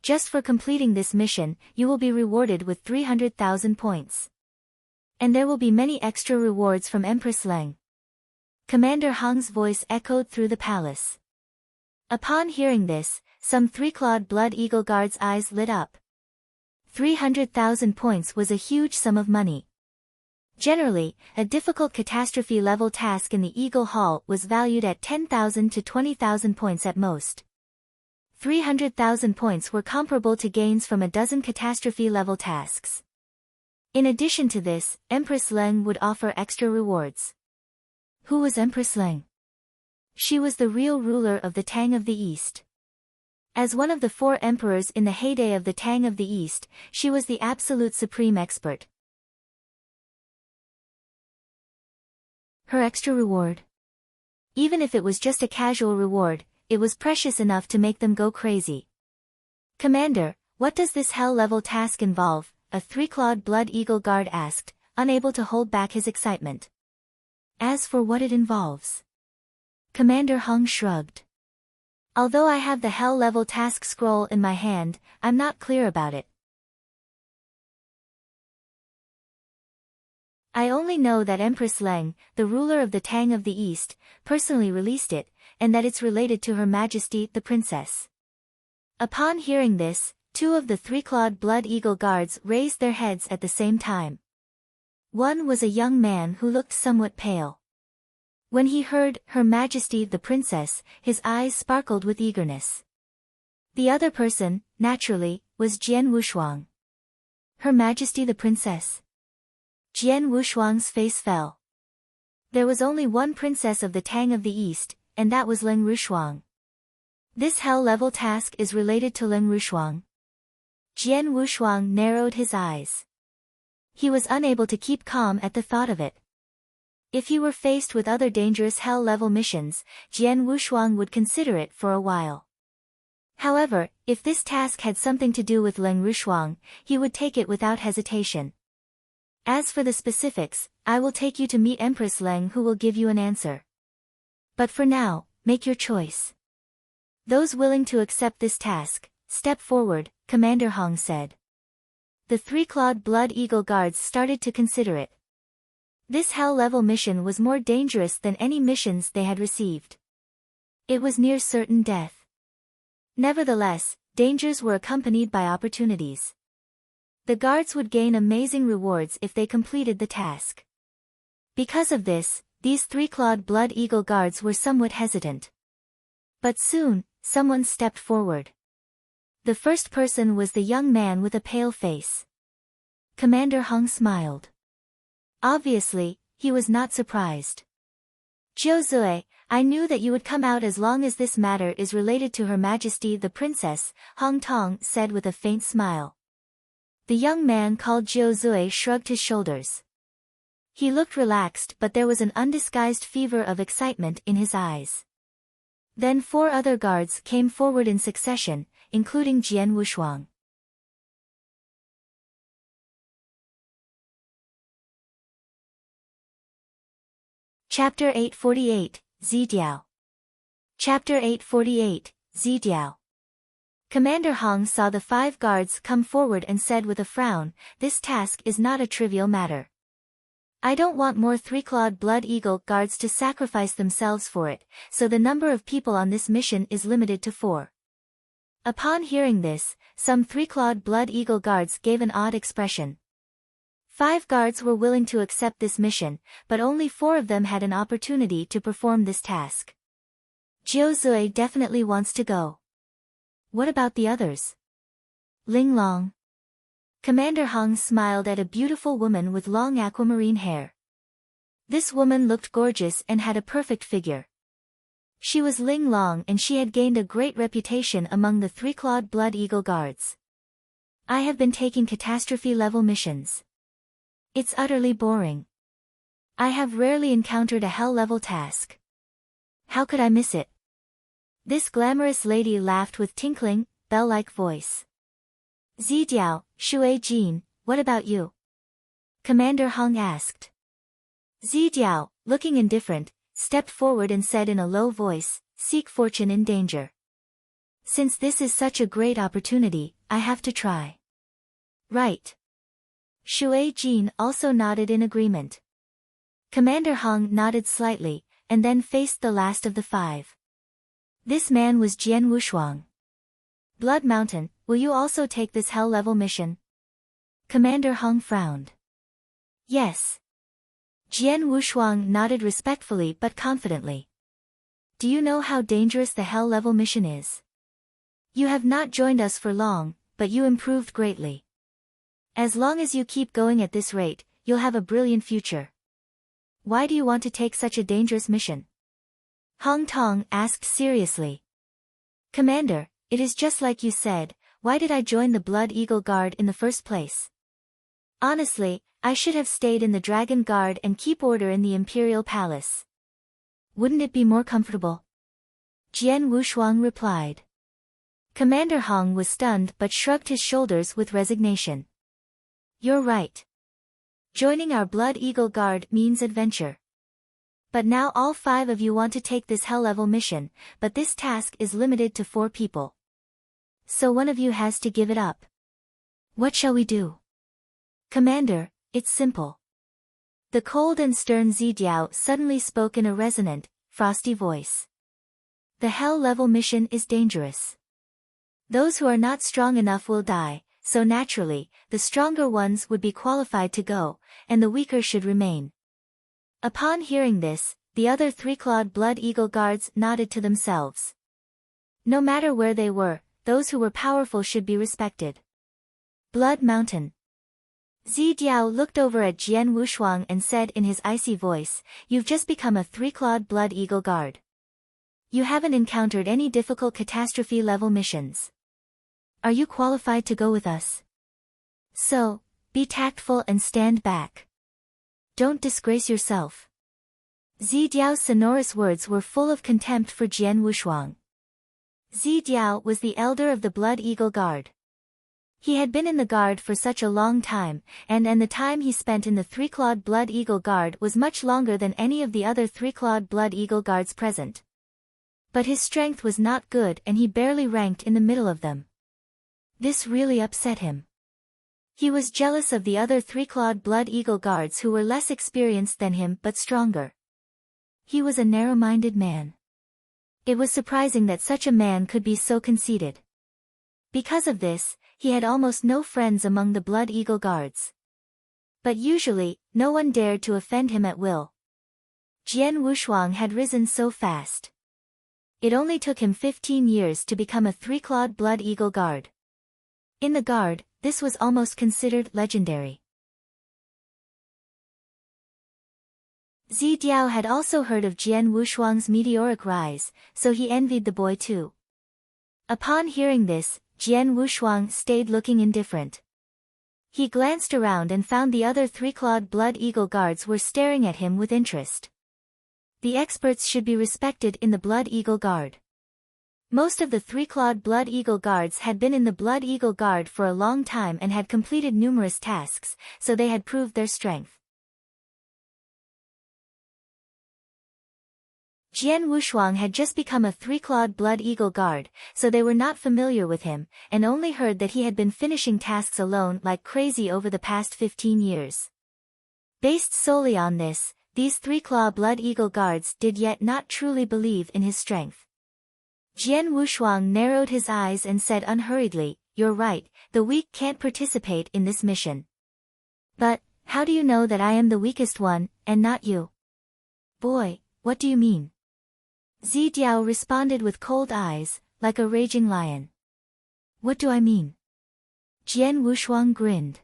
Just for completing this mission, you will be rewarded with 300,000 points. And there will be many extra rewards from Empress Leng. Commander Hong's voice echoed through the palace. Upon hearing this, some 3-clawed Blood Eagle guards' eyes lit up. 300,000 points was a huge sum of money. Generally, a difficult catastrophe-level task in the Eagle Hall was valued at 10,000 to 20,000 points at most. 300,000 points were comparable to gains from a dozen catastrophe-level tasks. In addition to this, Empress Leng would offer extra rewards. Who was Empress Leng? She was the real ruler of the Tang of the East. As one of the 4 emperors in the heyday of the Tang of the East, she was the absolute supreme expert. Her extra reward. Even if it was just a casual reward, it was precious enough to make them go crazy. Commander, what does this Hell level task involve? A 3-clawed Blood Eagle guard asked, unable to hold back his excitement. As for what it involves, Commander Hong shrugged. Although I have the Hell level task scroll in my hand, I'm not clear about it. I only know that Empress Leng, the ruler of the Tang of the East, personally released it, and that it's related to Her Majesty the Princess. Upon hearing this, 2 of the 3-clawed Blood Eagle guards raised their heads at the same time. One was a young man who looked somewhat pale. When he heard Her Majesty the Princess, his eyes sparkled with eagerness. The other person, naturally, was Jian Wushuang. Her Majesty the Princess. Jian Wushuang's face fell. There was only one princess of the Tang of the East, and that was Leng Rushuang. This Hell level task is related to Leng Rushuang. Jian Wushuang narrowed his eyes. He was unable to keep calm at the thought of it. If he were faced with other dangerous Hell level missions, Jian Wushuang would consider it for a while. However, if this task had something to do with Leng Rushuang, he would take it without hesitation. As for the specifics, I will take you to meet Empress Leng who will give you an answer. But for now, make your choice. Those willing to accept this task, step forward, Commander Hong said. The 3-clawed Blood Eagle guards started to consider it. This Hell level mission was more dangerous than any missions they had received. It was near certain death. Nevertheless, dangers were accompanied by opportunities. The guards would gain amazing rewards if they completed the task. Because of this, these 3-clawed Blood Eagle guards were somewhat hesitant. But soon, someone stepped forward. The first person was the young man with a pale face. Commander Hong smiled. Obviously, he was not surprised. Jiu Zui, I knew that you would come out as long as this matter is related to Her Majesty the Princess, Hong Tong said with a faint smile. The young man called Jiu Zui shrugged his shoulders. He looked relaxed but there was an undisguised fever of excitement in his eyes. Then 4 other guards came forward in succession, including Jian Wushuang. Chapter 848, Zidiao. Chapter 848, Zidiao. Commander Hong saw the 5 guards come forward and said with a frown, "This task is not a trivial matter. I don't want more 3-clawed Blood Eagle guards to sacrifice themselves for it, so the number of people on this mission is limited to 4. Upon hearing this, some 3-clawed Blood Eagle guards gave an odd expression. 5 guards were willing to accept this mission, but only 4 of them had an opportunity to perform this task. Jiu Zui definitely wants to go. What about the others? Ling Long. Commander Hong smiled at a beautiful woman with long aquamarine hair. This woman looked gorgeous and had a perfect figure. She was Ling Long and she had gained a great reputation among the 3-clawed Blood Eagle guards. I have been taking catastrophe-level missions. It's utterly boring. I have rarely encountered a hell-level task. How could I miss it? This glamorous lady laughed with tinkling, bell-like voice. Zidiao, Shui Jin, what about you? Commander Hong asked. Zidiao, looking indifferent, stepped forward and said in a low voice, "Seek fortune in danger. Since this is such a great opportunity, I have to try." Right. Shui Jin also nodded in agreement. Commander Hong nodded slightly, and then faced the last of the 5. This man was Jian Wushuang. Blood Mountain, will you also take this hell-level mission? Commander Hong frowned. Yes. Jian Wushuang nodded respectfully but confidently. Do you know how dangerous the hell-level mission is? You have not joined us for long, but you improved greatly. As long as you keep going at this rate, you'll have a brilliant future. Why do you want to take such a dangerous mission? Hong Tong asked seriously. Commander, it is just like you said, why did I join the Blood Eagle Guard in the first place? Honestly, I should have stayed in the Dragon Guard and keep order in the Imperial Palace. Wouldn't it be more comfortable? Jian Wushuang replied. Commander Hong was stunned but shrugged his shoulders with resignation. You're right. Joining our Blood Eagle Guard means adventure. But now all 5 of you want to take this hell-level mission, but this task is limited to 4 people. So one of you has to give it up. What shall we do? Commander, it's simple. The cold and stern Zidiao suddenly spoke in a resonant, frosty voice. The hell-level mission is dangerous. Those who are not strong enough will die, so naturally, the stronger ones would be qualified to go, and the weaker should remain. Upon hearing this, the other 3-clawed Blood Eagle guards nodded to themselves. No matter where they were, those who were powerful should be respected. Blood Mountain. Zidiao looked over at Jian Wushuang and said in his icy voice, "You've just become a 3-clawed Blood Eagle guard. You haven't encountered any difficult catastrophe-level missions. Are you qualified to go with us? So, be tactful and stand back. Don't disgrace yourself." Zidiao's sonorous words were full of contempt for Jian Wushuang. Zidiao was the elder of the Blood Eagle Guard. He had been in the guard for such a long time, and the time he spent in the 3-clawed Blood Eagle Guard was much longer than any of the other 3-clawed Blood Eagle Guards present. But his strength was not good and he barely ranked in the middle of them. This really upset him. He was jealous of the other 3-clawed Blood Eagle Guards who were less experienced than him but stronger. He was a narrow-minded man. It was surprising that such a man could be so conceited. Because of this, he had almost no friends among the Blood Eagle Guards. But usually, no one dared to offend him at will. Jian Wushuang had risen so fast. It only took him 15 years to become a 3-clawed Blood Eagle Guard. In the Guard, this was almost considered legendary. Zidiao had also heard of Jian Wushuang's meteoric rise, so he envied the boy too. Upon hearing this, Jian Wushuang stayed looking indifferent. He glanced around and found the other 3-clawed Blood Eagle Guards were staring at him with interest. The experts should be respected in the Blood Eagle Guard. Most of the three-clawed Blood Eagle Guards had been in the Blood Eagle Guard for a long time and had completed numerous tasks, so they had proved their strength. Jian Wushuang had just become a three-clawed Blood Eagle Guard, so they were not familiar with him, and only heard that he had been finishing tasks alone like crazy over the past 15 years. Based solely on this, these three-claw Blood Eagle Guards did yet not truly believe in his strength. Jian Wushuang narrowed his eyes and said unhurriedly, "You're right, the weak can't participate in this mission. But, how do you know that I am the weakest one, and not you?" "Boy, what do you mean?" Zi Diao responded with cold eyes, like a raging lion. "What do I mean?" Jian Wushuang grinned.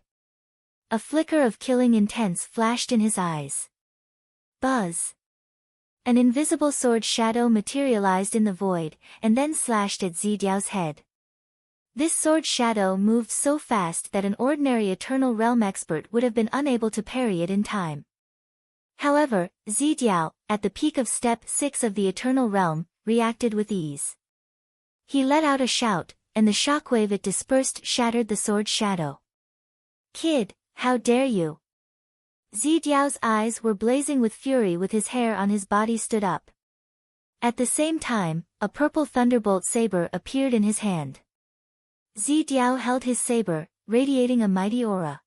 A flicker of killing intent flashed in his eyes. Buzz! An invisible sword shadow materialized in the void, and then slashed at Zi Diao's head. This sword shadow moved so fast that an ordinary Eternal Realm expert would have been unable to parry it in time. However, Zi Diao, at the peak of Step 6 of the Eternal Realm, reacted with ease. He let out a shout, and the shockwave it dispersed shattered the sword shadow. "Kid, how dare you!" Zi Diao's eyes were blazing with fury with his hair on his body stood up. At the same time, a purple thunderbolt saber appeared in his hand. Zi Diao held his saber, radiating a mighty aura.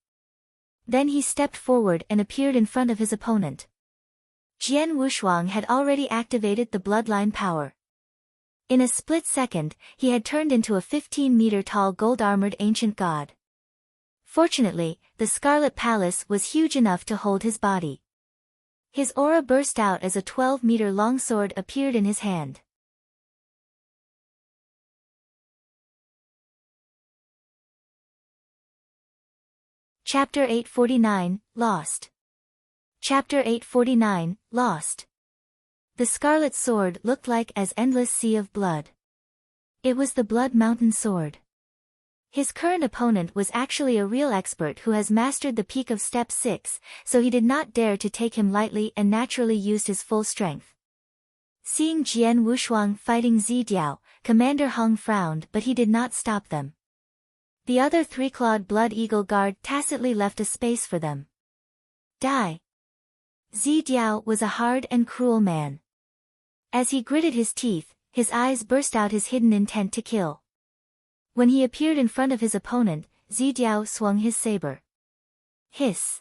Then he stepped forward and appeared in front of his opponent. Jian Wushuang had already activated the bloodline power. In a split second, he had turned into a 15-meter-tall gold-armored ancient god. Fortunately, the Scarlet Palace was huge enough to hold his body. His aura burst out as a 12-meter-long sword appeared in his hand. Chapter 849, Lost. Chapter 849, Lost. The Scarlet Sword looked like as endless sea of blood. It was the Blood Mountain Sword. His current opponent was actually a real expert who has mastered the peak of Step 6, so he did not dare to take him lightly and naturally used his full strength. Seeing Jian Wushuang fighting Zi Diao, Commander Hong frowned but he did not stop them. The other three-clawed Blood Eagle Guard tacitly left a space for them. Die! Zi Diao was a hard and cruel man. As he gritted his teeth, his eyes burst out his hidden intent to kill. When he appeared in front of his opponent, Zi Diao swung his saber. Hiss!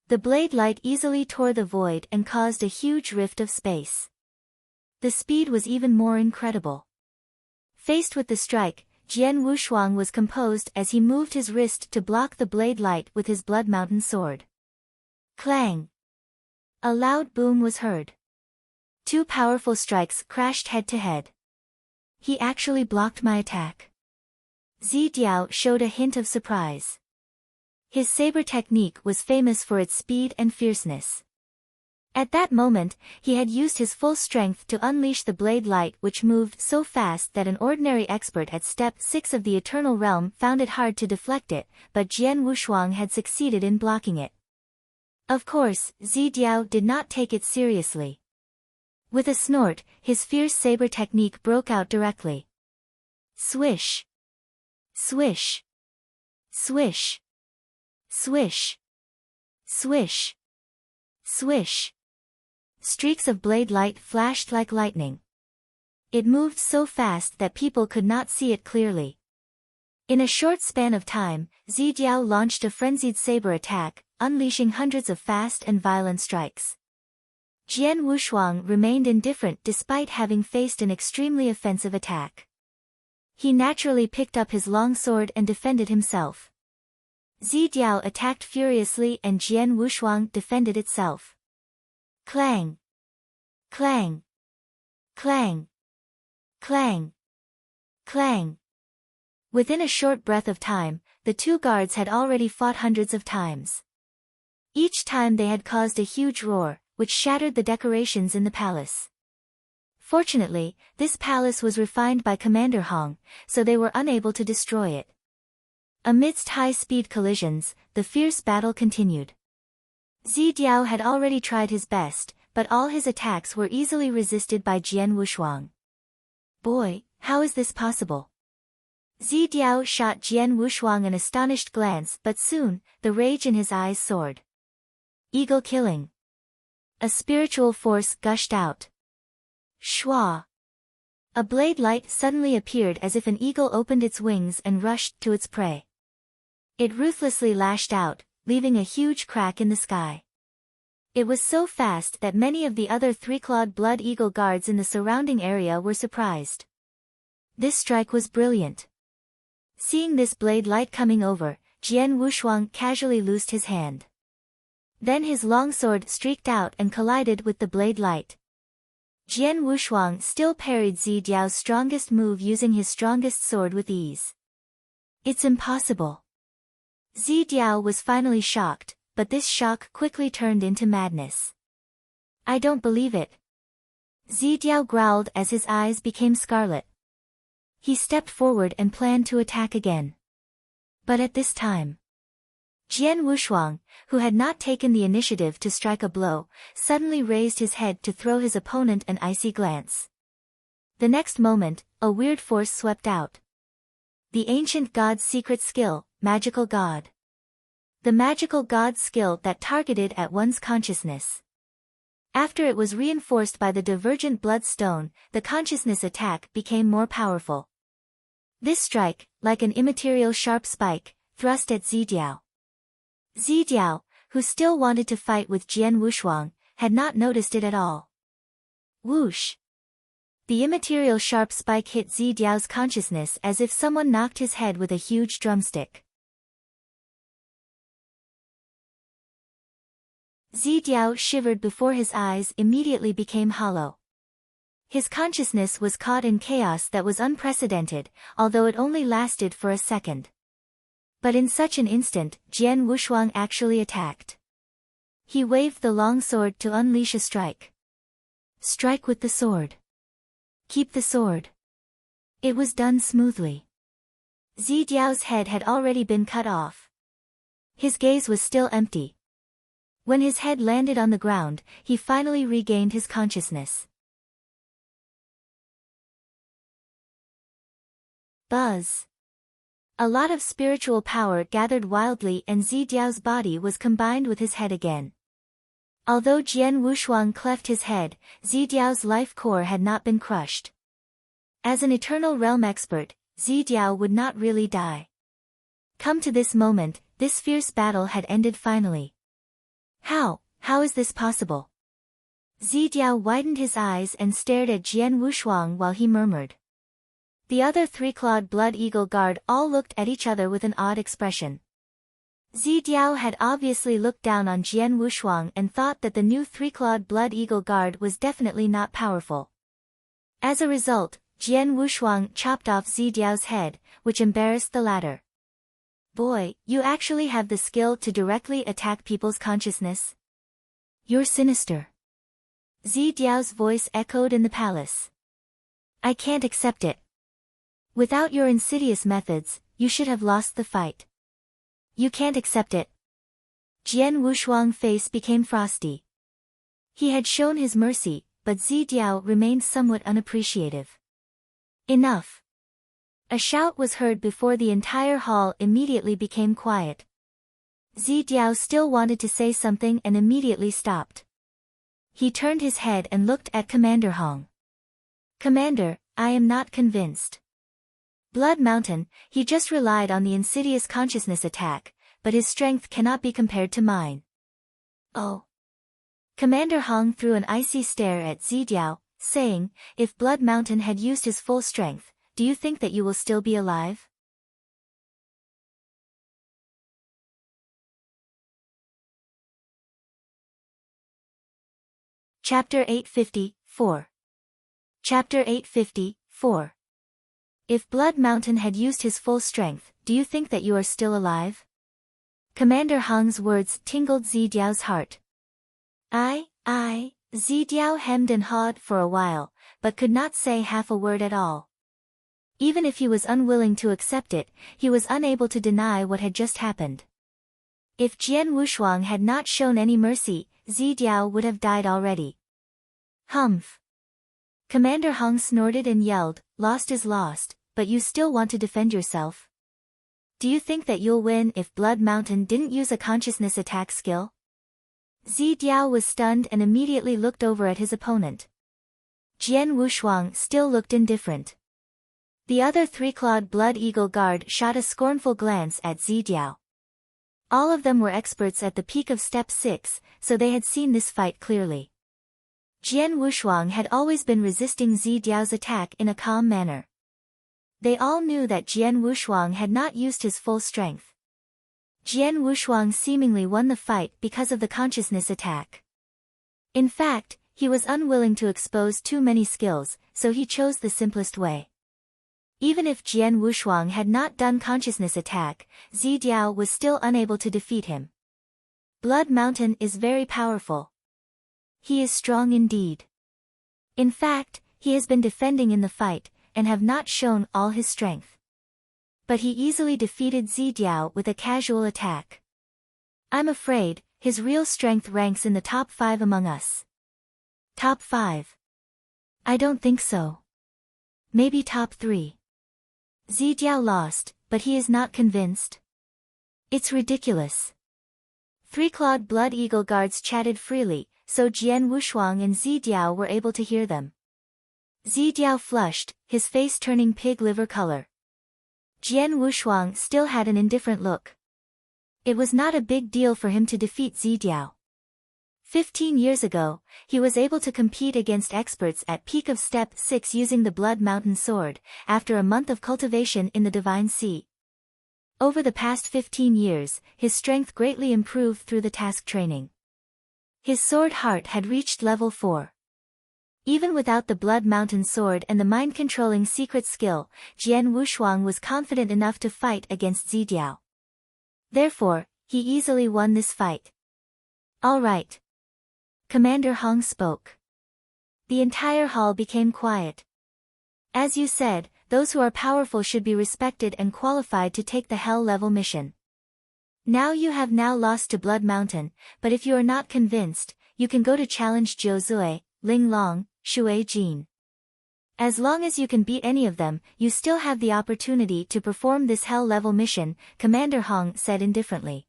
The blade light easily tore the void and caused a huge rift of space. The speed was even more incredible. Faced with the strike, Jian Wushuang was composed as he moved his wrist to block the blade light with his Blood Mountain sword. Clang! A loud boom was heard. Two powerful strikes crashed head to head. He actually blocked my attack. Zi Diao showed a hint of surprise. His saber technique was famous for its speed and fierceness. At that moment, he had used his full strength to unleash the blade light which moved so fast that an ordinary expert at Step 6 of the Eternal Realm found it hard to deflect it, but Jian Wushuang had succeeded in blocking it. Of course, Zi Diao did not take it seriously. With a snort, his fierce saber technique broke out directly. Swish! Swish! Swish! Swish! Swish! Swish! Streaks of blade light flashed like lightning. It moved so fast that people could not see it clearly. In a short span of time, Zi Diao launched a frenzied saber attack, unleashing hundreds of fast and violent strikes. Jian Wushuang remained indifferent despite having faced an extremely offensive attack. He naturally picked up his long sword and defended himself. Zi Diao attacked furiously and Jian Wushuang defended itself. Clang! Clang! Clang! Clang! Clang! Within a short breath of time, the two guards had already fought hundreds of times. Each time they had caused a huge roar, which shattered the decorations in the palace. Fortunately, this palace was refined by Commander Hong, so they were unable to destroy it. Amidst high-speed collisions, the fierce battle continued. Zi Diao had already tried his best, but all his attacks were easily resisted by Jian Wushuang. Boy, How is this possible? Zi Diao shot Jian Wushuang an astonished glance, but soon, the rage in his eyes soared. Eagle killing. A spiritual force gushed out. Shua. A blade light suddenly appeared as if an eagle opened its wings and rushed to its prey. It ruthlessly lashed out, leaving a huge crack in the sky. It was so fast that many of the other three-clawed blood eagle guards in the surrounding area were surprised. This strike was brilliant. Seeing this blade light coming over, Jian Wushuang casually loosed his hand. Then his longsword streaked out and collided with the blade light. Jian Wushuang still parried Zi Diao's strongest move using his strongest sword with ease. It's impossible. Zi Diao was finally shocked, but this shock quickly turned into madness. I don't believe it. Zi Diao growled as his eyes became scarlet. He stepped forward and planned to attack again. But at this time, Jian Wushuang, who had not taken the initiative to strike a blow, suddenly raised his head to throw his opponent an icy glance. The next moment, a weird force swept out. The ancient god's secret skill, magical god. The magical god's skill that targeted at one's consciousness. After it was reinforced by the divergent bloodstone, the consciousness attack became more powerful. This strike, like an immaterial sharp spike, thrust at Zi Diao. Zi Diao, who still wanted to fight with Jian Wushuang, had not noticed it at all. Whoosh! The immaterial sharp spike hit Zi Diao's consciousness as if someone knocked his head with a huge drumstick. Zi Diao shivered before his eyes immediately became hollow. His consciousness was caught in chaos that was unprecedented, although it only lasted for a second. But in such an instant, Jian Wushuang actually attacked. He waved the long sword to unleash a strike. Strike with the sword. Keep the sword. It was done smoothly. Zi Diao's head had already been cut off. His gaze was still empty. When his head landed on the ground, he finally regained his consciousness. Buzz. A lot of spiritual power gathered wildly and Zi Diao's body was combined with his head again. Although Jian Wushuang cleft his head, Zi Diao's life core had not been crushed. As an eternal realm expert, Zi Diao would not really die. Come to this moment, this fierce battle had ended finally. How is this possible? Zi Diao widened his eyes and stared at Jian Wushuang while he murmured. The other three-clawed blood eagle guard all looked at each other with an odd expression. Zi Diao had obviously looked down on Jian Wushuang and thought that the new three-clawed blood eagle guard was definitely not powerful. As a result, Jian Wushuang chopped off Zi Diao's head, which embarrassed the latter. Boy, you actually have the skill to directly attack people's consciousness? You're sinister. Zi Diao's voice echoed in the palace. I can't accept it. Without your insidious methods, you should have lost the fight. You can't accept it. Jian Wushuang's face became frosty. He had shown his mercy, but Zi Diao remained somewhat unappreciative. Enough. A shout was heard before the entire hall immediately became quiet. Zi Diao still wanted to say something and immediately stopped. He turned his head and looked at Commander Hong. Commander, I am not convinced. Blood Mountain, he just relied on the insidious consciousness attack, but his strength cannot be compared to mine. Oh. Commander Hong threw an icy stare at Zi Diao, saying, if Blood Mountain had used his full strength, do you think that you will still be alive? Chapter 854. Chapter 854. If Blood Mountain had used his full strength, do you think that you are still alive? Commander Hong's words tingled Zi Diao's heart. Zi Diao hemmed and hawed for a while, but could not say half a word at all. Even if he was unwilling to accept it, he was unable to deny what had just happened. If Jian Wushuang had not shown any mercy, Zi Diao would have died already. Humph. Commander Hong snorted and yelled, "Lost is lost, but you still want to defend yourself? Do you think that you'll win if Blood Mountain didn't use a consciousness attack skill?" Zidiao was stunned and immediately looked over at his opponent. Jian Wushuang still looked indifferent. The other three-clawed Blood Eagle Guard shot a scornful glance at Zidiao. All of them were experts at the peak of Step 6, so they had seen this fight clearly. Jian Wushuang had always been resisting Zidiao's attack in a calm manner. They all knew that Jian Wushuang had not used his full strength. Jian Wushuang seemingly won the fight because of the consciousness attack. In fact, he was unwilling to expose too many skills, so he chose the simplest way. Even if Jian Wushuang had not done consciousness attack, Zidiao was still unable to defeat him. Blood Mountain is very powerful. He is strong indeed. In fact, he has been defending in the fight, and have not shown all his strength. But he easily defeated Zidiao with a casual attack. I'm afraid, his real strength ranks in the top 5 among us. Top 5? I don't think so. Maybe top 3. Zidiao lost, but he is not convinced. It's ridiculous. Three-clawed Blood Eagle Guards chatted freely, so Jian Wushuang and Zidiao were able to hear them. Zidiao flushed, his face turning pig liver color. Jian Wushuang still had an indifferent look. It was not a big deal for him to defeat Zidiao. 15 years ago, he was able to compete against experts at peak of Step 6 using the Blood Mountain Sword, after a month of cultivation in the Divine Sea. Over the past 15 years, his strength greatly improved through the task training. His sword heart had reached level 4. Even without the Blood Mountain Sword and the mind-controlling secret skill, Jian Wushuang was confident enough to fight against Zidiao. Therefore, he easily won this fight. All right. Commander Hong spoke. The entire hall became quiet. As you said, those who are powerful should be respected and qualified to take the Hell level mission. Now you have lost to Blood Mountain, but if you are not convinced, you can go to challenge Zhou Zui, Ling Long, Shui Jin. As long as you can beat any of them, you still have the opportunity to perform this Hell level mission, Commander Hong said indifferently.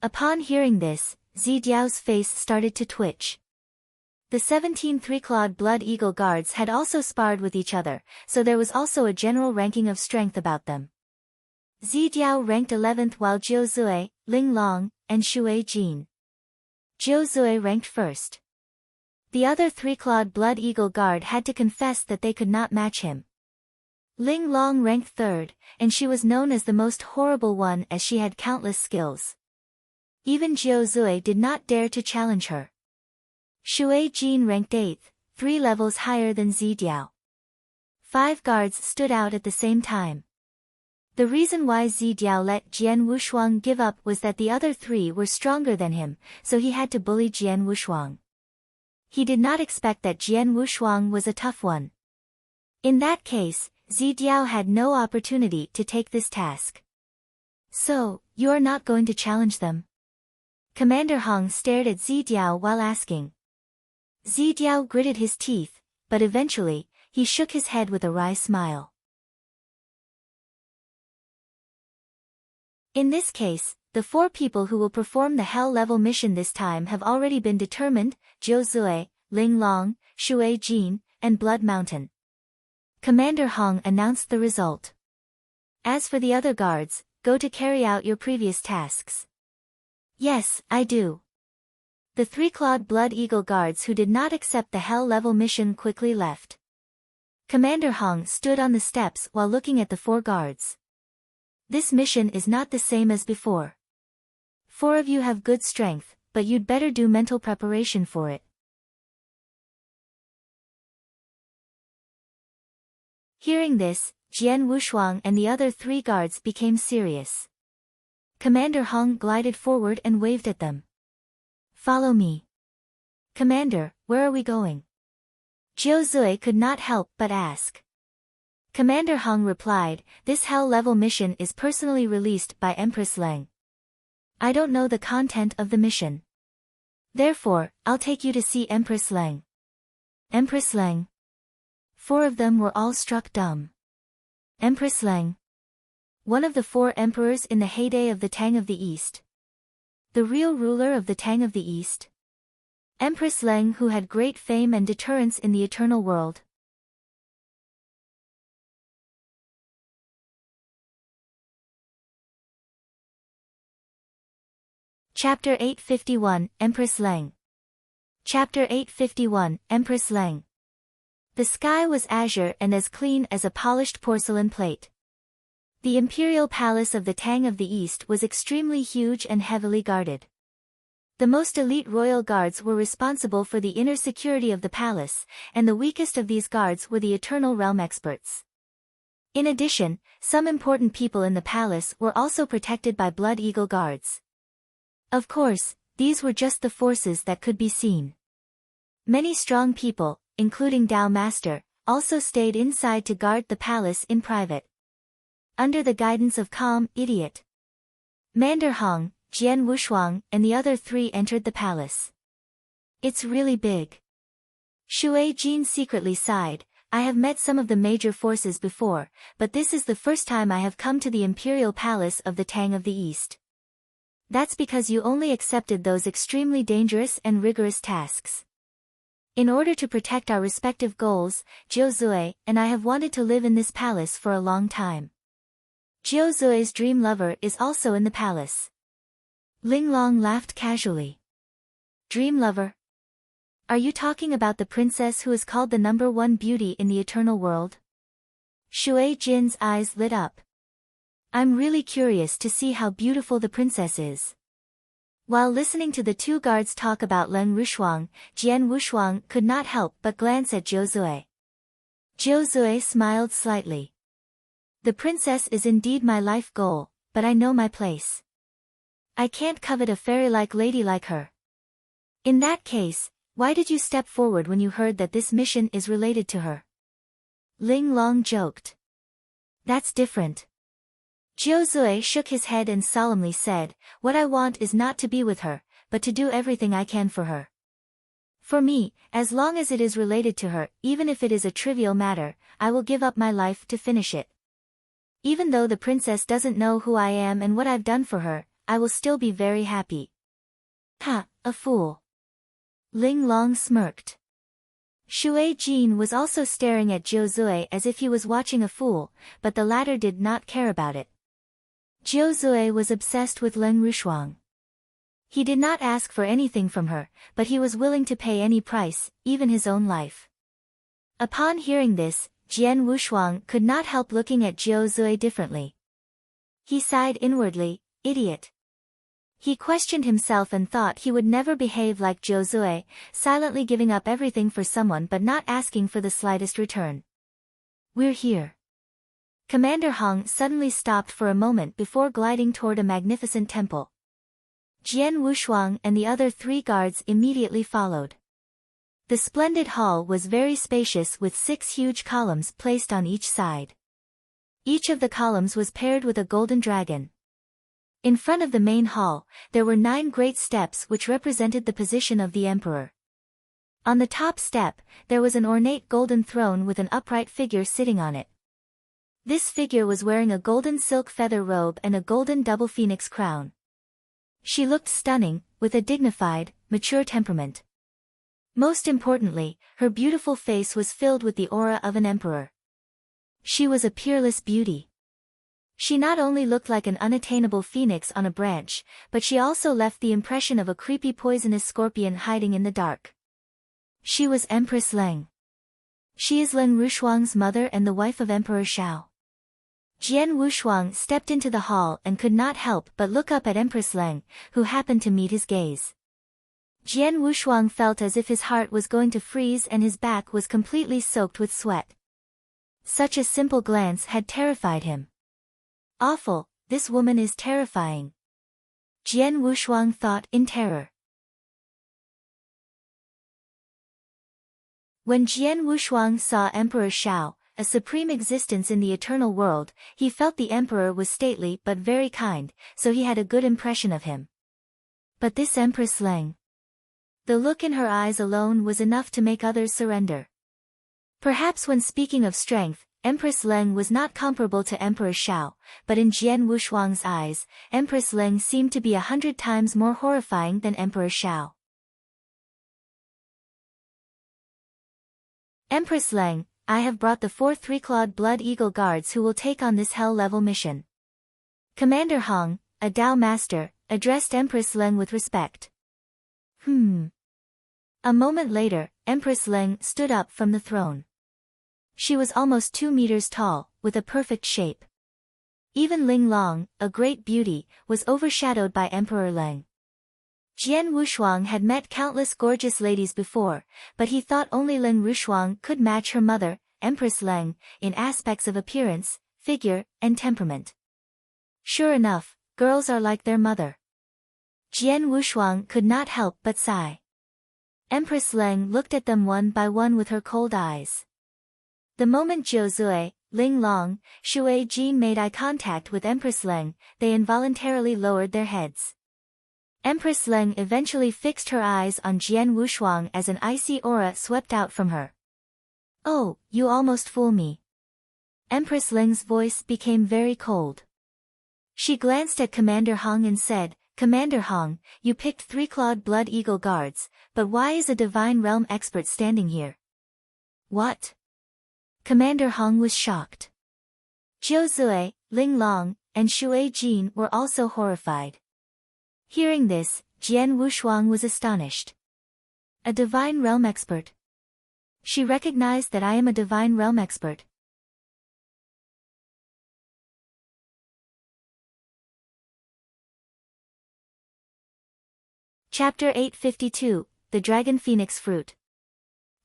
Upon hearing this, Zidiao's face started to twitch. The 17 three-clawed Blood Eagle Guards had also sparred with each other, so there was also a general ranking of strength about them. Zidiao ranked 11th while Zhou Zui, Ling Long, and Shui Jin. Zhou Zui ranked 1st. The other three-clawed Blood Eagle Guard had to confess that they could not match him. Ling Long ranked 3rd, and she was known as the most horrible one as she had countless skills. Even Zhou Zui did not dare to challenge her. Shui Jin ranked 8th, 3 levels higher than Zidiao. 5 guards stood out at the same time. The reason why Zidiao let Jian Wushuang give up was that the other 3 were stronger than him, so he had to bully Jian Wushuang. He did not expect that Jian Wushuang was a tough one. In that case, Zidiao had no opportunity to take this task. So, you are not going to challenge them? Commander Hong stared at Zidiao while asking. Zidiao gritted his teeth, but eventually, he shook his head with a wry smile. In this case, the 4 people who will perform the Hell level mission this time have already been determined: Zhou Zui, Ling Long, Shui Jin, and Blood Mountain. Commander Hong announced the result. As for the other guards, go to carry out your previous tasks. Yes, I do. The three-clawed Blood Eagle Guards who did not accept the Hell level mission quickly left. Commander Hong stood on the steps while looking at the 4 guards. This mission is not the same as before. 4 of you have good strength, but you'd better do mental preparation for it. Hearing this, Jian Wushuang and the other 3 guards became serious. Commander Hong glided forward and waved at them. Follow me. Commander, where are we going? Zhou Zui could not help but ask. Commander Hong replied, this Hell level mission is personally released by Empress Leng. I don't know the content of the mission. Therefore, I'll take you to see Empress Leng. Empress Leng? 4 of them were all struck dumb. Empress Leng, one of the 4 emperors in the heyday of the Tang of the East. The real ruler of the Tang of the East. Empress Leng, who had great fame and deterrence in the eternal world. Chapter 851, Empress Leng. Chapter 851, Empress Leng. The sky was azure and as clean as a polished porcelain plate. The imperial palace of the Tang of the East was extremely huge and heavily guarded. The most elite royal guards were responsible for the inner security of the palace, and the weakest of these guards were the Eternal Realm experts. In addition, some important people in the palace were also protected by Blood Eagle guards. Of course, these were just the forces that could be seen. Many strong people, including Dao Master, also stayed inside to guard the palace in private. Under the guidance of Calm Idiot, Mander Hong, Jian Wushuang, and the other 3 entered the palace. It's really big. Shui Jin secretly sighed. I have met some of the major forces before, but this is the first time I have come to the imperial palace of the Tang of the East. That's because you only accepted those extremely dangerous and rigorous tasks. In order to protect our respective goals, Jiu Zui and I have wanted to live in this palace for a long time. Jiu Zui's dream lover is also in the palace. Ling Long laughed casually. Dream lover? Are you talking about the princess who is called the #1 beauty in the eternal world? Shui Jin's eyes lit up. I'm really curious to see how beautiful the princess is. While listening to the 2 guards talk about Leng Rushuang, Jian Wushuang could not help but glance at Jiu Zui. Jiu Zui smiled slightly. The princess is indeed my life goal, but I know my place. I can't covet a fairy-like lady like her. In that case, why did you step forward when you heard that this mission is related to her? Ling Long joked. That's different. Jiu Zui shook his head and solemnly said, what I want is not to be with her, but to do everything I can for her. For me, as long as it is related to her, even if it is a trivial matter, I will give up my life to finish it. Even though the princess doesn't know who I am and what I've done for her, I will still be very happy. Ha, a fool. Ling Long smirked. Shui Jin was also staring at Jiu Zui as if he was watching a fool, but the latter did not care about it. Jiu Zui was obsessed with Leng Rushuang. He did not ask for anything from her, but he was willing to pay any price, even his own life. Upon hearing this, Jian Wushuang could not help looking at Jiu Zui differently. He sighed inwardly, idiot. He questioned himself and thought he would never behave like Jiu Zui, silently giving up everything for someone but not asking for the slightest return. We're here. Commander Hong suddenly stopped for a moment before gliding toward a magnificent temple. Jian Wushuang and the other 3 guards immediately followed. The splendid hall was very spacious with 6 huge columns placed on each side. Each of the columns was paired with a golden dragon. In front of the main hall, there were 9 great steps which represented the position of the emperor. On the top step, there was an ornate golden throne with an upright figure sitting on it. This figure was wearing a golden silk feather robe and a golden double phoenix crown. She looked stunning, with a dignified, mature temperament. Most importantly, her beautiful face was filled with the aura of an emperor. She was a peerless beauty. She not only looked like an unattainable phoenix on a branch, but she also left the impression of a creepy poisonous scorpion hiding in the dark. She was Empress Leng. She is Leng Rushuang's mother and the wife of Emperor Shao. Jian Wushuang stepped into the hall and could not help but look up at Empress Leng, who happened to meet his gaze. Jian Wushuang felt as if his heart was going to freeze and his back was completely soaked with sweat. Such a simple glance had terrified him. Awful, this woman is terrifying. Jian Wushuang thought in terror. When Jian Wushuang saw Emperor Shao, a supreme existence in the eternal world, he felt the emperor was stately but very kind, so he had a good impression of him. But this Empress Leng. The look in her eyes alone was enough to make others surrender. Perhaps when speaking of strength, Empress Leng was not comparable to Emperor Shao, but in Jian Wushuang's eyes, Empress Leng seemed to be 100 times more horrifying than Emperor Shao. Empress Leng, I have brought the 4 three-clawed Blood Eagle Guards who will take on this hell-level mission. Commander Hong, a Dao Master, addressed Empress Leng with respect. A moment later, Empress Leng stood up from the throne. She was almost 2 meters tall, with a perfect shape. Even Ling Long, a great beauty, was overshadowed by Emperor Leng. Jian Wushuang had met countless gorgeous ladies before, but he thought only Lin Rushuang could match her mother, Empress Leng, in aspects of appearance, figure, and temperament. Sure enough, girls are like their mother. Jian Wushuang could not help but sigh. Empress Leng looked at them one by one with her cold eyes. The moment Zhou Zui, Ling Long, Shui Jin made eye contact with Empress Leng, they involuntarily lowered their heads. Empress Leng eventually fixed her eyes on Jian Wushuang as an icy aura swept out from her. Oh, you almost fool me. Empress Leng's voice became very cold. She glanced at Commander Hong and said, Commander Hong, you picked 3-clawed Blood Eagle Guards, but why is a Divine Realm expert standing here? What? Commander Hong was shocked. Zhou Zui, Ling Long, and Shui Jin were also horrified. Hearing this, Jian Wushuang was astonished. A Divine Realm expert? She recognized that I am a Divine Realm expert. Chapter 852, The Dragon Phoenix Fruit.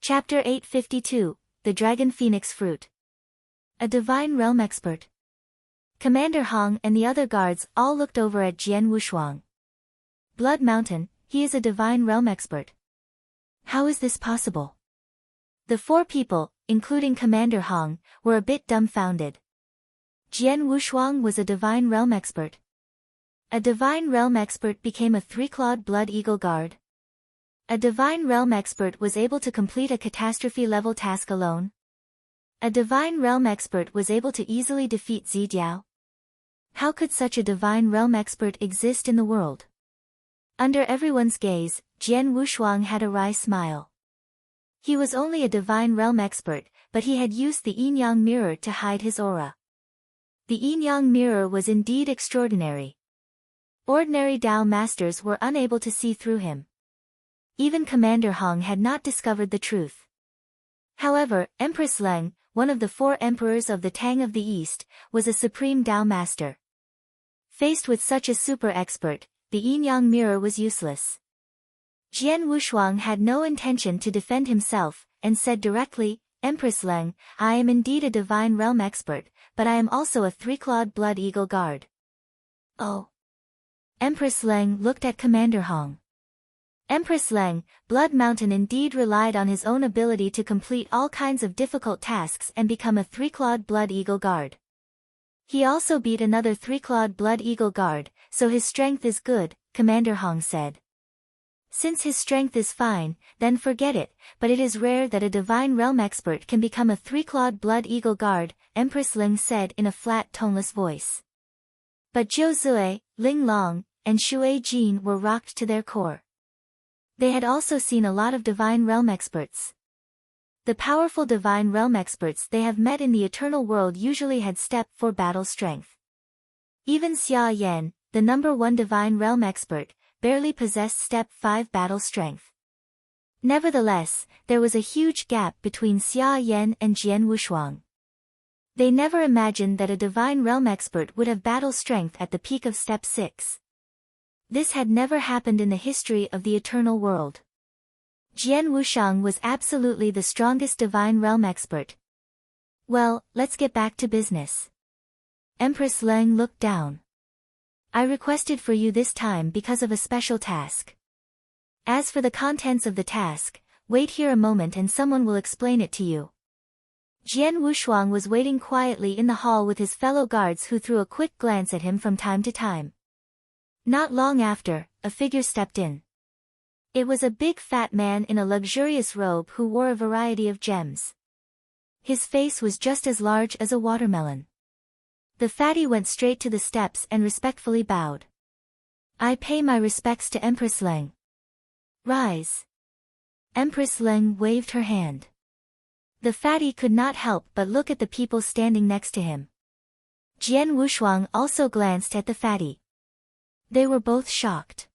Chapter 852, The Dragon Phoenix Fruit. A Divine Realm expert. Commander Hong and the other guards all looked over at Jian Wushuang. Blood Mountain, he is a Divine Realm expert. How is this possible? The 4 people, including Commander Hong, were a bit dumbfounded. Jian Wushuang was a Divine Realm expert. A Divine Realm expert became a 3-clawed Blood Eagle Guard. A Divine Realm expert was able to complete a catastrophe-level task alone. A Divine Realm expert was able to easily defeat Zidiao. How could such a Divine Realm expert exist in the world? Under everyone's gaze, Jian Wushuang had a wry smile. He was only a Divine Realm expert, but he had used the yin-yang mirror to hide his aura. The yin-yang mirror was indeed extraordinary. Ordinary Dao masters were unable to see through him. Even Commander Hong had not discovered the truth. However, Empress Leng, one of the 4 emperors of the Tang of the East, was a supreme Dao master. Faced with such a super expert, the yin-yang mirror was useless. Jian Wushuang had no intention to defend himself, and said directly, Empress Leng, I am indeed a Divine Realm expert, but I am also a 3-clawed Blood Eagle Guard. Oh. Empress Leng looked at Commander Hong. Empress Leng, Blood Mountain indeed relied on his own ability to complete all kinds of difficult tasks and become a 3-clawed Blood Eagle Guard. He also beat another 3-clawed Blood Eagle Guard, so his strength is good, Commander Hong said. Since his strength is fine, then forget it, but it is rare that a Divine Realm expert can become a 3-clawed Blood Eagle Guard, Empress Leng said in a flat toneless voice. But Zhou Zui, Ling Long, and Shui Jin were rocked to their core. They had also seen a lot of Divine Realm experts. The powerful Divine Realm experts they have met in the Eternal World usually had step 4 battle strength. Even Xia Yan, the number 1 Divine Realm expert, barely possessed step 5 battle strength. Nevertheless, there was a huge gap between Xia Yan and Jian Wushuang. They never imagined that a Divine Realm expert would have battle strength at the peak of step 6. This had never happened in the history of the Eternal World. Jian Wushuang was absolutely the strongest Divine Realm expert. Well, let's get back to business. Empress Leng looked down. I requested for you this time because of a special task. As for the contents of the task, wait here a moment and someone will explain it to you. Jian Wushuang was waiting quietly in the hall with his fellow guards who threw a quick glance at him from time to time. Not long after, a figure stepped in. It was a big fat man in a luxurious robe who wore a variety of gems. His face was just as large as a watermelon. The fatty went straight to the steps and respectfully bowed. I pay my respects to Empress Leng. Rise. Empress Leng waved her hand. The fatty could not help but look at the people standing next to him. Jian Wushuang also glanced at the fatty. They were both shocked.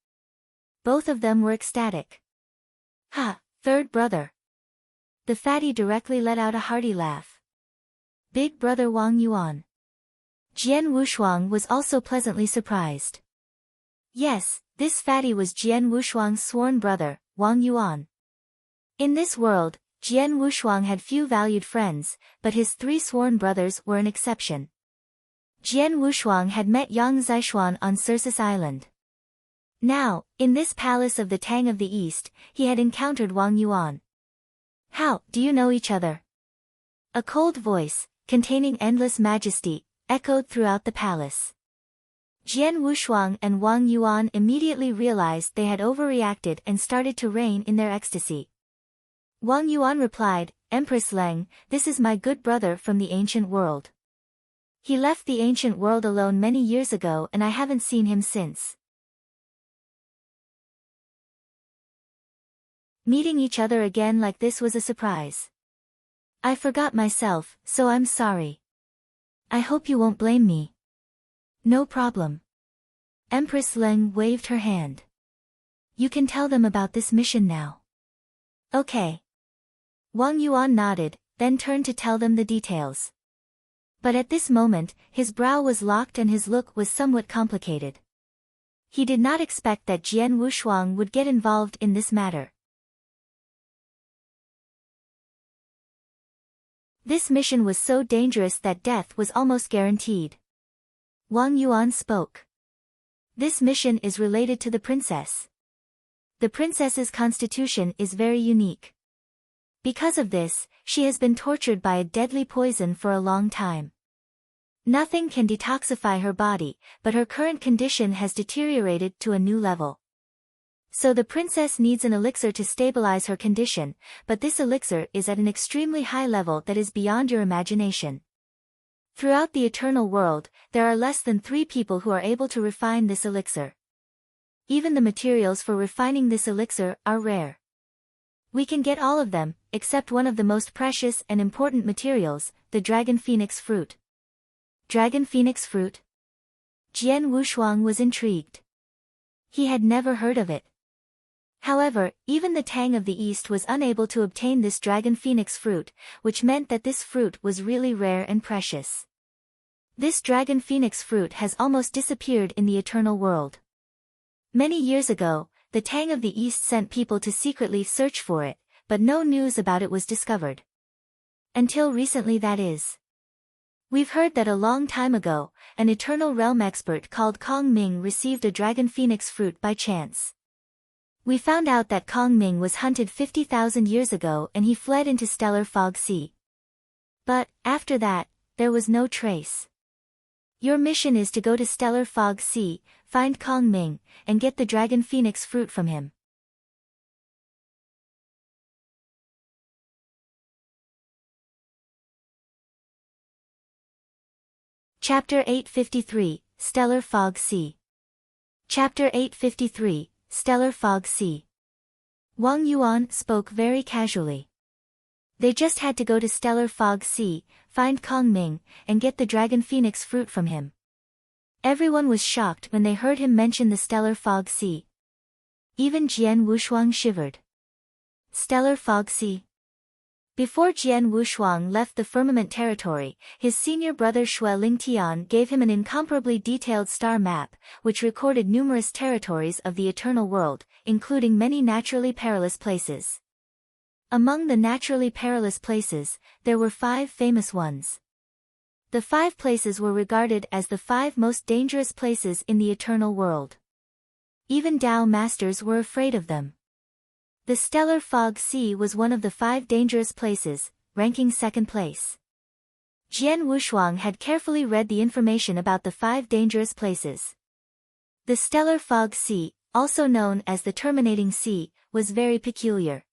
Both of them were ecstatic. Ha, third brother. The fatty directly let out a hearty laugh. Big brother Wang Yuan. Jian Wushuang was also pleasantly surprised. Yes, this fatty was Jian Wushuang's sworn brother, Wang Yuan. In this world, Jian Wushuang had few valued friends, but his 3 sworn brothers were an exception. Jian Wushuang had met Yang Zishuan on Circus Island. Now, in this palace of the Tang of the East, he had encountered Wang Yuan. How, do you know each other? A cold voice, containing endless majesty, echoed throughout the palace. Jian Wushuang and Wang Yuan immediately realized they had overreacted and started to reign in their ecstasy. Wang Yuan replied, Empress Leng, this is my good brother from the ancient world. He left the ancient world alone many years ago and I haven't seen him since. Meeting each other again like this was a surprise. I forgot myself, so I'm sorry. I hope you won't blame me. No problem. Empress Leng waved her hand. You can tell them about this mission now. Okay. Wang Yuan nodded, then turned to tell them the details. But at this moment, his brow was locked and his look was somewhat complicated. He did not expect that Jian Wushuang would get involved in this matter. This mission was so dangerous that death was almost guaranteed. Wang Yuan spoke. This mission is related to the princess. The princess's constitution is very unique. Because of this, she has been tortured by a deadly poison for a long time. Nothing can detoxify her body, but her current condition has deteriorated to a new level. So the princess needs an elixir to stabilize her condition, but this elixir is at an extremely high level that is beyond your imagination. Throughout the eternal world, there are less than 3 people who are able to refine this elixir. Even the materials for refining this elixir are rare. We can get all of them, except one of the most precious and important materials, the dragon phoenix fruit. Dragon phoenix fruit? Jian Wushuang was intrigued. He had never heard of it. However, even the Tang of the East was unable to obtain this dragon phoenix fruit, which meant that this fruit was really rare and precious. This dragon phoenix fruit has almost disappeared in the eternal world. Many years ago, the Tang of the East sent people to secretly search for it, but no news about it was discovered. Until recently, that is. We've heard that a long time ago, an Eternal Realm expert called Kong Ming received a dragon phoenix fruit by chance. We found out that Kong Ming was hunted 50,000 years ago and he fled into Stellar Fog Sea. But, after that, there was no trace. Your mission is to go to Stellar Fog Sea, find Kong Ming, and get the dragon phoenix fruit from him. Chapter 853, Stellar Fog Sea. Chapter 853, Stellar Fog Sea. Wang Yuan spoke very casually. They just had to go to Stellar Fog Sea, find Kong Ming, and get the dragon phoenix fruit from him. Everyone was shocked when they heard him mention the Stellar Fog Sea. Even Jian Wushuang shivered. Stellar Fog Sea. Before Jian Wushuang left the firmament territory, his senior brother Shui Lingtian gave him an incomparably detailed star map, which recorded numerous territories of the eternal world, including many naturally perilous places. Among the naturally perilous places, there were 5 famous ones. The 5 places were regarded as the 5 most dangerous places in the eternal world. Even Tao masters were afraid of them. The Stellar Fog Sea was one of the 5 dangerous places, ranking 2nd place. Jian Wushuang had carefully read the information about the 5 dangerous places. The Stellar Fog Sea, also known as the Terminating Sea, was very peculiar.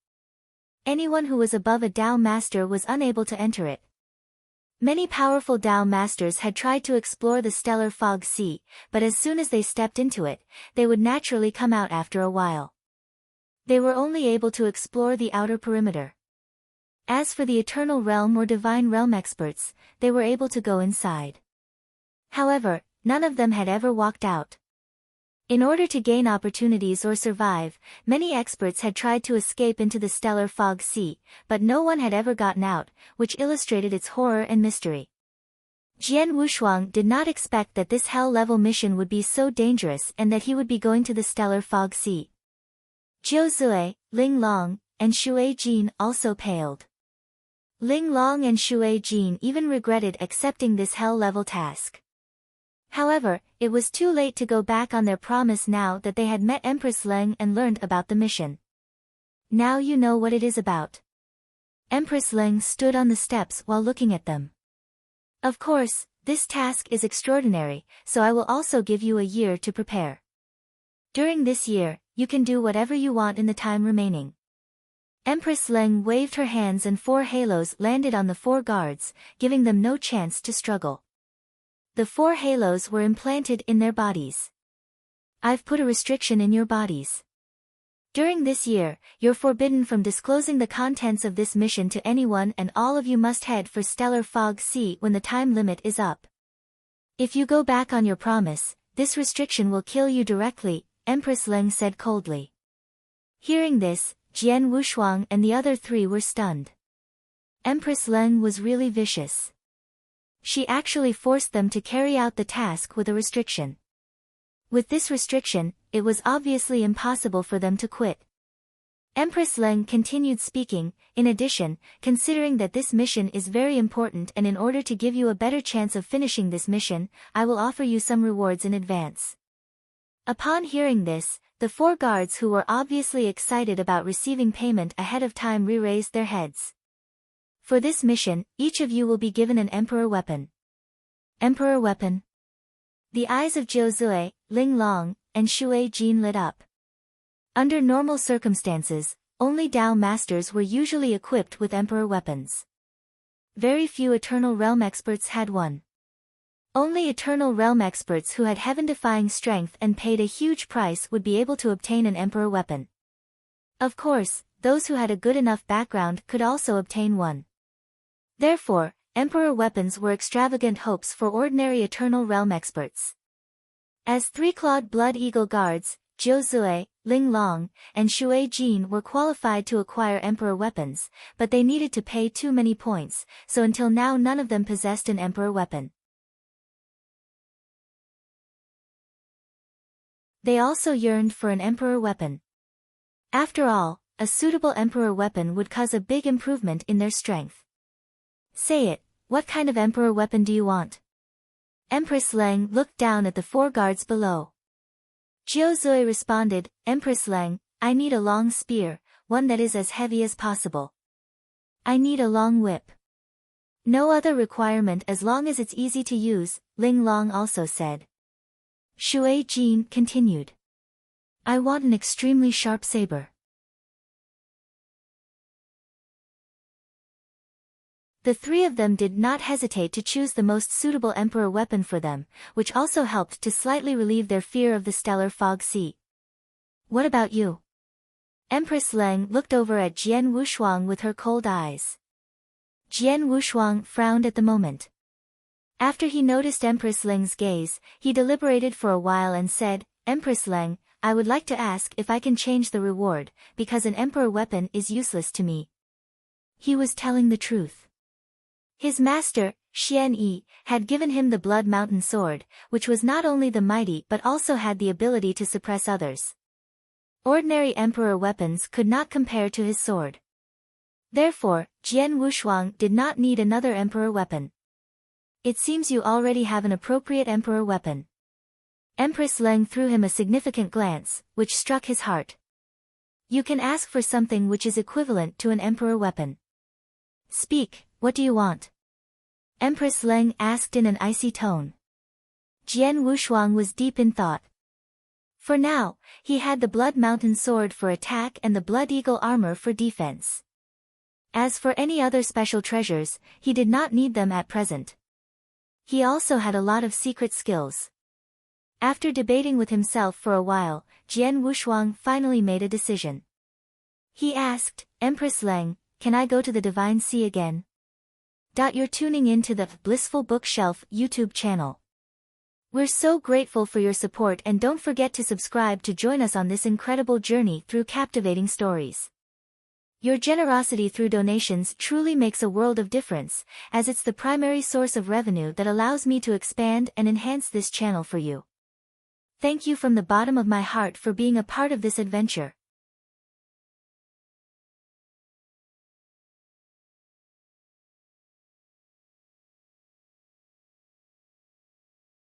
Anyone who was above a Tao master was unable to enter it, Many powerful Tao masters had tried to explore the stellar fog sea, but as soon as they stepped into it, they would naturally come out after a while. They were only able to explore the outer perimeter. As for the Eternal Realm or Divine Realm experts, they were able to go inside. However, none of them had ever walked out. In order to gain opportunities or survive, many experts had tried to escape into the stellar fog sea, but no one had ever gotten out, which illustrated its horror and mystery. Jian Wushuang did not expect that this hell-level mission would be so dangerous and that he would be going to the stellar fog sea. Jiu Zui, Ling Long, and Shui Jin also paled. Ling Long and Shui Jin even regretted accepting this hell-level task. However, it was too late to go back on their promise now that they had met Empress Leng and learned about the mission. Now you know what it is about. Empress Leng stood on the steps while looking at them. Of course, this task is extraordinary, so I will also give you a year to prepare. During this year, you can do whatever you want in the time remaining. Empress Leng waved her hands and 4 halos landed on the 4 guards, giving them no chance to struggle. The 4 halos were implanted in their bodies. I've put a restriction in your bodies. During this year, you're forbidden from disclosing the contents of this mission to anyone, and all of you must head for Stellar Fog Sea when the time limit is up. If you go back on your promise, this restriction will kill you directly, Empress Leng said coldly. Hearing this, Jian Wushuang and the other 3 were stunned. Empress Leng was really vicious. She actually forced them to carry out the task with a restriction. With this restriction, it was obviously impossible for them to quit. Empress Leng continued speaking, in addition, considering that this mission is very important and in order to give you a better chance of finishing this mission, I will offer you some rewards in advance. Upon hearing this, the 4 guards who were obviously excited about receiving payment ahead of time re-raised their heads. For this mission, each of you will be given an Emperor weapon. Emperor weapon? The eyes of Jiu Zui, Ling Long, and Shui Jin lit up. Under normal circumstances, only Tao masters were usually equipped with Emperor weapons. Very few Eternal Realm experts had one. Only Eternal Realm experts who had heaven-defying strength and paid a huge price would be able to obtain an Emperor weapon. Of course, those who had a good enough background could also obtain one. Therefore, Emperor weapons were extravagant hopes for ordinary Eternal Realm experts. As 3-clawed Blood Eagle guards, Jiu Zui, Ling Long, and Shui Jin were qualified to acquire Emperor weapons, but they needed to pay too many points, so until now none of them possessed an Emperor weapon. They also yearned for an Emperor weapon. After all, a suitable Emperor weapon would cause a big improvement in their strength. Say it, what kind of Emperor weapon do you want? Empress Leng looked down at the 4 guards below. Jiu Zui responded, Empress Leng, I need a long spear, one that is as heavy as possible. I need a long whip. No other requirement as long as it's easy to use, Ling Long also said. Shui Jin continued. I want an extremely sharp saber. The 3 of them did not hesitate to choose the most suitable Emperor weapon for them, which also helped to slightly relieve their fear of the stellar fog sea. What about you? Empress Leng looked over at Jian Wushuang with her cold eyes. Jian Wushuang frowned at the moment. After he noticed Empress Leng's gaze, he deliberated for a while and said, Empress Leng, I would like to ask if I can change the reward, because an Emperor weapon is useless to me. He was telling the truth. His master, Xian Yi, had given him the Blood Mountain sword, which was not only the mighty but also had the ability to suppress others. Ordinary Emperor weapons could not compare to his sword. Therefore, Jian Wushuang did not need another Emperor weapon. It seems you already have an appropriate Emperor weapon. Empress Leng threw him a significant glance, which struck his heart. You can ask for something which is equivalent to an Emperor weapon. Speak, what do you want? Empress Leng asked in an icy tone. Jian Wushuang was deep in thought. For now, he had the Blood Mountain sword for attack and the Blood Eagle armor for defense. As for any other special treasures, he did not need them at present. He also had a lot of secret skills. After debating with himself for a while, Jian Wushuang finally made a decision. He asked, Empress Leng, can I go to the Divine Sea again? You're tuning in to the Blissful Bookshelf YouTube channel. We're so grateful for your support, and don't forget to subscribe to join us on this incredible journey through captivating stories. Your generosity through donations truly makes a world of difference, as it's the primary source of revenue that allows me to expand and enhance this channel for you. Thank you from the bottom of my heart for being a part of this adventure.